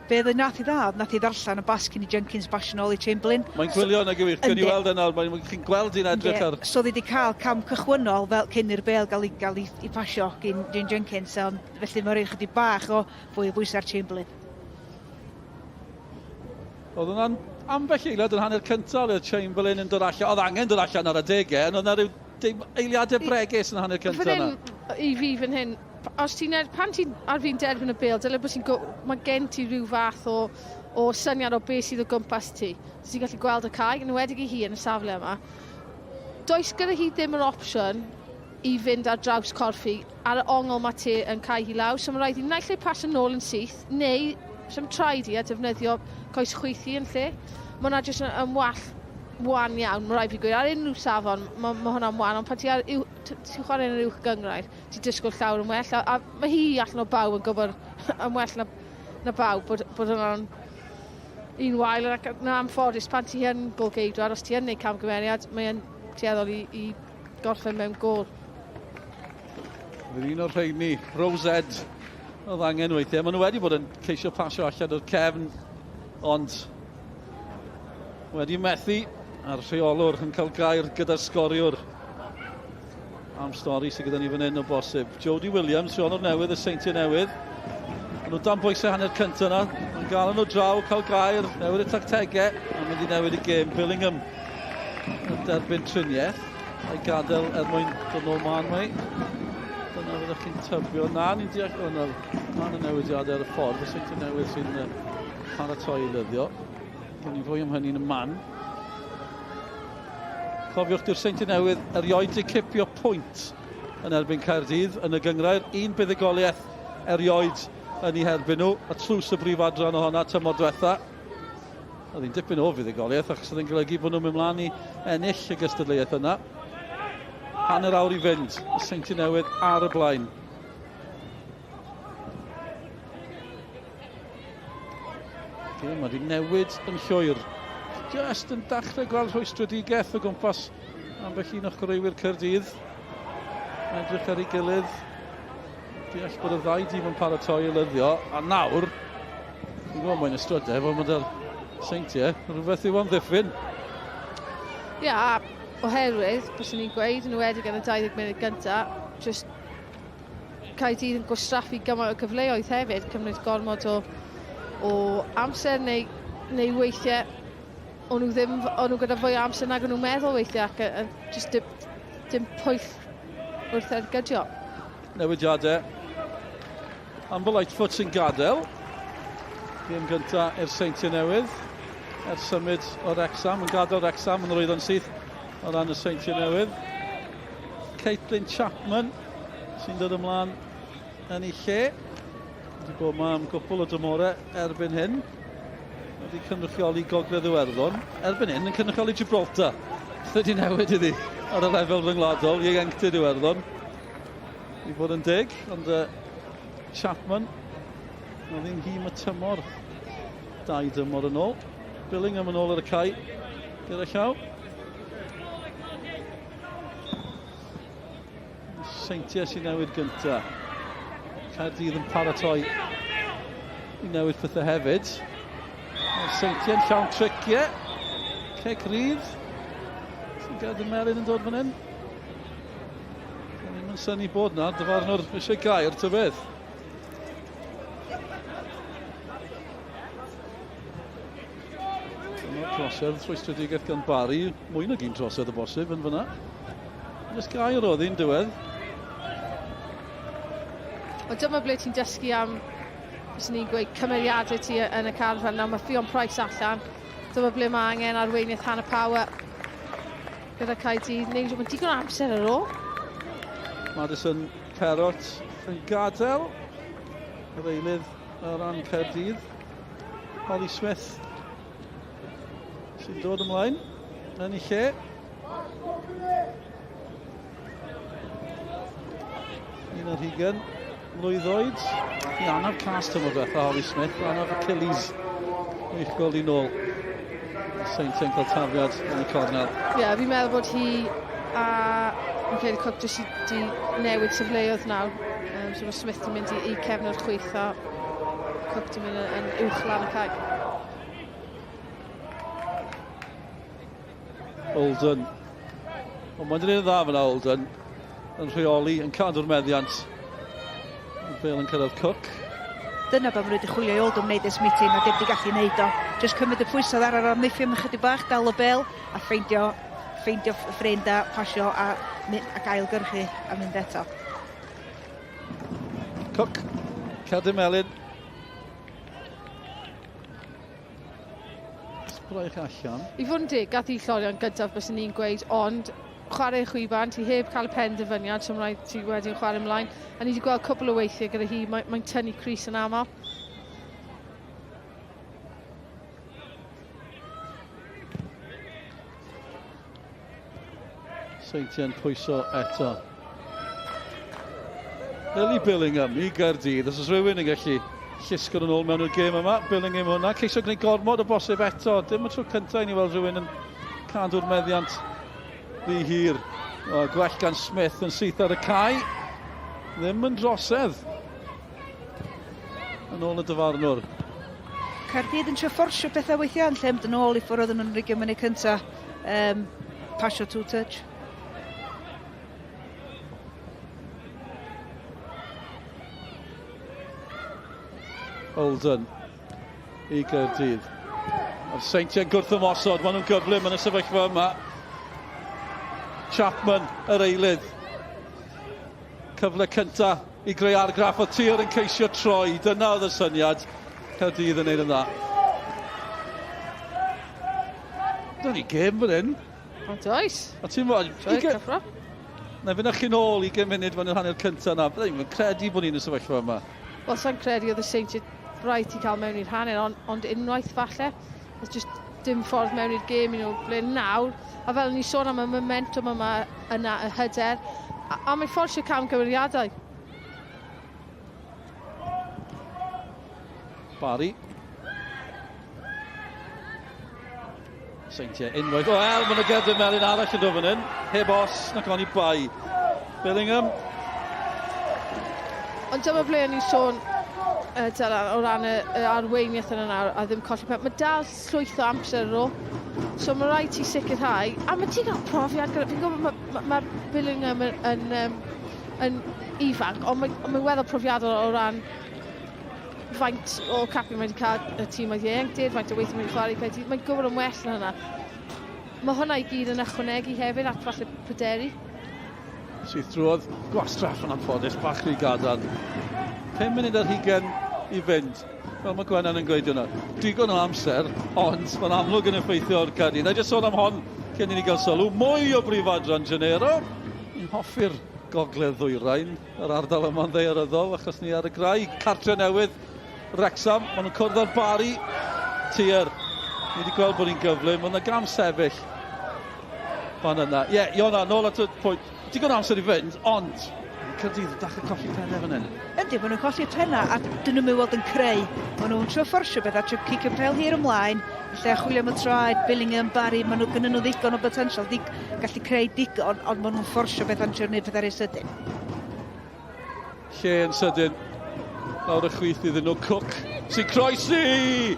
Be oedd nath i ddad, nath i ddarllen y basgyn i Jenkins basio nôl i Chamberlain. Mae'n gwylio yna gywych, gen i weld yna, chi'n gweld i'n edrych ar... So wedi cael cam cychwynnol fel cyn i'r bel gael i pasio gen Jenkins, ond felly mae'n rhaid chydig bach o fwy o bwys ar Chamberlain. Oedd yna'n ambell eiliad yn hanner cyntaf, oedd Chamberlain yn dod allan, oedd angen dod allan ar y degau, ond oedd yna rhyw eiliadau bregus yn hanner cyntaf yna. I fi fan hyn, os pan ti'n ar fi'n derbyn y bêl, dyle bod mae gen ti rhyw fath o syniad o beth sydd o gwmpas ti. Ti'n gallu gweld y cae, yn wedig i hi yn y safle yma. Does gyda hi ddim yr opsiwn i fynd ar draws corffi ar y ongl mae ti yn cael hi law. So mae rhaid i naill ei pas yn ôl yn syth, neu sy'n traed i a defnyddio coes chwythu yn lle. Mae hwnna jyst yn wan iawn, mae rhaid fi gweud. Ar unrhyw safon, mae hwnna'n wan, ond pan ti'n chwarae yn yr uwch gynghrair, ti'n disgwyl llawr yn well. A mae hi allan o bawb yn gwybod yn well na bawb bod hwnna'n un wael. Ac na amffodus, pan ti yn golgeidwad, os ti yn gwneud camgymeriad, mae'n tueddol i gorffen mewn gol. Fydd un o'r rhaid ni, Rosed, oedd angen weithiau. Maen nhw wedi bod yn ceisio pasio allan o'r cefn, ond wedi methu a'r rheolwr yn cael gair gyda'r sgoriwr am stori sydd gyda ni fan hyn o bosib. Jody Williams, rheolwr newydd, y Seintiau Newydd. Maen nhw dan bwysau hanner cyntaf yna, yn gael nhw draw, cael gair, newid y tactegau, a mynd i newid y gêm. Billingham yn derbyn triniaeth, a'i gadael mwyn dod nôl man mai. Dyna fyddwch chi'n tybio. Na, ni'n deall na'n y newidiadau ar y ffordd. Y Seintiau Newydd sy'n paratoi i lyddio. Gan ni fwy am hynny'n y man. Cofiwch di'r Seintiau Newydd erioed i cipio pwynt yn erbyn Caerdydd yn y Gynghrair. Un buddigoliaeth erioed yn ei herbyn nhw. A tlws y brif adran o honna tymor diwetha. Oedd hi'n dipyn o fuddigoliaeth achos oedd yn golygu bod nhw'n mynd mlaen i ennill y gystadleuaeth yna. Hanner awr i fynd, y Seintiau Newydd ar y blaen. Mae wedi newid yn llwyr. Just yn dechrau gweld rhwystredigaeth o gwmpas ambell un o'ch chwaraewyr Caerdydd. Edrych ar ei gilydd. Deall bod y ddau dîm yn paratoi i lyddio. A nawr, dwi'n gwybod mwyn ystrydau, fod mae'r Seintiau rhywbeth i'w amddiffyn. Ia, oherwydd, bys ni'n gweud, yn wedig yn y 20 munud gyntaf, just Caerdydd yn gwastraffu gymaint o cyfleoedd hefyd, cymryd gormod o amser neu weithiau, o'n nhw gyda fwy o amser nag o'n nhw'n meddwl weithiau, ac just dim pwyll wrth ergydio. Newidiadau. Amber Lightfoot sy'n gadael. Gêm gyntaf i'r Seintiau Newydd. Symud o'r Wrexham, yn gadael Wrexham yn yr oedden syth o ran y Seintiau Newydd. Caitlin Chapman sy'n dod ymlaen yn ei lle. Wedi bod yma am gwbl o dymorau erbyn hyn. Wedi cynrychioli Gogledd Iwerddon. Erbyn hyn yn cynrychioli Gibraltar. Wedi newid iddi ar y lefel ryngwladol, ieuenctid Iwerddon. I fod yn dig, ond Chapman oedd hi'n hym y tymor 2 dymor yn ôl. Billingham yn ôl ar y cae gyda llaw. Seintiau sy'n newid gyntaf. Caerdydd yn paratoi i newid pethau hefyd. Seintiau yn llawn triciau. Ceg Rydd. Sy'n Gerdyn Melin yn dod fan hyn. Ddim yn syni bod na, dyfarnwr eisiau gair, ta beth. Dyma'r trosedd rhwystredigaeth gan Barry, mwy nag un trosedd o bosib yn fyna. Jyst gair oedd hi'n diwedd. Ond dyma ble ti'n dysgu am, bys ni'n gweud, cymeriadau ti yn y carfan. Nawr mae Ffion Price allan. Dyma ble mae angen arweinydd Hannah Power gyda Caerdydd. Mae'n digon amser ar ôl. Madison Perrott yn gadael. Yr eilydd o ran Caerdydd. Holly Smith sy'n dod ymlaen yn ei lle. Un o'r hugen mlwydd. I anaf cas tymor diwetha Holly Smith, anaf Achilles uchgol i nôl. Seintiau'n cael tafiad yn y cornel. Ie, fi'n meddwl bod hi a Michael Cook jyst di newid sefleoedd nawr. So mae Smith di mynd i cefn o'r chwith a Cook di mynd yn uwch lan y cae. Olden. Ond mae'n dyn dda fyna Olden yn rheoli, yn cadw'r meddiant. Bêl yn cyrraedd Cook. Dyna beth wedi chwilio i Oldham wneud ys meeting, a dim di gallu wneud o. Just cymryd y pwysau ar yr amddiffyn ychydig bach, dal y bêl, a ffeindio ffeindio ffrind a pasio a ailgyrchu a mynd eto. Cook, Caerdydd Melyn. Sbraich allan. I fod yn dig, gath i llorion gyntaf bys ni'n gweud, ond chwarae chwiban, ti heb cael y penderfyniad, so rhaid ti wedyn chwarae ymlaen. A ni wedi gweld cwbl o weithiau gyda hi, mae'n tynnu Cris yn aml. Seintiau'n pwyso eto. Lily Billingham i Caerdydd. Os oes rhywun yn gallu llusgo'r yn ôl mewn i'r gêm yma, Billingham hwnna. Ceisio gwneud gormod o bosib eto. Dim y tro cyntaf i ni weld rhywun yn cadw'r meddiant ddi hir. Gwell gan Smith yn syth ar y cae. Ddim yn drosedd. Yn ôl y dyfarnwr. Caerdydd yn trio fforsio pethau weithiau yn lle mynd yn ôl i ffwrdd yn 20 munud cyntaf. Pasio two touch. Holden i Caerdydd. A'r Seintiau'n gwrthymosod, maen nhw'n gyflym yn y sefyllfa yma. Chapman, yr eilydd. Cyfle cynta i greu argraff o tir yn ceisio troi. Dyna oedd y syniad. Caerdydd yn neud yn dda. Dyna ni gêm fan hyn. Ond oes. A ti'n modd? Na fyna chi'n ôl 20 munud fan i'r hanner cynta na. Byddai'n credu bod ni'n y sefyllfa yma. Wel, sa'n credu oedd y Seintiau rhaid i cael mewn i'r hanner, ond unwaith falle. It's just dim ffordd mewn i'r gêm i nhw ble nawr. A fel ni sôn am y momentum yma yna y hyder. A mae'n fforsio camgymeriadau. Barry. Seintiau unwaith. Wel, mae'n y Caerdydd Melyn arall yn dod fan hyn. Heb os, nac o'n i bai. Billingham. Ond dyma ble o'n i'n sôn o ran y arweiniaeth yna nawr a ddim colli pen. Mae dal llwyth o amser ar ôl. So mae rhaid ti sicrhau. A mae ti'n cael profiad gyda. Fi'n gwybod mae'r Billingham yn ifanc, ond mae'n weddol profiadol o ran faint o capi mae wedi cael y tîm oedd ieuenctid, faint o weithio mae wedi chwarae Caerdydd. Mae'n gwybod yn well na hynna. Mae hwnna i gyd yn ychwanegu hefyd at falle pryderu. Sydd drwodd gwastraff yn anffodus, bach rhy gadarn. 5 munud ar 20 i fynd. Fel mae Gwennan yn gweud yna. Digon o amser, ond mae'n amlwg yn effeithio o'r Caerdydd. Na i jyst sôn am hon cyn i ni gael sylw. Mwy o brif Adran Genero. Ni'n hoffi'r gogledd ddwyrain. Yr ardal yma'n ddaearyddol, achos ni ar y graig. Cartre Newydd, Wrexham. Maen nhw'n cwrdd ar Barry. Tir. Ni wedi gweld bod ni'n gyflym. Mae'n gam sefyll. Fan yna. Ie, Iona, nôl at y pwynt. Digon amser i fynd, ond Caerdydd dach colli pennau fan hyn. Yndi, maen nhw'n colli pennau a dyn nhw'n weld yn creu. Maen nhw'n trio fforsio beth a trio cicio pêl hir ymlaen. Lle chwilio am y traed, Billingham, Barry, maen nhw gynnyn nhw ddigon o potensial, gallu creu digon, ond maen nhw'n fforsio beth a'n trio wneud pethau rei sydyn. Lle yn sydyn, lawr y chwith iddyn nhw Cook, sy'n croesi!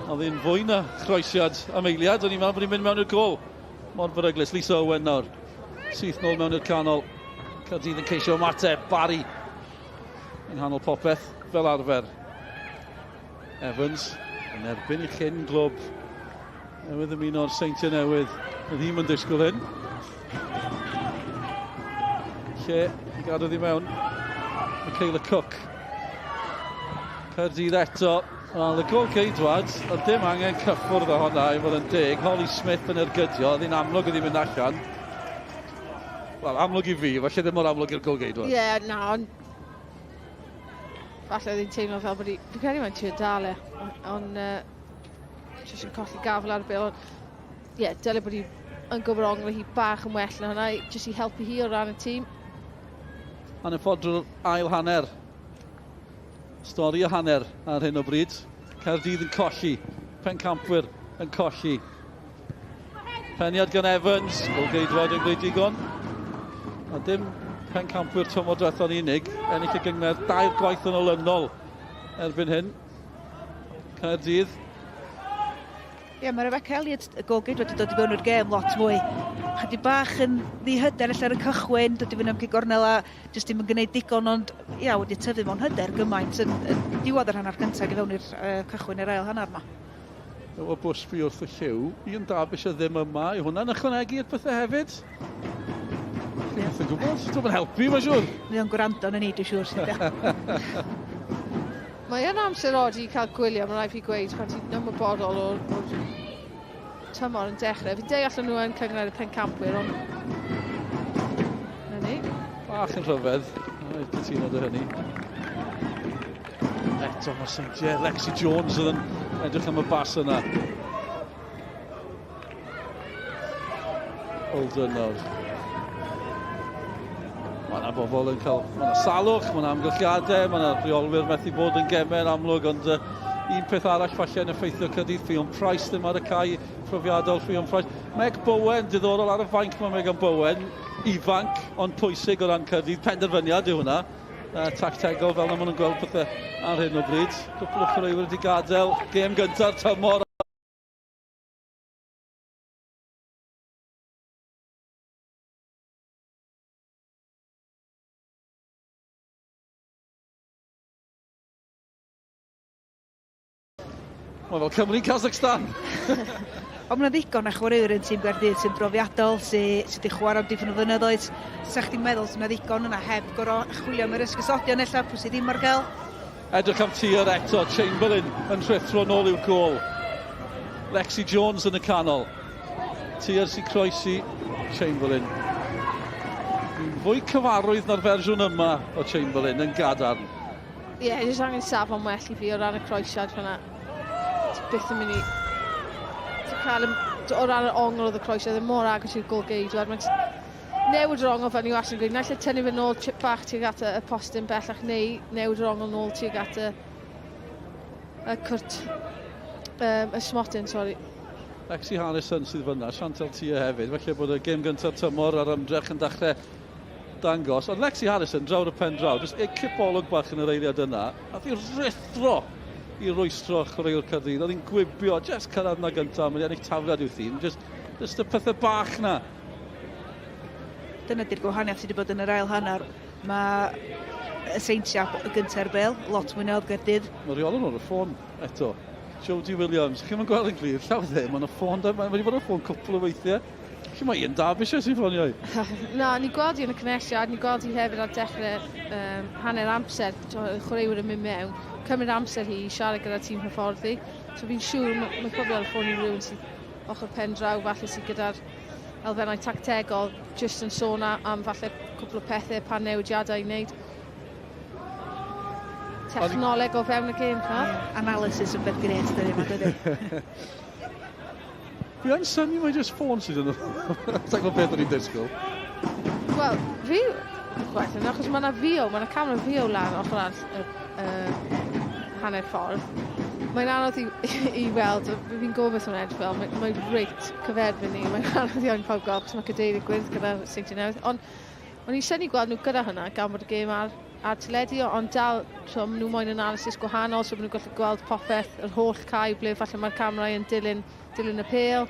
Oedd hi'n fwy na chroesiad am eiliad, o'n i'n meddwl bod ni'n mynd mewn i'r gol. Mor beryglus, Lisa Owen nawr. Syth nôl mewn i'r canol. Caerdydd yn ceisio ymateb, Barry. Yng nghanol popeth, fel arfer. Evans yn erbyn i chyn glwb. Newydd ymuno'r Seintiau Newydd. Oedd hi'n mynd disgwyl hyn. Lle, i gadw ddi mewn. Michaela Cook. Caerdydd eto. Wel, y gol geidwad, oedd dim angen cyffwrdd o honna i fod yn deg. Holly Smith yn ergydio, oedd hi'n amlwg oedd hi'n mynd allan. Wel, amlwg i fi, falle ddim mor amlwg i'r gol geidwad. Ie, na, ond falle oedd hi'n teimlo fel bod hi... Fi'n credu mae'n trio dal e, ond jyst yn colli gafel ar y bil, ond ie, dyle bod hi yn gyfrongl hi bach yn well na hynna, jyst i helpu hi o ran y tîm. Hanner ffodrwr ail hanner. Stori o hanner ar hyn o bryd. Caerdydd yn colli. Pencampwriaeth yn colli. Peniad gan Evans. Gol geidwad yn gwneud digon. A dim pencampwriaeth tymwodraeth o'n unig. Ennill y Gynghrair, dair gwaith yn olynol erbyn hyn. Caerdydd. Ie, mae Rebecca Elliott y gol geidwad wedi dod i fewn i'r gêm lot mwy. Chydig bach yn ddihyder allan ar y cychwyn, dod i fynd am Gornel a jyst ddim yn gwneud digon, ond ia, wedi tyfu mewn hyder gymaint yn diwedd yr hanner gyntaf i fewn i'r cychwyn i'r ail hanner yma. o Bwsby wrth y lliw. Un Derbyshire ddim yma. Yw hwnna'n ychwanegu at pethau hefyd? Chi'n gwybod? Dwi'n helpu, mae'n siŵr. Mae o'n gwrando na ni, dwi'n siŵr sydd. Mae yn amser odi i cael gwylio, mae'n rhaid fi gweud, pan ti'n ymwybodol o'r tymor yn dechrau. Fi'n deall nhw yn cyngor y pencampwyr, ond... Na ni. Bach yn rhyfedd. Mae'n cytuno dy hynny. Eto mae Seintiau, Lexi Jones oedd yn edrych am y bas yna. Holden nawr. Mae yna bobl yn cael... Mae yna salwch, mae yna amgylchiadau, mae yna rheolwyr methu bod yn gemen amlwg, ond un peth arall falle yn effeithio Caerdydd, Ffion Price ddim ar y cae, profiadol Ffion Price. Meg Bowen, diddorol ar y fainc mae Megan Bowen, ifanc, ond pwysig o ran Caerdydd, penderfyniad yw hwnna. Tactegol fel na maen nhw'n gweld pethau ar hyn o bryd. Cwpl o chwaraewyr wedi gadael, gêm gyntaf tymor. Mae fel Cymru-Kazakhstan. Ond mae yna ddigon a chwaraewyr yn tîm Caerdydd sy'n brofiadol, sydd wedi chwarae am dipyn o flynyddoedd. Sa'ch chi'n meddwl sy'n yna ddigon yna heb gorau chwilio am yr ysgysodion ella, pwy sydd ddim ar gael? Edrych am tir eto, Chamberlain yn rhithro nôl i'w gôl. Lexi Jones yn y canol. Tir sy'n croesi Chamberlain. Fwy cyfarwydd na'r fersiwn yma o Chamberlain yn gadarn. Ie, jyst angen safon well i fi o ran y croesiad fyna. Byth yn mynd i... O ran y ongl oedd y croesiad, ddim mor agos i'r gol-geidwad. Mae'n newid yr ongl fan i wastad yn gweud, naill tynnu fy nôl chip bach tuag at y postyn bellach, neu newid yr ongl nôl tuag at y cwrt, y smotyn, sori. Lexi Harrison sydd fyna, Chantal Tia hefyd, felly bod y gêm gyntaf tymor ar ymdrech yn dechrau dangos. Ond Lexi Harrison, draw'r y pen draw, jyst cipolwg bach yn yr eiliad yna, a fi rithro i rwystro chwaraewr Caerdydd. Oedd hi'n gwibio, jyst cyrraedd na gyntaf, mae'n ennill tafliad i'w thîm, jyst y pethau bach na. Dyna di'r gwahaniaeth sydd wedi bod yn yr ail hanner. Mae y Seintiau y gyntaf bel, lot mwy na oedd Caerdydd. Mae rheolwr o'r ffôn eto. Jodie Williams, chi'n mynd gweld yn glir, llaw ddim, mae'n y ffôn, mae wedi bod yn ffôn cwpl o weithiau. Lle mae un Derbyshire sy'n ffonio i? Na, ni gweld i yn y cynesiad, ni gweld i hefyd ar dechrau hanner amser, chwaraewyr yn mynd mewn, cymryd amser hi i siarad gyda'r tîm hyfforddi. So fi'n siŵr, mae'n cofio ar y ffôn i rhywun sydd ochr pen draw, falle sydd gyda'r elfennau tactegol, jyst yn sôn am falle cwpl o pethau pan newidiadau i wneud. Technoleg o fewn y gêm, ca? Analysis yn beth gret, dyna yma, dydy. Fi yn syni mae jyst ffôn sydd yn... Sa'n gwybod beth o'n i'n disgwyl. Wel, fi... Gwaith yna, achos mae yna fio, mae yna camera fio lan ochr arall hanner ffordd. Mae'n anodd i weld, fi'n gwybod beth o'n edrych fel, mae'n reit cyferbyn ni, mae'n anodd i o'n pawb gweld, achos mae Caerdydd gwyrdd gyda Seintiau Newydd. Ond o'n i'n syni gweld nhw gyda hynna, gan bod y gêm ar teledu, ond dal, so maen nhw moyn analysis gwahanol, so maen nhw'n gallu gweld popeth, yr holl cae, ble falle mae'r camera yn dilyn y pêl.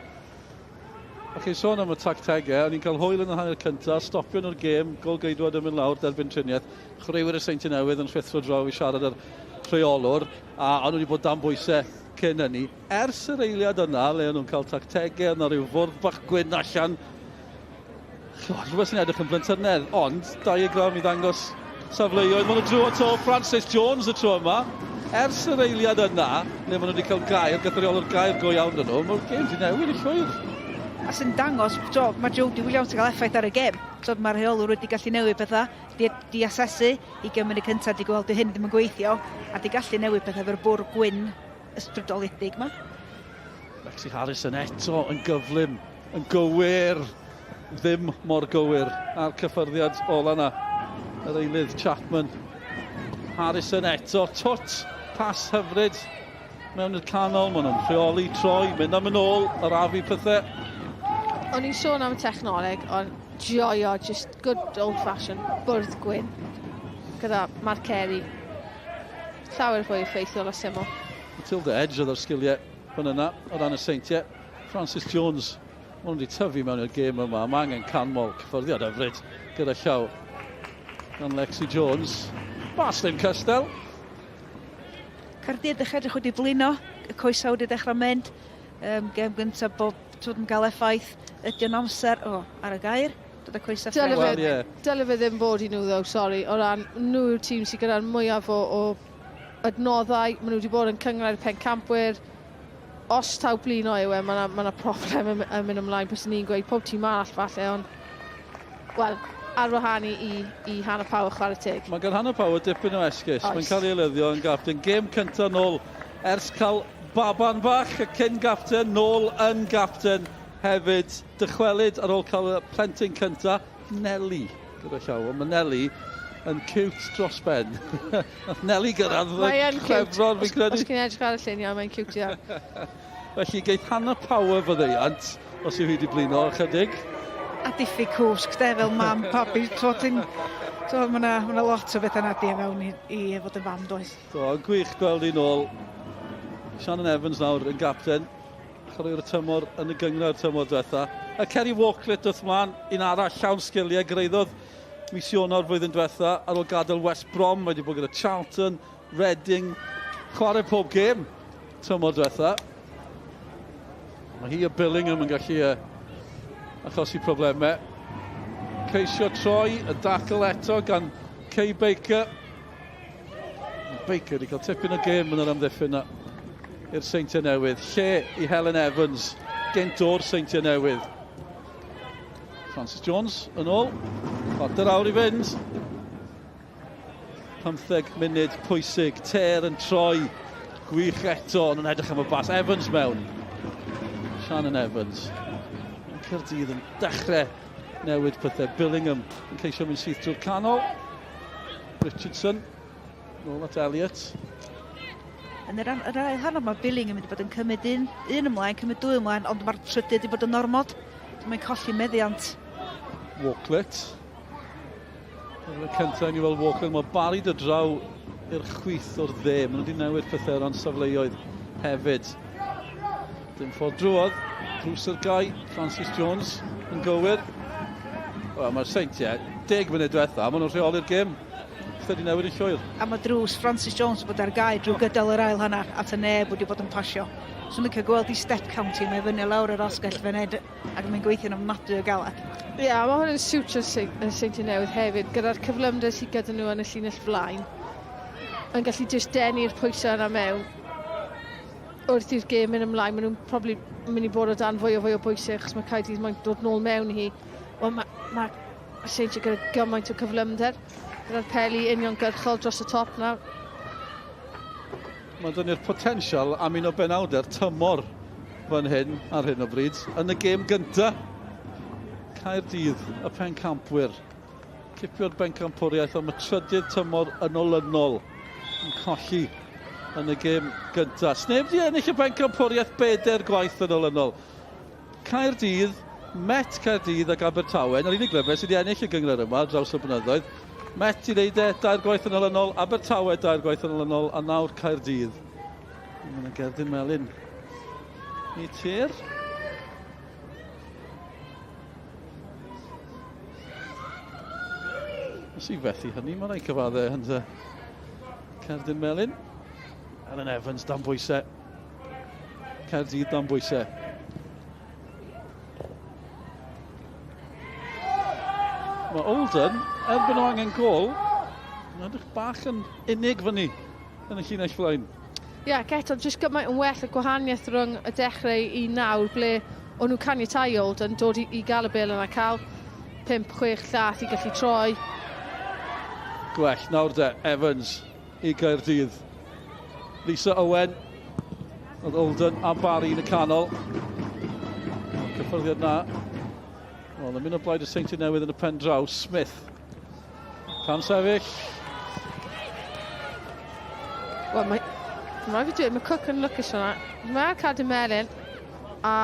Ac i'n sôn am y tactegau, o'n i'n cael hwyl yn y hanner cyntaf, stopio nhw'r gêm, gol-geidwad yn mynd lawr, derbyn triniaeth. Chwaraewyr y Seintiau Newydd yn rhithro draw i siarad ar rheolwr, a o'n nhw wedi bod dan bwysau cyn hynny. Ers yr eiliad yna, le o'n nhw'n cael tactegau, yna rhyw fwrdd bach gwyn allan. Rhywbeth sy'n edrych yn blyntynedd, ond diagram i ddangos safleoedd. Maen nhw'n drwy to Francis Jones y tro yma. Ers yr eiliad yna, le maen nhw wedi cael gair, gath rheolwr gair go iawn yn nhw, mae'r gêm di newid y llwyr. A sy'n dangos, mae Jodie Williams yn cael effaith ar y gêm. Mae'r rheolwr wedi gallu newid pethau, di asesu i gymryd y cyntaf, di gweld hyn ddim yn gweithio, a di gallu newid pethau fe'r bwr gwyn ysbrydoledig yma. Lexi Harrison eto yn gyflym, yn gywir, ddim mor gywir ar cyffyrddiad ola na. Yr eilydd Chapman. Harrison eto, twt, pas hyfryd mewn i'r canol, maen nhw'n rheoli troi, mynd am yn ôl, arafu pethau. O'n i'n sôn am y technoleg, ond joio, just good old-fashioned bwrdd gwyn. Gyda Mark Carey. Llawer fwy effeithiol o syml. Matilda Edge oedd o'r sgiliau fan yna, o ran y Seintiau. Francis Jones, maen nhw wedi tyfu mewn i'r gêm yma, mae angen canmol, cyffyrddiad hyfryd gyda llaw. Gan Lexi Jones. Bas ddim cystel. Caerdydd ddechrau wedi blino, y coesawd i ddechrau mynd. Gem gyntaf bod yn cael effaith ydy'n amser ar y gair. Dod y coesau Dyle fe ddim bod I nhw ddo, sori. O ran, nhw yw'r tîm sy'n gyda'r mwyaf o adnoddau. Maen nhw wedi bod yn Cynghrair pencampwyr. Os taw blino yw mae yna problem yn mynd ymlaen. Pys ni'n gweud pob tîm arall falle, ond... Wel, ar wahân I Hannah Power chwarae teg. Mae gan Hannah Power dipyn o esgus. Mae'n cael ei elyddio yn gapten. Gêm cyntaf nôl ers cael baban bach, y cyn gapten, nôl yn gapten hefyd. Dychwelyd ar ôl cael y plentyn cyntaf, Nelly gyda llaw. Mae Nelly yn cute dros ben. Nelly gyrraedd yn chefron, fi'n credu. Os chi'n edrych ar y lluniau, mae'n cute iawn. Felly, geith Hannah Power fyddeiant, os yw hi wedi blino chydig. A diffyg cwsg, fel mam, papi. Mae lot o beth yna di mewn I fod yn fam, does. Yn gwych gweld I nôl. Shannon Evans nawr yn gapten. Chwaraewr y tymor yn y Gynghrair tymor diwetha. A Kerry Walklet wrth mlaen, un arall llawn sgiliau, greiddodd mis Ionawr flwyddyn diwetha ar ôl gadael West Brom. Mae wedi bod gyda Charlton, Reading, chwarae pob gêm tymor diwetha. Mae hi a Billingham yn gallu achosi problemau. Ceisio troi, y dacl eto gan Kay Baker. Baker wedi cael tipyn o gêm yn yr amddiffyn yna i'r Seintiau Newydd. Lle I Helen Evans, gynt o'r Seintiau Newydd. Francis Jones yn ôl. Chwarter awr I fynd. 15 munud pwysig. Ter yn troi. Gwych eto, ond yn edrych am y bas. Evans mewn. Shannon Evans. Caerdydd yn dechrau newid pethau. Billingham yn ceisio mynd syth drwy'r canol. Richardson. Nôl at Elliott. Yn yr ail hanner mae Billingham wedi bod yn cymryd un ymlaen, cymryd dwy ymlaen, ond mae'r trydydd wedi bod yn ormod. Mae'n colli meddiant. Walklet. Y cyntaf ni fel Walklet, mae barid y draw i'r chwith o'r dde. Maen nhw wedi newid pethau ran safleoedd hefyd. Dim ffordd drwodd. Drws yr gau, Francis Jones yn gywir. Wel, mae'r Seintiau 10 munud diwetha, maen nhw'n rheoli'r gêm. Wedi newid yn llwyr. A mae drws Francis Jones wedi bod ar gau drwy gydol yr ail hanner at y neb wedi bod yn pasio. So mae'n cael gweld I step county, mae fyny lawr yr osgell fened ac mae'n gweithio'n ofnadwy o galad. Ie, mae hwn yn siwtio Seintiau Newydd hefyd, gyda'r cyflymder sydd gyda nhw yn y llinell flaen. Yn gallu jyst denu'r pwysau yna mewn. Wrth i'r gêm mynd ymlaen, maen nhw'n probably mynd I bod o dan fwy o bwysau, achos mae Caerdydd mae'n dod nôl mewn I hi. Ond mae Seintiau gyda gymaint o cyflymder. Gyda'r peli uniongyrchol dros y top nawr. Mae dyn ni'r potensial am un o benawder tymor fan hyn ar hyn o bryd. Yn y gêm gyntaf, Caerdydd, y pencampwyr. Cipio'r bencampwriaeth am y trydydd tymor yn olynol yn colli yn y gêm gyntaf. Sneb di ennill y bencampwriaeth 4 gwaith yn olynol. Caerdydd, Met Caerdydd ac Abertawe, yr unig glebau sydd wedi ennill y Gynghrair yma draws y blynyddoedd. Met I wneud 2 gwaith yn olynol, Abertawe 2 gwaith yn olynol, a nawr Caerdydd. Mae'n Gerdyn Melyn I tir. Os I fethu hynny, mae'n rhaid cyfaddau yn Gerdyn Melyn. Ellen Evans dan bwysau. Caerdydd dan bwysau. Mae Oldham, erbyn o angen gol, yn edrych bach yn unig fyny yn y llinell flaen. Ie, eto, jyst gymaint yn well y gwahaniaeth rhwng y dechrau I nawr, ble o'n nhw caniatáu Oldham dod I gael y bil yna, cael 5-6 llath I gallu troi. Gwell nawr de, Evans I Gaerdydd. Lisa Owen, oedd Oldham a Barry yn y canol. Cyffyrddiad na. Wel, yn mynd o blaid y Seintiau Newydd yn y pen draw, Smith. Can sefyll. Wel, mae fi dweud, mae Cook yn lwcus hwnna. Mae'r Caerdydd Melyn, a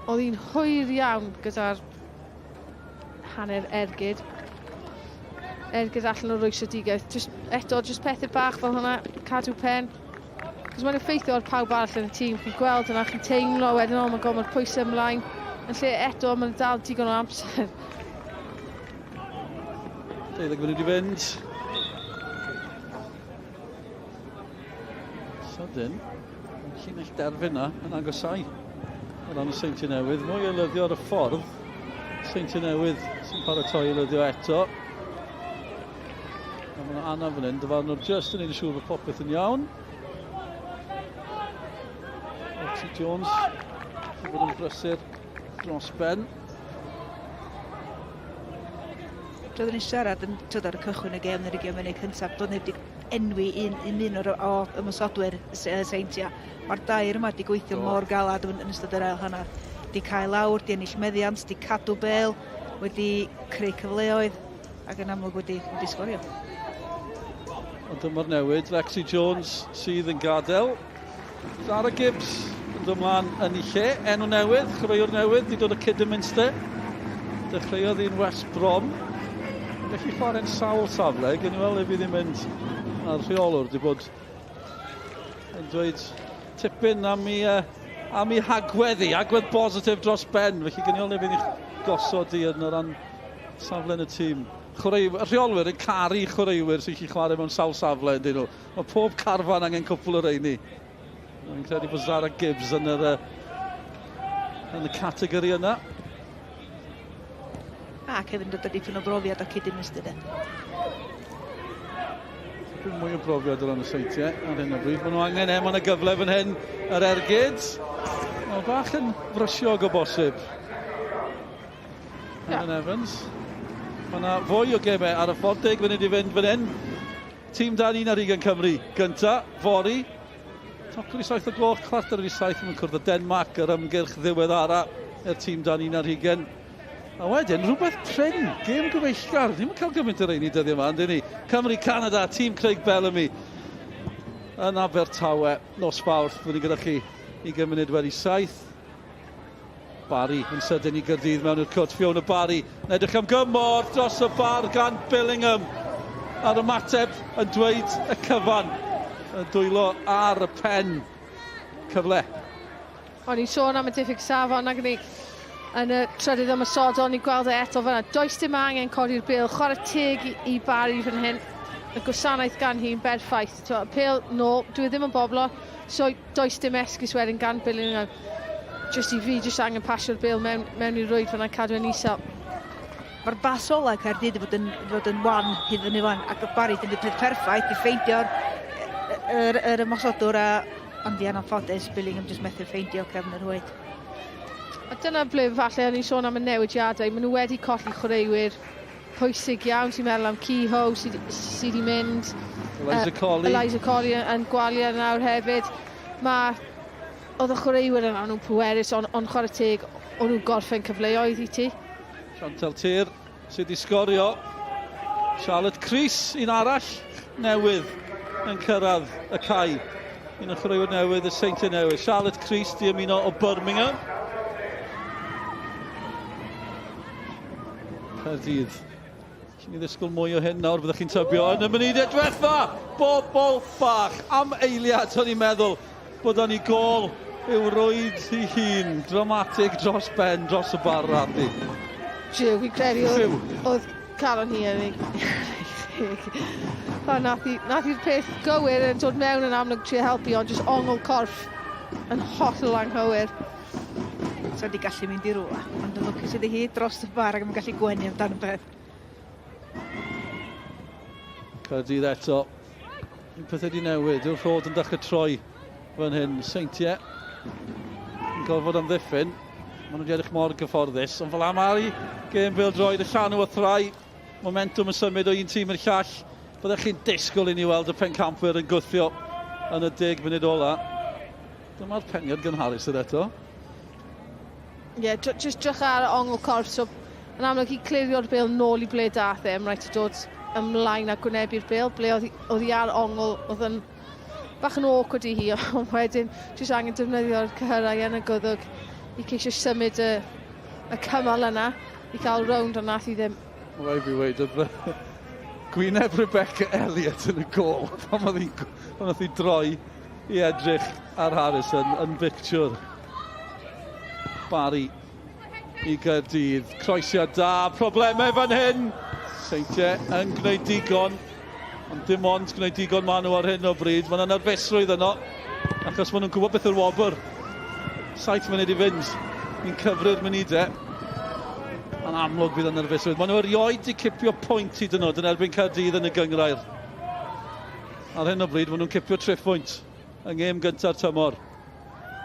oedd hi'n hwyr iawn gyda'r hanner ergyd. Ergyd allan o'r rwystredigaeth. Eto, jyst pethau bach fel hwnna, cadw pen. Cos mae'n effeithio ar pawb arall yn y tîm. Chi'n gweld yna, chi'n teimlo wedyn, mae'n gofod pwysau ymlaen. Yn lle eto, mae'n dal digon o amser. 12 munud I fynd. Sydyn. Llinell derfyn yna yn agosau. O ran y Seintiau Newydd. Mwy o lyddio ar y ffordd. Seintiau Newydd sy'n paratoi i lyddio eto. A mae yna Anna fan hyn. Dyfarnwr just yn ei siŵr bod popeth yn iawn. Lexi Jones. Sy'n bod yn brysur dros ben. Roeddwn ni'n siarad yn ar y cychwyn y gêm yn y gêm yn ei cyntaf, doedd neb wedi enwi un o ymwysodwyr Seintiau. Mae'r dair yma wedi gweithio mor galad yn ystod yr ail hanner. Wedi cael lawr, wedi ennill meddiant, wedi cadw bêl, wedi creu cyfleoedd ac yn amlwg wedi sgorio. Ond dyma'r newid, Lexi Jones sydd yn gadael. Zara Gibbs yn dod ymlaen yn ei lle, enw newydd, chreuwr newydd, wedi dod o Cydymynster. Dechreuodd i'n West Brom. Felly chwarae'n sawl safle, gen i weld fydd i'n mynd ar rheolwr, wedi bod yn dweud tipyn am ei agwedd positif dros ben, felly gen i weld fydd i'n gosod i yn o ran safle yn y tîm. Y rheolwyr yn caru chwaraewyr sy'n chi chwarae mewn sawl safle, ydyn nhw. Mae pob carfan angen cwpl o reini. Mae'n credu bod Zara Gibbs yn y categori yna. Ac hefyd dod o dipyn o brofiad o Cydymynster. Dwi'n mwy o brofiad o ran y Seintiau ar hyn o bryd. Mae nhw angen mae yna gyfle fan hyn yr ergyd. Mae'n bach yn frysiog o bosib. Evan Evans. Mae yna fwy o gemau ar y ffordd 10 munud i fynd fan hyn. Tîm dan 11 Cymru. Gynta, fori. Tocl i 7 o gloch, cwarter i 7 yn cwrdd o Denmarc yr ymgyrch ddiweddara yr tîm dan 11. A wedyn, rhywbeth prin, gêm gyfeillgar. Ddim yn cael gymaint o'r ein i dyddiau yma, yndyn ni. Cymru-Canada, tîm Craig Bellamy. Yn Abertawe, nos Fawrth, fydd ni gyda chi 20 munud wedi 7. Barry yn sydyn i Caerdydd mewn i'r cwt. Fiona Barry yn edrych am gymorth dros y bar gan Billingham. A'r ymateb yn dweud y cyfan. Yn dwylo ar y pen. Cyfle. O'n i'n sôn am y diffyg safon ac yn y trydydd ymysodol, ni'n gweld eto fyna. Does dim angen codi'r bêl, chwarae teg i Barry fan hyn. Y gwasanaeth gan hi'n berffaith. Pêl, no, dwi ddim yn boblo, so does dim esgus wedyn gan Billingham. Just i fi, just angen pasio'r bêl mewn i rwyd fyna cadw yn isel. Mae'r bas ola Caerdydd i fod yn wan hyd yn ifan, ac y Barry yn dweud perffaith i ffeindio'r ymosodwr ond i anffodus, Billingham jyst methu ffeindio cefn yr hwyd. A dyna ble falle o'n i'n sôn am y newidiadau. Maen nhw wedi colli chwaraewyr pwysig iawn. Ti'n meddwl am Kehoe sydd wedi mynd. Eliza Colley yn gwaliau nawr hefyd. Oedd y chwaraewyr yna nhw'n pwerus, ond chwarae teg, o'n nhw'n gorffen cyfleoedd i ti. Chantal Tir sydd wedi sgorio. Charlotte Chris, un arall newydd yn cyrraedd y cae. Un o chwaraewyr newydd, y Seintiau Newydd. Charlotte Chris di ymuno o Birmingham. Caerdydd. Chi'n ei ddisgwyl mwy o hyn nawr, byddwch chi'n tybio yn y munudau diwetha. Bobl bach am eiliad, o'n i'n meddwl bod o'n i gol i'w rwyd i hun. Dramatig dros ben, dros y bar raddi. Jiw, fi'n credu oedd calon hi yn ei... Nath i'r peth gywir yn dod mewn yn amlwg trio helpu, ond jyst ongl corff yn hollol anghywir. So wedi gallu mynd i rwla, ond yn lwcus iddi hi dros y bar ac yn gallu gwenu amdano beth. Caerdydd eto. Un peth wedi newid, yw'r rhod yn dechrau troi fan hyn. Seintiau yn gorfod am ddiffyn. Maen nhw wedi edrych mor gyfforddus, ond fel am Ari, gêm PêL-DROED y llanw o thrai. Momentum yn symud o un tîm i'r llall. Byddech chi'n disgwyl i ni weld y pencampwyr yn gwthio yn y 10 munud ola. Dyma'r pengiad gynharus yr eto. Ie, just drych ar ongl corff, so yn amlwg i clirio'r bêl nôl i ble dath e, rhaid i dod ymlaen a gwynebu'r bêl, ble oedd hi ar ongl, oedd yn bach yn awkward i hi, ond wedyn jyst angen defnyddio'r cyhyrau yn y gwddwg i ceisio symud y cymal yna, i cael rownd, ond nath i ddim. Rai fi weid, oedd gwyneb Rebecca Elliott yn y gol, pan oedd hi droi i edrych ar Harrison yn bictiwr. Barry i Caerdydd, croesiad da, problemau fan hyn. Seintiau yn gwneud digon, ond dim ond gwneud digon maen nhw ar hyn o bryd. Mae yna nerfusrwydd yno, ac Cos maen nhw'n gwybod beth yw'r wobr. 7 munud i fynd. Ni'n cyfru'r munudau. Yn amlwg bydd yn nerfusrwydd. Maen nhw erioed i cipio pwynt hyd yn oed yn erbyn Caerdydd yn y Gynghrair. Ar hyn o bryd, maen nhw'n cipio triffwynt yng ngêm gyntaf tymor.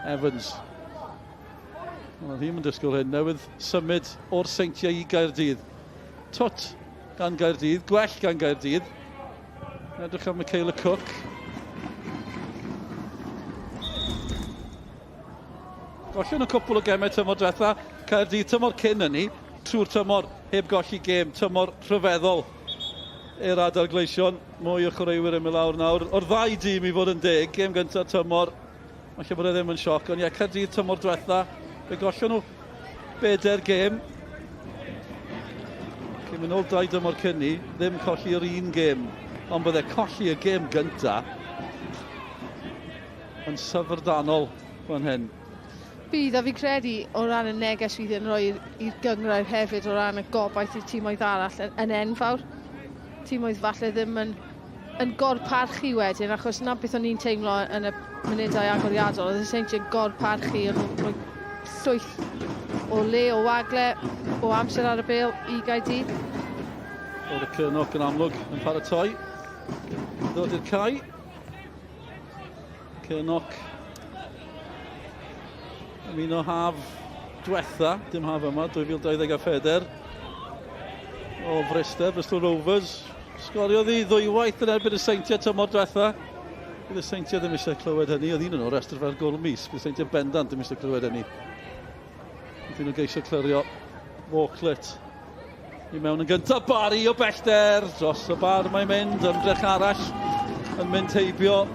Evans. Wel, hi'n mynd disgwyl hyn. Newydd symud o'r Seintiau i Gaerdydd. Twt gan Gaerdydd, gwell gan Gaerdydd. Edrych am Michaela Cook. Gollion y cwpl o gemau tymor diwetha. Caerdydd tymor cyn hynny. Trwy'r tymor, heb golli gêm, tymor rhyfeddol i'r adar gleision. Mwy o chwaraewyr yn mynd lawr nawr. O'r ddau dîm i fod yn deg, gêm gyntaf tymor. Mae lle bod e ddim yn sioc, ond ie, Caerdydd tymor diwetha. Fe gollion nhw 4 gêm. Cym yn ôl 2 dymor cynni, ddim colli'r un gêm. Ond bydde colli y gêm gyntaf yn syfrdanol fan hyn. Bydd, a fi credu o ran y neges fydd yn rhoi i'r Gynghrair hefyd o ran y gobaith i'r tîmoedd arall yn enfawr. Tîmoedd falle ddim yn gorparchu wedyn, achos na beth o'n i'n teimlo yn y munudau agoriadol. Oedd y Seintiau yn gorparchu yn rhoi llwyth o le, o wagle, o amser ar y bêl i Gaerdydd. O'r y Cyrnoc yn amlwg yn paratoi. Ddod i'r cae. Cyrnoc. Ymuno haf diwetha, dim haf yma, 2024. O Fryster, Bristol Rovers. Sgoriodd i ddwywaith yn erbyn y Seintiau tymor diwetha. Bydd y Seintiau ddim eisiau clywed hynny. Oedd un yn o'r restr fel gol mis. Bydd y Seintiau bendant ddim eisiau clywed hynny. Bydd nhw geisio clirio Walklet. I mewn yn gyntaf, Barry o bellter. Dros y bar mae'n mynd, ymdrech arall yn mynd heibio.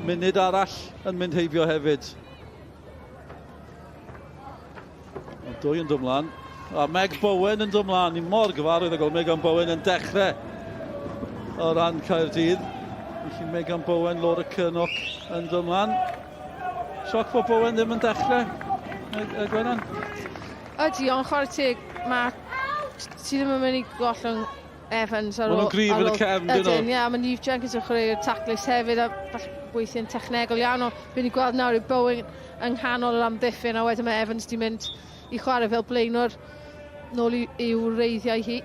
Munud arall yn mynd heibio hefyd. Dwy yn dymlaen. A Meg Bowen yn dymlaen. Ni mor gyfarwydd o gael Megan Bowen yn dechrau o ran Caerdydd. Felly Megan Bowen, Laura Cyrnoc yn dymlaen. Sioc bod Bowen ddim yn dechrau, Gwenan? Ydy, ond chwarae teg, ti ddim yn mynd i gollwng Evans ar ôl... Maen nhw'n gryf yn y cefn, dyn nhw. Ie, mae Niamh Jenkins yn chwarae'r taclus hefyd, a weithio'n technegol iawn, o bydd ni gweld nawr i Bowen yng nghanol yr amddiffyn, a wedyn mae Evans di mynd i chwarae fel blaenwr nôl i'w reiddiau hi.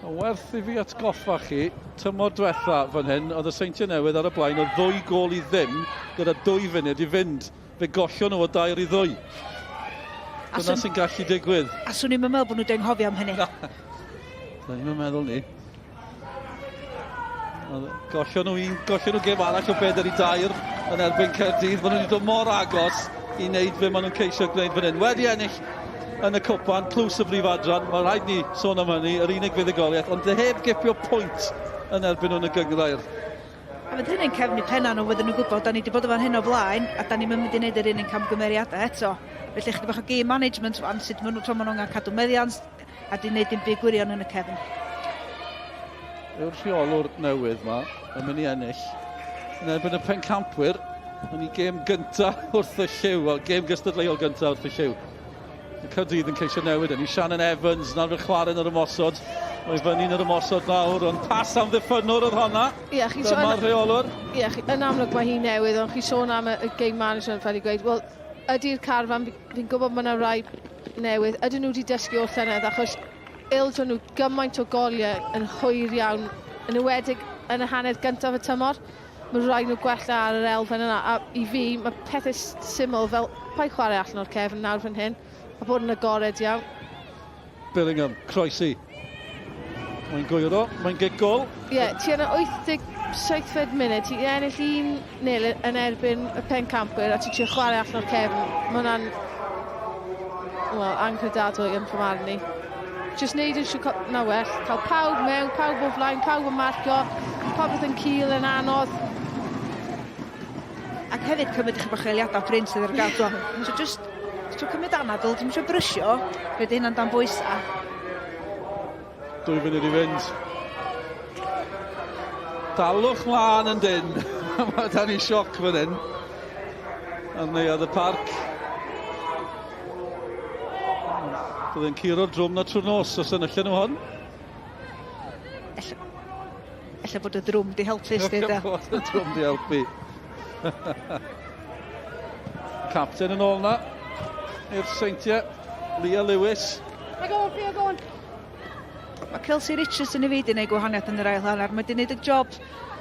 Werth i fi atgoffa chi, tymor diwetha fan hyn, oedd y Seintiau Newydd ar y blaen o 2 gol i ddim, gyda 2 funud i fynd. Fe gollion nhw o 2 i 2. Dyna sy'n gallu digwydd. A swn i'n meddwl bod nhw dweud nghofio am hynny. Dyna ni'n meddwl ni. Gollion nhw gêm arall o 4 i 2 yn erbyn Caerdydd. Maen nhw wedi dod mor agos i wneud fe maen nhw'n ceisio gwneud fan hyn. Wedi ennill yn y cwpan, plws y brif adran. Mae rhaid ni sôn am hynny, yr unig fuddugoliaeth, ond heb gipio pwynt yn erbyn nhw'n y Gynghrair. A fydd hynny'n cefnu penna nhw, wedyn nhw'n gwybod, da ni wedi bod efo'n hyn o blaen, a da ni'n mynd i wneud yr un yn camgymeriadau eto. Felly chydig bach o game management fan, sut maen nhw'n cadw meddiant, a di wneud dim byd gwirion yn y cefn. Yw'r rheolwr newydd yma yn mynd i ennill yn erbyn y pencampwyr yn ei gêm gyntaf wrth y lliw, wel, gêm gystadleuol gyntaf wrth y lliw. Y Caerdydd yn ceisio newid yn ei Shannon Evans, nawr fe chwarae yn yr ymosod. O'i fyny yn yr ymosod nawr, ond pas am ddiffynwr oedd honna. Dyma'r rheolwr. Ie, yn amlwg mae hi newydd, ond chi sôn am y game management fel i gweud. Wel, ydy'r carfan, fi'n gwybod mae yna rai newydd, ydyn nhw wedi dysgu o'r llynedd, achos ildio nhw gymaint o goliau yn hwyr iawn, yn ywedig yn y hanner gyntaf y tymor. Mae rhaid nhw gwella ar yr elfen yna, a i fi, mae pethau syml fel pa i chwarae allan o'r cefn nawr fan hyn, a bod yn agored iawn. Billingham, croesi. Mae'n gwyro, mae'n gigol. Ie, ti yn y 87 munud, ti ennill 1-0 yn erbyn y pencampwriaeth, a ti ti'n chwarae allan o'r cefn. Mae hwnna'n, wel, angredadwy yn fy marn ni. Just neud yn siw na well, cael pawb mewn, pawb o flaen, pawb yn marcio, popeth yn cil yn anodd. Ac hefyd cymryd eich bach eiliadau print sydd ar gael. So just, trwy cymryd anadl, dim eisiau brysio, rhaid hynna'n dan bwysa. 2 funud i fynd. Dalwch mlaen yn dyn. Mae da ni sioc fan hyn. Yn neuad y parc. Byddai'n curo'r drwm na trwy'r nos os ynyllen nhw hon. Ella bod y drwm di helpu sti da. Y drwm di helpu. captain yn ôl na. I'r Seintiau, Leah Lewis. Mae Kelsey Richards yn ei fi wedi gwneud gwahaniaeth yn yr ail hanner. Mae wedi gwneud y job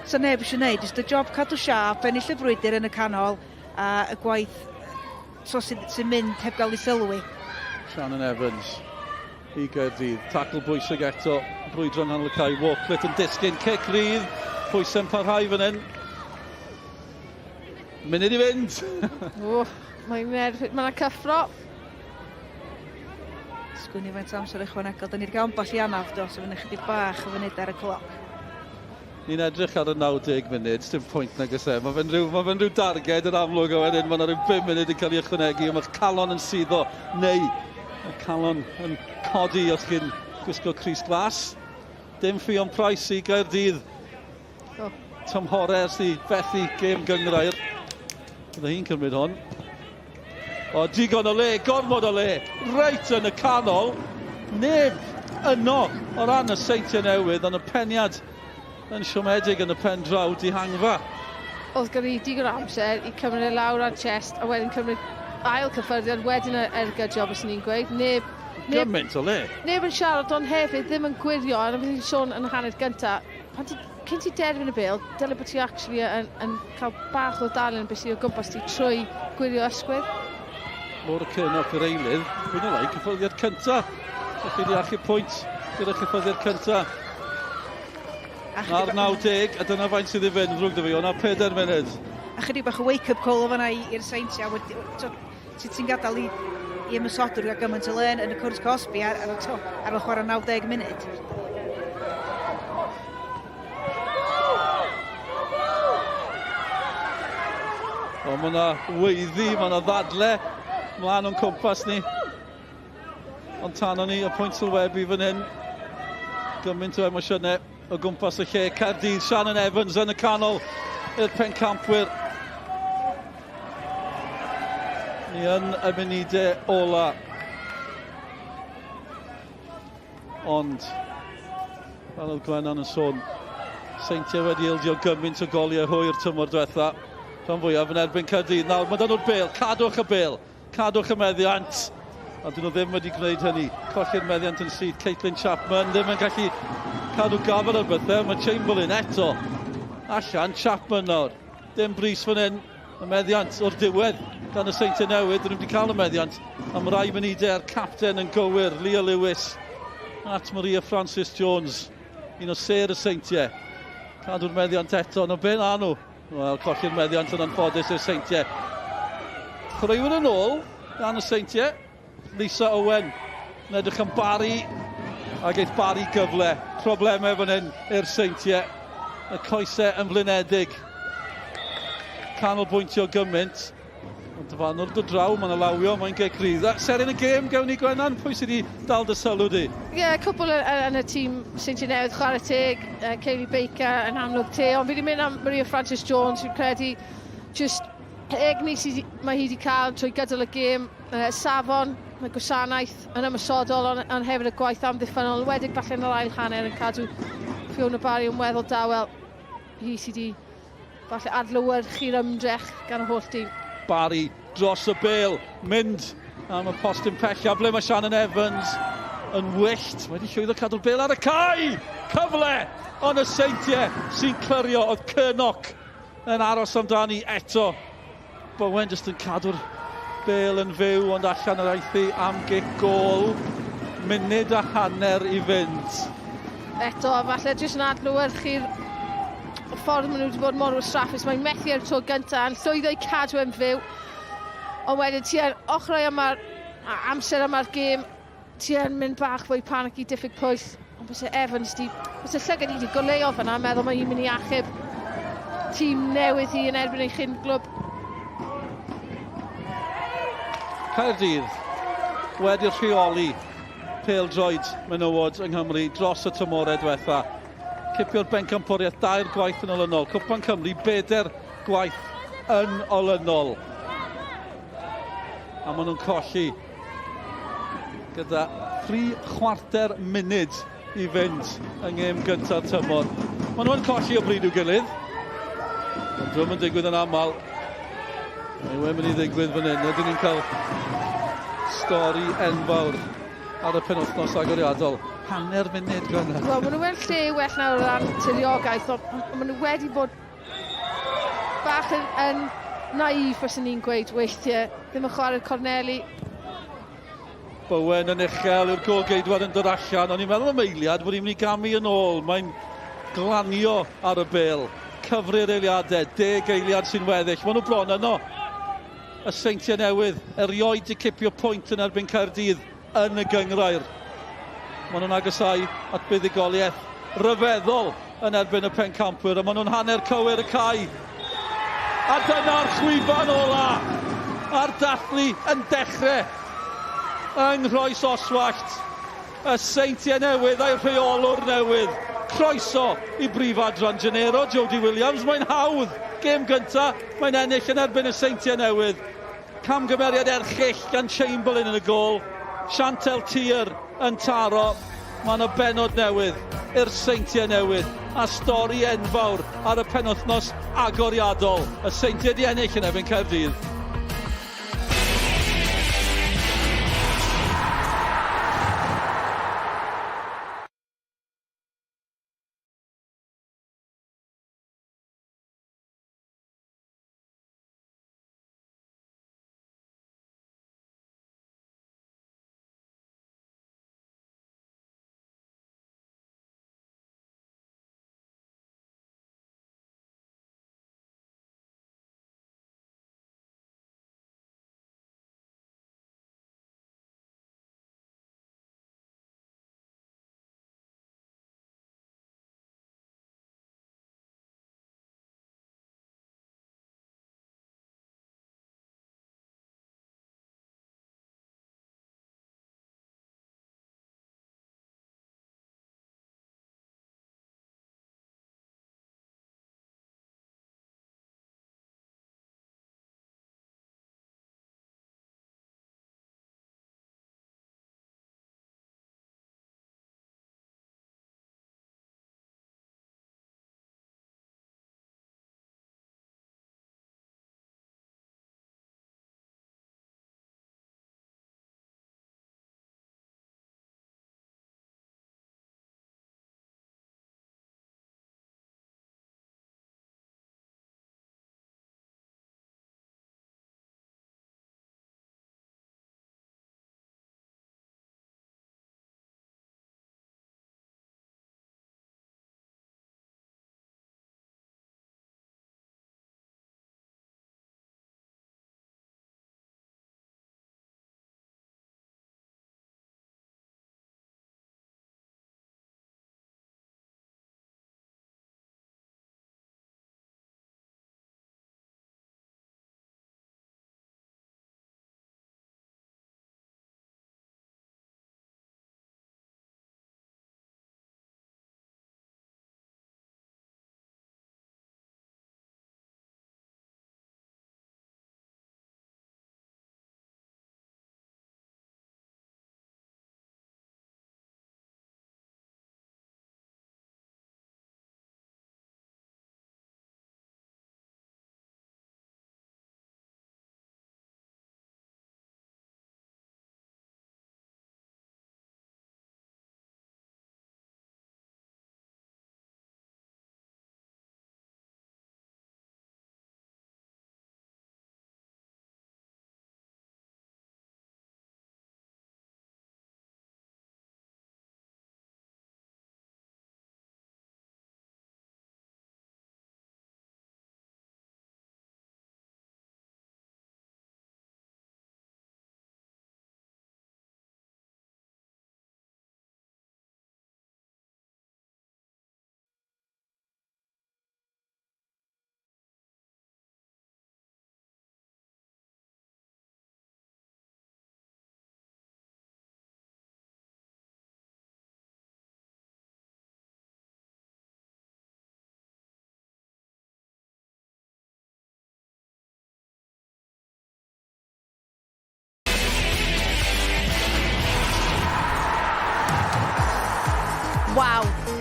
sy'n neb eisiau gwneud. Just y job cadw siap, ennill y frwydr yn y canol, a y gwaith sy'n mynd heb gael ei sylwi. Shannon Evans i Caerdydd. Tackle bwysig eto. Brwydro'n hanol y cae. Walklet yn disgyn. Cic rydd. Pwysau'n parhau fan hyn. Munud i fynd. Mae'n cyffro. Sgwni faint amser ychwanegol. Da ni'n gael amball i anaf dos, o fyny chydig bach o fynd ar y cloc. Ni'n edrych ar y 90 munud, dim pwynt nag ys e. Mae fe'n rhyw darged yn amlwg o wedyn. Mae yna rhyw 5 munud yn cael ei ychwanegu. Mae'r calon yn suddo. Neu, mae'r calon yn codi os chi'n gwisgo crys glas. Dim Ffion Price i Gaerdydd. Tymhore ers i fethu gêm Gynghrair. Bydde hi'n cymryd hon. O, digon o le, gormod o le. Reit yn y canol. Neb yno o ran y Seintiau Newydd, ond y peniad yn siomedig yn y pen draw dihangfa. Oedd gen i digon amser i cymryd e lawr ar chest a wedyn cymryd ail cyffyrddiad wedyn y job os ni'n gweud. Gymaint o le. Neb yn siarad ond hefyd ddim yn gwirio, a bydd i'n sôn yn y hanner gyntaf. Cyn ti derbyn y bil, dylai bod ti actually yn cael bach o dalen beth sy'n o gwmpas ti trwy gwirio ysgwydd. Mor y Cynnoc yr eilydd, dwi'n ei cyffyrddiad cyntaf. Ydych chi wedi achub pwynt gyda'r cyffyrddiad cyntaf. Na'r 90, a dyna faint sydd i fynd rhwg dy fi, o'na 4 munud. A chydig bach o wake-up call o fanna i'r Seintiau. Sut ti'n gadael i ymysodwr gael gymaint o len yn y cwrs Cosby ar y chwarae 90 munud. O, mae yna weiddi, mae yna ddadle. Mlaen o'n cwmpas ni. Ond tan o'n ni, y pwynt sylwebu fan hyn. Gymaint o emosiynau o gwmpas y lle. Caerdydd, Shannon Evans yn y canol i'r pencampwyr. Ni yn y munudau ola. Ond, fel oedd Gwennan yn sôn, Seintiau wedi ildio gymaint o goliau hwyr tymor diwetha. Rhan fwyaf yn erbyn Caerdydd. Nawr, mae dyn nhw'r bêl. Cadwch y bêl. Cadwch y meddiant. A dyn nhw ddim wedi gwneud hynny. Colli'r meddiant yn sydd. Caitlin Chapman ddim yn gallu cadw gafel ar bethau. Mae Chamberlain eto. Allan, Chapman nawr. Dim bris fan hyn. Y meddiant o'r diwedd gan y Seintiau Newydd. Dyn nhw wedi cael y meddiant. Am rai munudau'r capten yn gywir. Leah Lewis. At Maria Francis Jones. Un o ser y Seintiau. Cadw'r meddiant eto. No ben a nhw. Wel, colli'r meddiant yn anffodus i'r Seintiau. Chreuwyr yn ôl, gan y Seintiau. Lisa Owen yn edrych yn Barry, ac eith Barry gyfle. Problemau fan hyn i'r Seintiau. Y coesau yn flynedig. Canolbwyntio gymaint. Ond dyfanwr dy draw, mae'n alawio, mae'n gec rydd. Ser yn y gêm, gawn ni Gwennan, pwy sydd wedi dal dy sylw di? Ie, cwbl yn y tîm Seintiau Newydd, chwarae teg, Kayleigh Baker yn amlwg te, ond fi wedi mynd am Maria Francis Jones, fi'n credu just egni mae hi wedi cael trwy gydol y gêm, safon, y gwasanaeth yn ymysodol, ond hefyd y gwaith amddiffynol, wedig falle yn yr ail hanner yn cadw Fiona Barry yn weddol dawel. Hi sydd wedi falle adlywyrchu'r ymdrech gan y holl tîm. Barry dros y bêl, mynd am y postyn pella, ble mae Shannon Evans yn wyllt. Wedi llwyddo cadw'r bêl ar y cae! Cyfle! Ond y Seintiau sy'n clirio, oedd Cynnoc yn aros amdani eto. Bowen jyst yn cadw'r bêl yn fyw, ond allan yr aithi am gic gol. Munud a hanner i fynd. Eto, falle jyst yn adlywyrchu'r ffordd maen nhw wedi bod mor wastraffus. Mae'n methu ar y tro gyntaf yn llwyddo i cadw yn fyw. Ond wedyn ti yn ochrau amser yma'r gêm, ti yn mynd bach fwy panic i diffyg pwyll. Ond bys Evans bys llygad i wedi goleo fan'na, meddwl mae hi'n mynd i achub tîm newydd hi yn erbyn ei chyn glwb. Caerdydd wedi'r rheoli PêL-DROED menywod yng Nghymru dros y tymorau diwetha. Cipio'r bencampwriaeth, 2 gwaith yn olynol. Cwpan Cymru, 4 gwaith yn olynol. A maen nhw'n colli gyda 3/4 munud i fynd yng ngêm gyntaf tymor. Maen nhw'n colli o bryd i'w gilydd. Ond dwi'n mynd digwydd yn aml. Mae wedi mynd i ddigwydd fan hyn. Ydyn ni'n cael stori enfawr ar y penwythnos agoriadol. Hanner munud gynnar. Wel, maen nhw wedi lle well nawr o ran tiriogaeth, ond maen nhw wedi bod bach yn naif, os ni'n gweud, weithiau. Ddim yn chwarae'r corneli. Bowen yn uchel, yw'r gol geidwad yn dod allan, ond i'n meddwl am eiliad bod ni'n mynd i gamu yn ôl. Mae'n glanio ar y bêl. Cyfri'r eiliadau, 10 eiliad sy'n weddill. Maen nhw bron yno. Y Seintiau Newydd, erioed i cipio pwynt yn erbyn Caerdydd yn y Gynghrair. Maen nhw'n agosáu at buddigoliaeth ryfeddol yn erbyn y pencampwyr, a maen nhw'n hanner cywir y cae. A dyna'r chwiban ola a'r dathlu yn dechrau yng Nghrys Oswallt. Y Seintiau Newydd a'i rheolwr newydd. Croeso i brif Adran Genero, Jody Williams. Mae'n hawdd. Gêm gynta, mae'n ennill yn erbyn y Seintiau Newydd. Camgymeriad erchill gan Chamberlain yn y gol. Chantel Tir yn taro. Mae yna benod newydd i'r Seintiau Newydd. A stori enfawr ar y penwythnos agoriadol. Y Seintiau di ennill yn erbyn Caerdydd.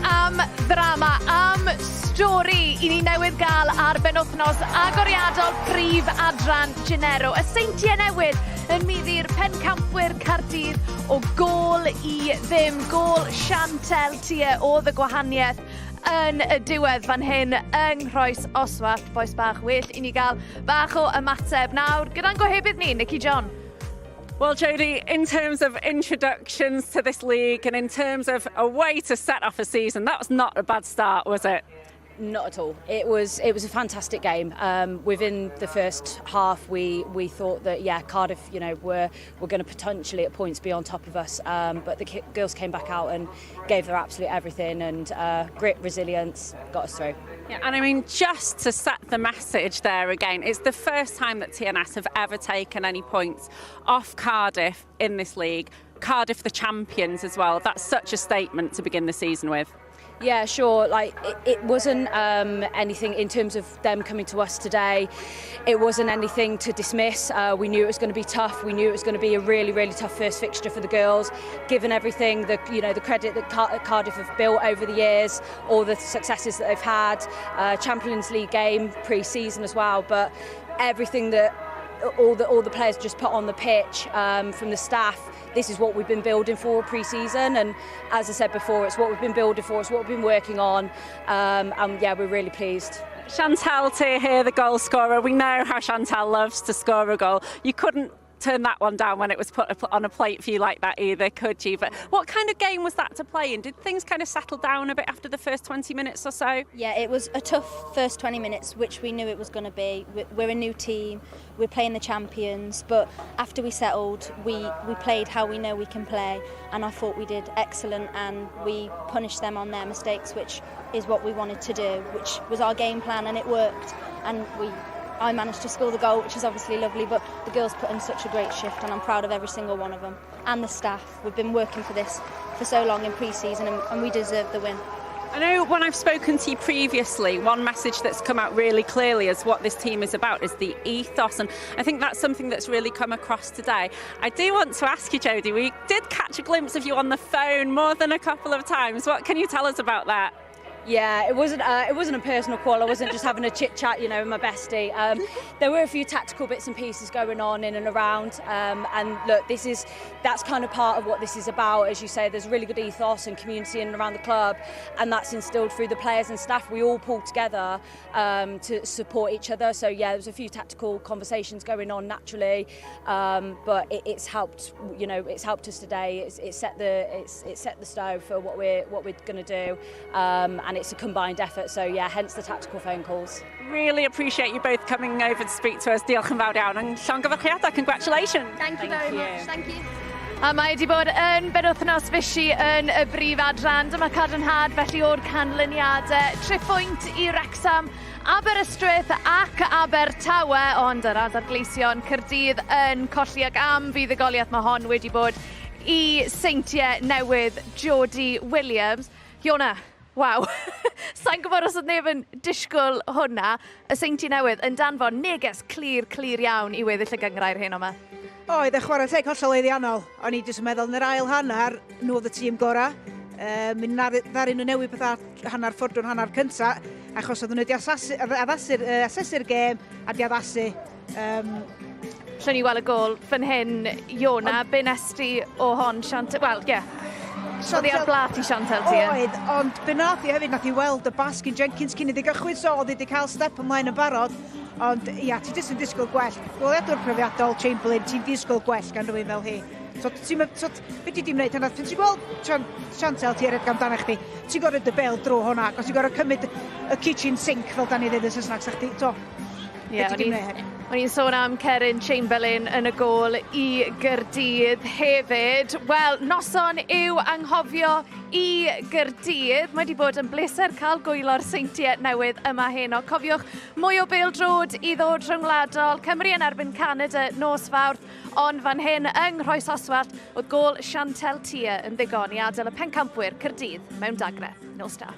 am ddrama, am stori i ni newydd gael ar benwythnos agoriadol prif Adran Genero. Y Seintiau Newydd yn middi'r pencampwyr Caerdydd o gol i ddim. Gol Seintiau oedd y gwahaniaeth yn y diwedd fan hyn yng Nghroes Oswallt. Boes bach well i ni gael bach o ymateb nawr gyda'n gohebydd ni, Nicky John. Well, Jodie, in terms of introductions to this league and in terms of a way to set off a season, that was not a bad start, was it? Not at all. It was a fantastic game. Within the first half, we thought that Cardiff, were going to potentially at points be on top of us, but the girls came back out and gave their absolute everything, and grit, resilience got us through. Yeah, and I mean, just to set the message there again, it's the first time that TNS have ever taken any points off Cardiff in this league. Cardiff the champions as well. That's such a statement to begin the season with. Yeah, sure. It wasn't anything in terms of them coming to us today. It wasn't anything to dismiss. We knew it was going to be tough. We knew it was going to be a really, really tough first fixture for the girls. Given everything, the credit that Cardiff have built over the years, all the successes that they've had, Champions League game pre-season as well. But everything that all the players just put on the pitch from the staff. This is what we've been building for pre-season, and as I said before, it's what we've been building for, it's what we've been working on, and we're really pleased. Chantelle Tier here, the goal scorer. We know how Chantelle loves to score a goal. You couldn't turn that one down when it was put on a plate for you like that either, could you? But what kind of game was that to play in? Did things kind of settle down a bit after the first 20 minutes or so? Yeah, it was a tough first 20 minutes, which we knew it was going to be. We're a new team, we're playing the champions, but after we settled, we played how we know we can play, and I thought we did excellent, and we punished them on their mistakes, which is what we wanted to do, which was our game plan, and it worked. And I managed to score the goal, which is obviously lovely, but the girls put in such a great shift, and I'm proud of every single one of them. And the staff. We've been working for this for so long in pre-season, and we deserve the win. I know when I've spoken to you previously, one message that's come out really clearly as what this team is about is the ethos, and I think that's something that's really come across today. I do want to ask you, Jodie, we did catch a glimpse of you on the phone more than a couple of times. What can you tell us about that? Yeah, it wasn't a personal call. I wasn't just having a chit chat, with my bestie. There were a few tactical bits and pieces going on in and around, and look, that's kind of part of what this is about. As you say, there's really good ethos and community in and around the club, and that's instilled through the players and staff. We all pull together to support each other. So yeah, there was a few tactical conversations going on naturally, but it's helped. It's helped us today. It's set the stove for what we're going to do. And it's a combined effort, so yeah, hence the tactical phone calls. Really appreciate you both coming over to speak to us. Diolch yn fawr iawn, and llongyfarchiadau, congratulations. Thank you very much. Thank you. A mae wedi bod yn benwythnos fysi yn y brif adran. Dyma cadarnhad felly o'r canlyniadau. 3 pwynt i Wrexham, Aberystwyth ac Abertawe, ond yr adar-gleision Caerdydd yn colli ac am fuddugoliaeth mae hon wedi bod i Seintiau Newydd, Jodie Williams. Fiona, waw, sa'n gwybod os oedd neb yn disgwyl hwnna. Y Seintiau Newydd yn danfon neges clir iawn i weddill y Gynghrair hyn o'ma. Oedd, y chwarae teg hollol eiddiannol. O'n i jyst yn meddwl yn yr ail hanner, nhw oedd y tîm gorau. Mynd ddaru nhw newid pethau hanner ffordwn hanner cynta, achos oedd nhw wedi asesu'r gêm a di addasu. Llwn ni weld y gol fan hyn, Iona, be nesti o hon, Chantelle? Wel, ie. Oedd hi ar blat i Chantelle ti? Oedd, ond be nath i hefyd nath i weld y Baskin Jenkins cyn iddi gychwyn, so oedd hi wedi cael step ymlaen yn barod. Ond ia, ti jyst yn disgwyl gwell. Goliadwr profiadol Chamberlain, ti'n disgwyl gwell gan rhywun fel hi. Be ti di wneud hynny? Ti'n gweld Chantelle ti ered gamdana chdi, ti'n gorau dy bel drwy hwnna, ac os ti'n gorau cymryd y kitchen sink fel da ni ddweud yn Saesneg, sa chdi, be ti di wneud? O'n i'n sôn am Cerin Chamberlain yn y gol i Gaerdydd hefyd. Wel, noson yw anghofio i Gaerdydd. Mae wedi bod yn bleser cael gwylo'r Seintiau Newydd yma heno. Cofiwch mwy o bêl-drod i ddod rhyngwladol. Cymru yn erbyn Canada nos Fawrth, ond fan hyn yng Nghroes Oswallt oedd gol Chantelle Tier yn ddigon i adael y pencampwyr Caerdydd mewn dagrau. Nos da.